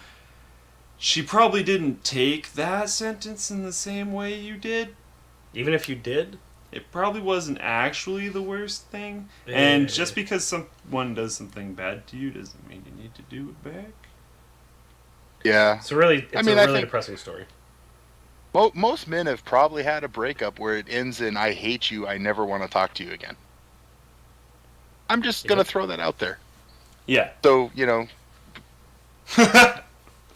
She probably didn't take that sentence in the same way you did. Even if you did? It probably wasn't actually the worst thing. Yeah. And just because someone does something bad to you doesn't mean you need to do it back. Yeah. It's a really depressing story. Most men have probably had a breakup where it ends in, I hate you, I never want to talk to you again. I'm just going to throw that out there. Yeah. So,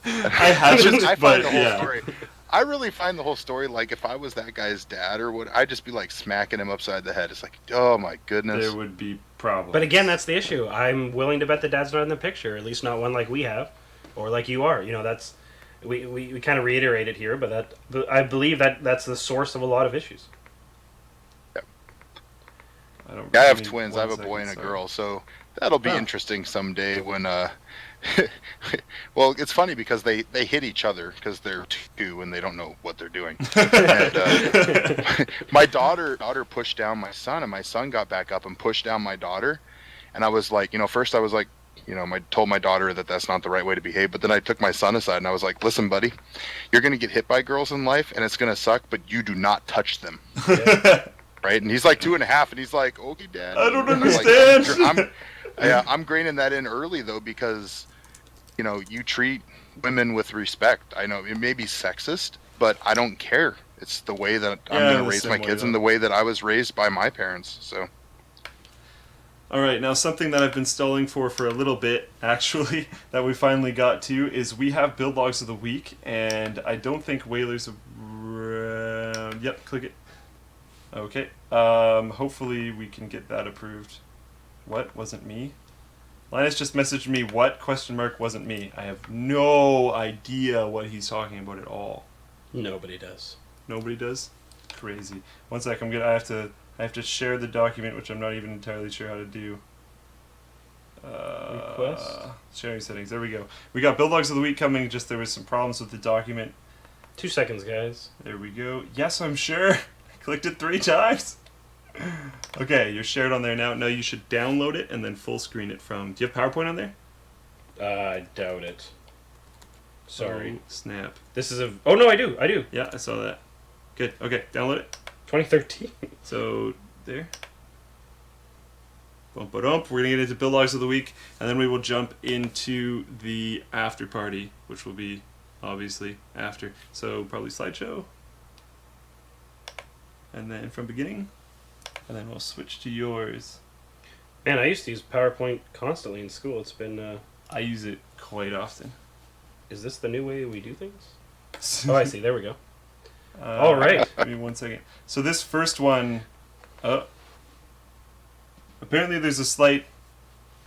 I haven't, I find the whole yeah. story. I really find the whole story, like, if I was that guy's dad or what, I'd just be, like, smacking him upside the head. It's like, oh, my goodness. There would be problems. But again, that's the issue. I'm willing to bet the dad's not in the picture, at least not one like we have, or like you are. That's we kind of reiterate it here, but I believe that's the source of a lot of issues. Yep. I have twins. I have a boy and a girl, so that'll be interesting someday when well, it's funny because they hit each other because they're 2 and they don't know what they're doing. And, my daughter pushed down my son, and my son got back up and pushed down my daughter. And I was like, first I was like, told my daughter that that's not the right way to behave. But then I took my son aside and I was like, listen, buddy, you're going to get hit by girls in life and it's going to suck, but you do not touch them. Right? And he's like 2.5 and he's like, okay, Dad. I don't understand. I'm graining that in early though, because you treat women with respect. I know it may be sexist, but I don't care. It's the way that I'm going to raise my kids and the way that I was raised by my parents. So. All right, now something that I've been stalling for a little bit, actually, that we finally got to, is we have build logs of the week, and I don't think Whalers... Yep, click it. Okay. Hopefully we can get that approved. What? Wasn't me? Linus just messaged me, what? Question mark, wasn't me. I have no idea what he's talking about at all. Nobody does. Nobody does? Crazy. One sec, I have to share the document, which I'm not even entirely sure how to do. Request? Sharing settings. There we go. We got build logs of the week coming, just there was some problems with the document. 2 seconds, guys. There we go. Yes, I'm sure. I clicked it 3 times. Okay, you're shared on there now. Now you should download it and then full screen it from... Do you have PowerPoint on there? I doubt it. Sorry. Oh, snap. This is a... Oh, no, I do. Yeah, I saw that. Good. Okay, download it. 2013. So, there. Bump it up. We're going to get into build logs of the week, and then we will jump into the after party, which will be, obviously, after. So, probably slideshow. And then from beginning. And then we'll switch to yours. Man, I used to use PowerPoint constantly in school. It's been... I use it quite often. Is this the new way we do things? Oh, I see. There we go. All right. Give me 1 second. So this first one... apparently there's a slight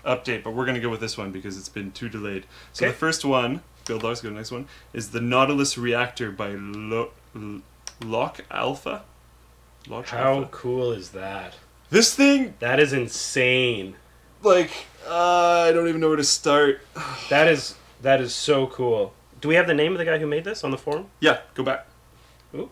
update, but we're going to go with this one because it's been too delayed. So the first one, build logs, go to the next one, is the Nautilus Reactor by Lock Alpha. How cool is that? This thing, That is insane. like, I don't even know where to start. That is so cool. Do we have the name of the guy who made this on the forum? Yeah, go back. Ooh.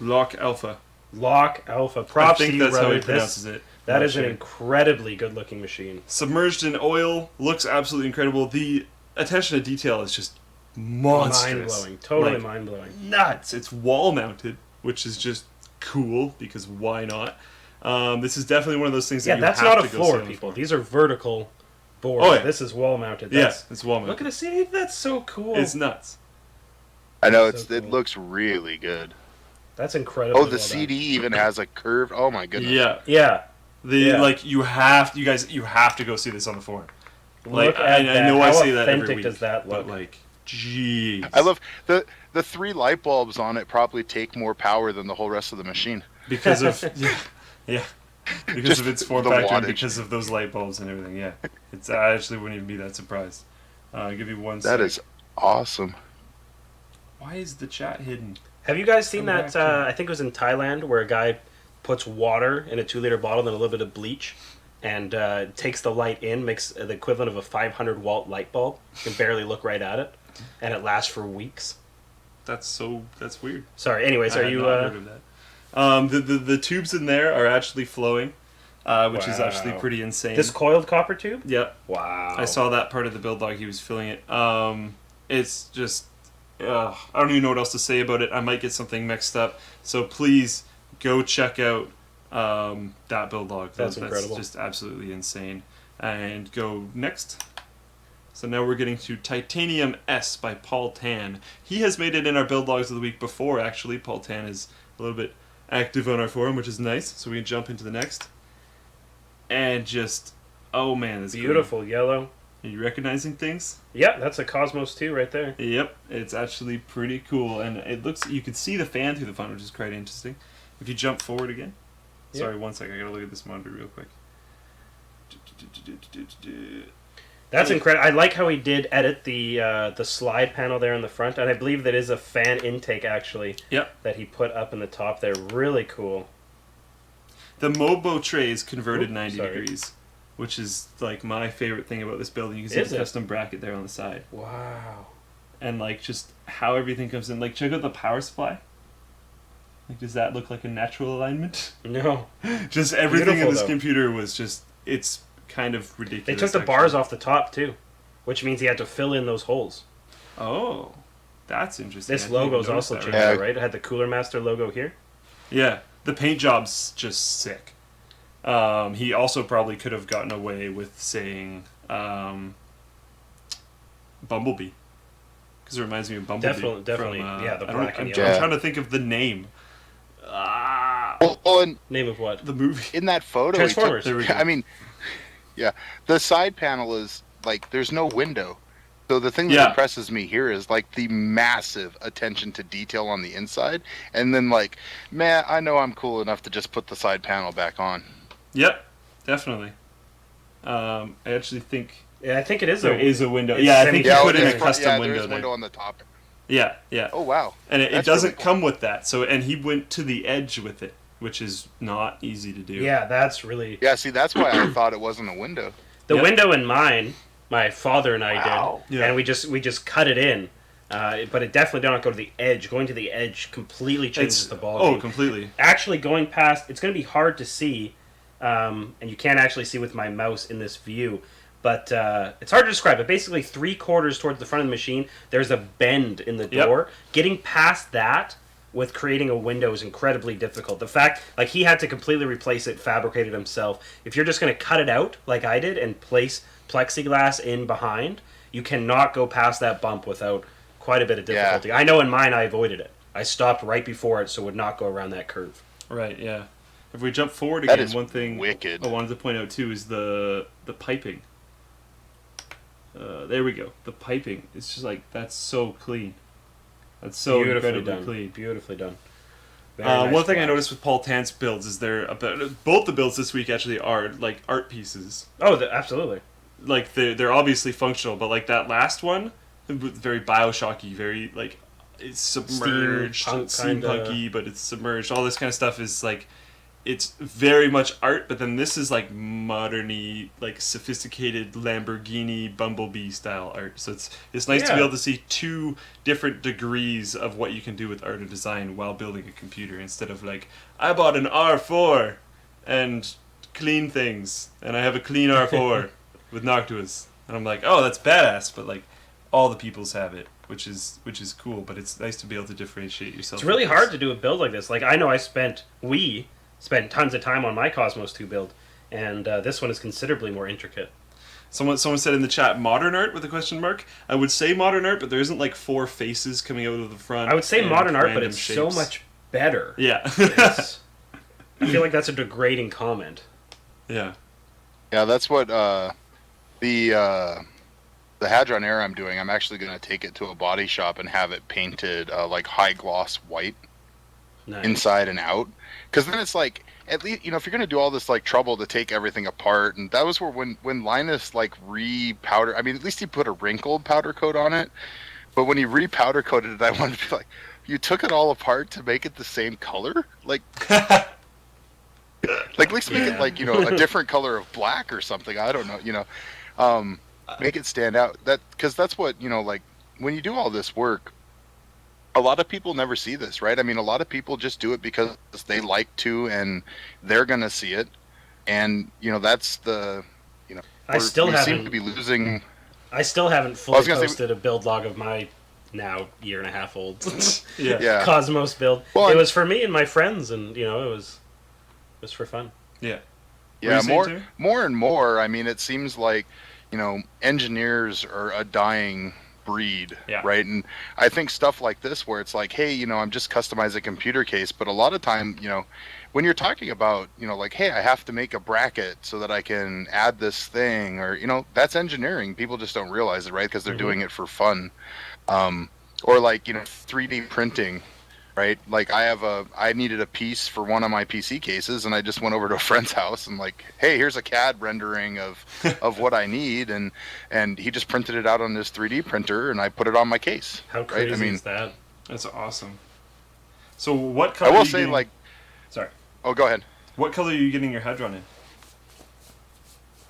Lock Alpha. Lock Alpha. Props I to think you, that's how brother. he pronounces it. That Not is sure. an incredibly good-looking machine. Submerged in oil, looks absolutely incredible. The attention to detail is just monstrous. Mind-blowing. Totally Like, mind-blowing. nuts. It's wall-mounted, which is just cool, because why not? This is definitely one of those things that Yeah, you that's have not to a go floor, sit on people. for. These are vertical boards. Oh, yeah. This is wall-mounted. Yes, it's wall-mounted. Look at it. See, that's so cool. It's nuts. I know So it cool. looks really good. That's incredible. Oh, the CD even has a curve. Oh my goodness. Yeah. Yeah. Like, you have to go see this on the forum. Like, Look I at that. know I How say that every authentic week, does that look? but like, jeez. I love the 3 light bulbs on it. Probably take more power than the whole rest of the machine. Because of yeah, because Just of its form the factor and wattage. because of those light bulbs and everything. Yeah, I actually wouldn't even be that surprised. I'll give you one. That sec. is awesome. Why is the chat hidden? Have you guys seen Come that? back to- I think it was in Thailand where a guy puts water in a 2-liter bottle and a little bit of bleach and takes the light in, makes the equivalent of a 500-watt light bulb. You can barely look right at it, and it lasts for weeks. That's weird. Sorry. Anyways, I are had you? not heard of that. The tubes in there are actually flowing, which is actually Wow. pretty insane. This coiled copper tube? Yeah, Wow. I saw that part of the build log. He was filling it. It's just, I don't even know what else to say about it. I might get something mixed up. So please go check out that build log. That's incredible. Just absolutely insane. And go next. So now we're getting to Titanium S by Paul Tan. He has made it in our build logs of the week before, actually. Paul Tan is a little bit active on our forum, which is nice. So we can jump into the next. And just, oh man, this Beautiful yellow. Are you recognizing things? Yeah, that's a Cosmos 2 right there. Yep, it's actually pretty cool. And it looks, you can see the fan through the font, which is quite interesting. If you jump forward again. Yep. Sorry, 1 second, I gotta look at this monitor real quick. That's incredible. I like how he did edit the slide panel there in the front, and I believe that is a fan intake actually. Yep. That he put up in the top there. Really cool. The Mobo tray is converted Oop, 90 sorry. degrees, which is like my favorite thing about this building. You can see Is the it? custom bracket there on the side. Wow. And like just how everything comes in. Like check out the power supply. Like does that look like a natural alignment? No. Just everything in Beautiful, this though. computer was just, it's kind of ridiculous. They took the actually. bars off the top too, which means he had to fill in those holes. Oh, that's interesting. This I didn't even logo is notice also that changed, right. right? It had the Cooler Master logo here. Yeah, the paint job's just sick. He also probably could have gotten away with saying Bumblebee, because it reminds me of Bumblebee. Definitely, from, yeah, the I don't- black I'm, and I'm yellow. trying to think of the name. Well, and Name of what? The movie. in that photo, he took- Transformers. There we go. I mean, yeah, the side panel is like there's no window. So the thing that Yeah. impresses me here is like the massive attention to detail on the inside, and then like, man, I know I'm cool enough to just put the side panel back on. Yep, definitely. I actually think Yeah, I think it is. there is a window. it's Yeah, I think you semi- put in a yeah, custom there window is a there. window on the top. Yeah, yeah. Oh wow. And it That's doesn't really cool. come with that. So, and he went to the edge with it, which is not easy to do. Yeah, that's really Yeah, see, that's why I thought it wasn't a window. the Yep. window in mine. My father and I Wow. did, Yeah. and we just cut it in. But it definitely don't go to the edge. Going to the edge completely changes the ball. Oh, game. completely. Actually, going past, it's going to be hard to see, and you can't actually see with my mouse in this view. But it's hard to describe. But basically, 3/4 towards the front of the machine, there's a bend in the Yep. door. Getting past that with creating a window is incredibly difficult. The fact, like, he had to completely replace it, fabricate it himself. If you're just going to cut it out, like I did, and place plexiglass in behind, you cannot go past that bump without quite a bit of difficulty. I know in mine I avoided it. I stopped right before it so it would not go around that curve. Right, yeah. If we jump forward That again, is one thing wicked. I wanted to point out too is the piping. There we go. The piping. It's just like, that's so clean. That's so Beautifully incredibly done. clean. Beautifully done. Very nice One thing I flash. noticed with Paul Tant's builds is both the builds this week actually are like art pieces. Oh, absolutely. Like they're obviously functional, but like that last one, very Bioshocky, very like it's submerged, Steampunk it's kinda. steampunky, but it's submerged. All this kind of stuff is like, it's very much art, but then this is like moderny, like sophisticated Lamborghini Bumblebee style art. So it's nice to be Yeah. able to see two different degrees of what you can do with art and design while building a computer, instead of like, I bought an R4 and clean things, and I have a clean R4 with Noctuas, and I'm like, oh, that's badass, but like all the peoples have it, which is cool. But it's nice to be able to differentiate yourself. It's really with this. hard to do a build like this. Like, I know we spent tons of time on my Cosmos 2 build, and this one is considerably more intricate. Someone said in the chat, modern art with a question mark. I would say modern art, but there isn't like 4 faces coming out of the front. I would say and modern art, but random it's so shapes. much better. Yeah. It's- I feel like that's a degrading comment. Yeah. Yeah, that's what the Hadron Air I'm doing. I'm actually going to take it to a body shop and have it painted like high gloss white Nice. inside and out. Because then it's like, at least, if you're going to do all this like trouble to take everything apart, and that was where when Linus like re-powder, I mean, at least he put a wrinkled powder coat on it. But when he re-powder coated it, I wanted to be like, you took it all apart to make it the same color? Like at least make it like, a different color of black or something. I don't know, make it stand out. Because that's what, like when you do all this work, a lot of people never see this, right? I mean, a lot of people just do it because they like to, and they're gonna see it, and that's the, I still we seem haven't. to be losing. I still haven't I fully was gonna say- posted a build log of my now 1.5 old Yeah. Yeah. Cosmos build. Well, it and- was for me and my friends, and it was for fun. Yeah. Yeah, What were you saying, more and more. I mean, it seems like engineers are a dying breed, Yeah. right? And I think stuff like this, where it's like, hey, I'm just customizing a computer case, but a lot of time, when you're talking about, like, hey, I have to make a bracket so that I can add this thing, or that's engineering. People just don't realize it, right? Because they're doing it for fun, or like 3D printing. Right, like I needed a piece for one of my PC cases, and I just went over to a friend's house and like, hey, here's a CAD rendering of what I need, and he just printed it out on this 3D printer, and I put it on my case. How right? crazy I mean, is that? That's awesome. So what I color? are will you say, getting- like, Sorry. oh, go ahead. What color are you getting your Hadron in?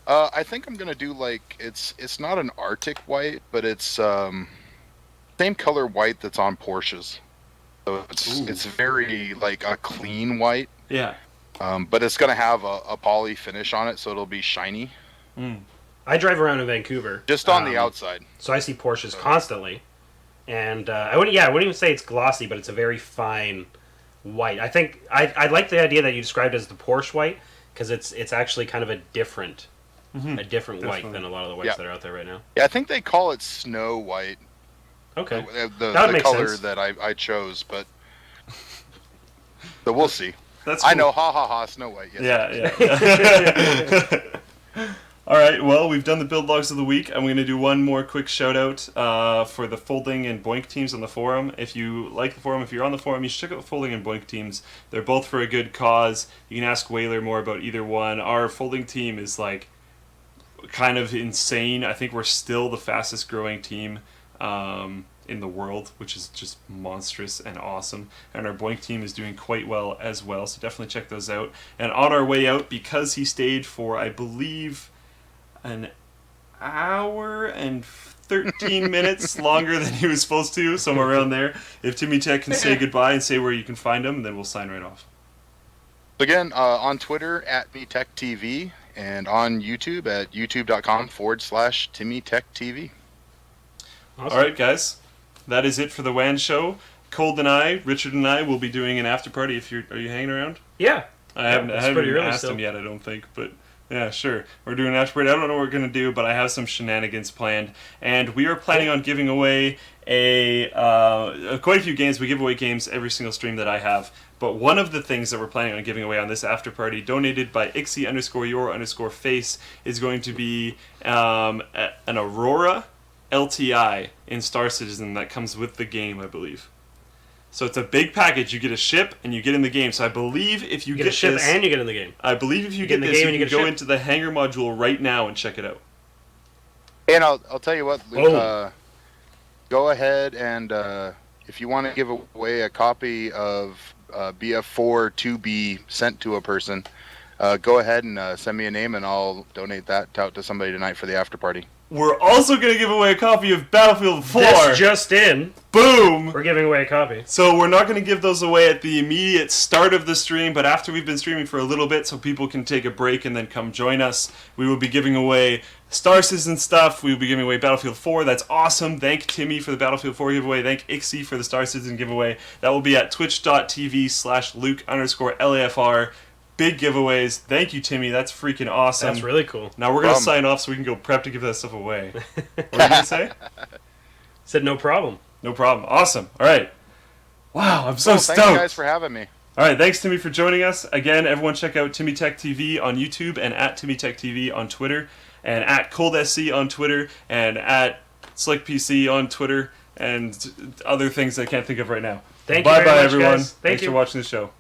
I think I'm gonna do like it's not an Arctic white, but it's same color white that's on Porsches. So it's very like a clean white, Yeah. but it's gonna have a poly finish on it, so it'll be shiny I drive around in Vancouver, just on the outside. so I see Porsches constantly, and I wouldn't even say it's glossy, but it's a very fine white. I think I like the idea that you described as the Porsche white, because it's actually kind of a different white Definitely. than a lot of the whites Yeah. that are out there right now. Yeah, I think they call it snow white. Okay, The That would make color sense. that I chose, but we'll see. That's I cool. know, ha ha ha, Snow White. Yes. Yeah. All right. Well, we've done the build logs of the week. I'm going to do one more quick shout out for the Folding and Boink teams on the forum. If you like the forum, if you're on the forum, you should check out the Folding and Boink teams. They're both for a good cause. You can ask Whaler more about either one. Our Folding team is like kind of insane. I think we're still the fastest growing team in the world, which is just monstrous and awesome. And our Boink team is doing quite well as well, so definitely check those out. And on our way out, because he stayed for, I believe, an hour and 13 minutes longer than he was supposed to, somewhere around there. If Timmy Tech can say goodbye and say where you can find him, then we'll sign right off. Again, on Twitter at TimmyTechTV and on YouTube at youtube.com/TimmyTechTV. Awesome. All right, guys. That is it for the WAN show. Cold and I, Richard and I, will be doing an after party. Are you hanging around? Yeah. I haven't even asked him yet, I don't think, but yeah, sure. We're doing an after party. I don't know what we're going to do, but I have some shenanigans planned. And we are planning on giving away quite a few games. We give away games every single stream that I have. But one of the things that we're planning on giving away on this after party, donated by Ixie_your_face, is going to be an Aurora LTI in Star Citizen that comes with the game, I believe. So it's a big package. You get a ship and you get in the game. So I believe if you get a ship this, and you get in the game. I believe if you get this, you can go into the hangar module right now and check it out. And I'll tell you what, Luke, go ahead and if you want to give away a copy of BF4 to be sent to a person, go ahead and send me a name and I'll donate that out to somebody tonight for the after party. We're also going to give away a copy of Battlefield 4. This just in. Boom! We're giving away a copy. So we're not going to give those away at the immediate start of the stream, but after we've been streaming for a little bit so people can take a break and then come join us, we will be giving away Star Citizen stuff. We will be giving away Battlefield 4. That's awesome. Thank Timmy for the Battlefield 4 giveaway. Thank Ixie for the Star Citizen giveaway. That will be at twitch.tv/Luke_LAFR. Big giveaways. Thank you, Timmy. That's freaking awesome. That's really cool. Now we're going to sign off so we can go prep to give that stuff away. What were you going to say? Said no problem. No problem. Awesome. All right. Wow, I'm so stoked. Thank you guys for having me. All right, thanks, Timmy, for joining us. Again, everyone check out TimmyTechTV on YouTube and at TimmyTechTV on Twitter and at ColdSC on Twitter and at SlickPC on Twitter and other things I can't think of right now. Thank you very much, everyone. guys. Thanks for watching the show.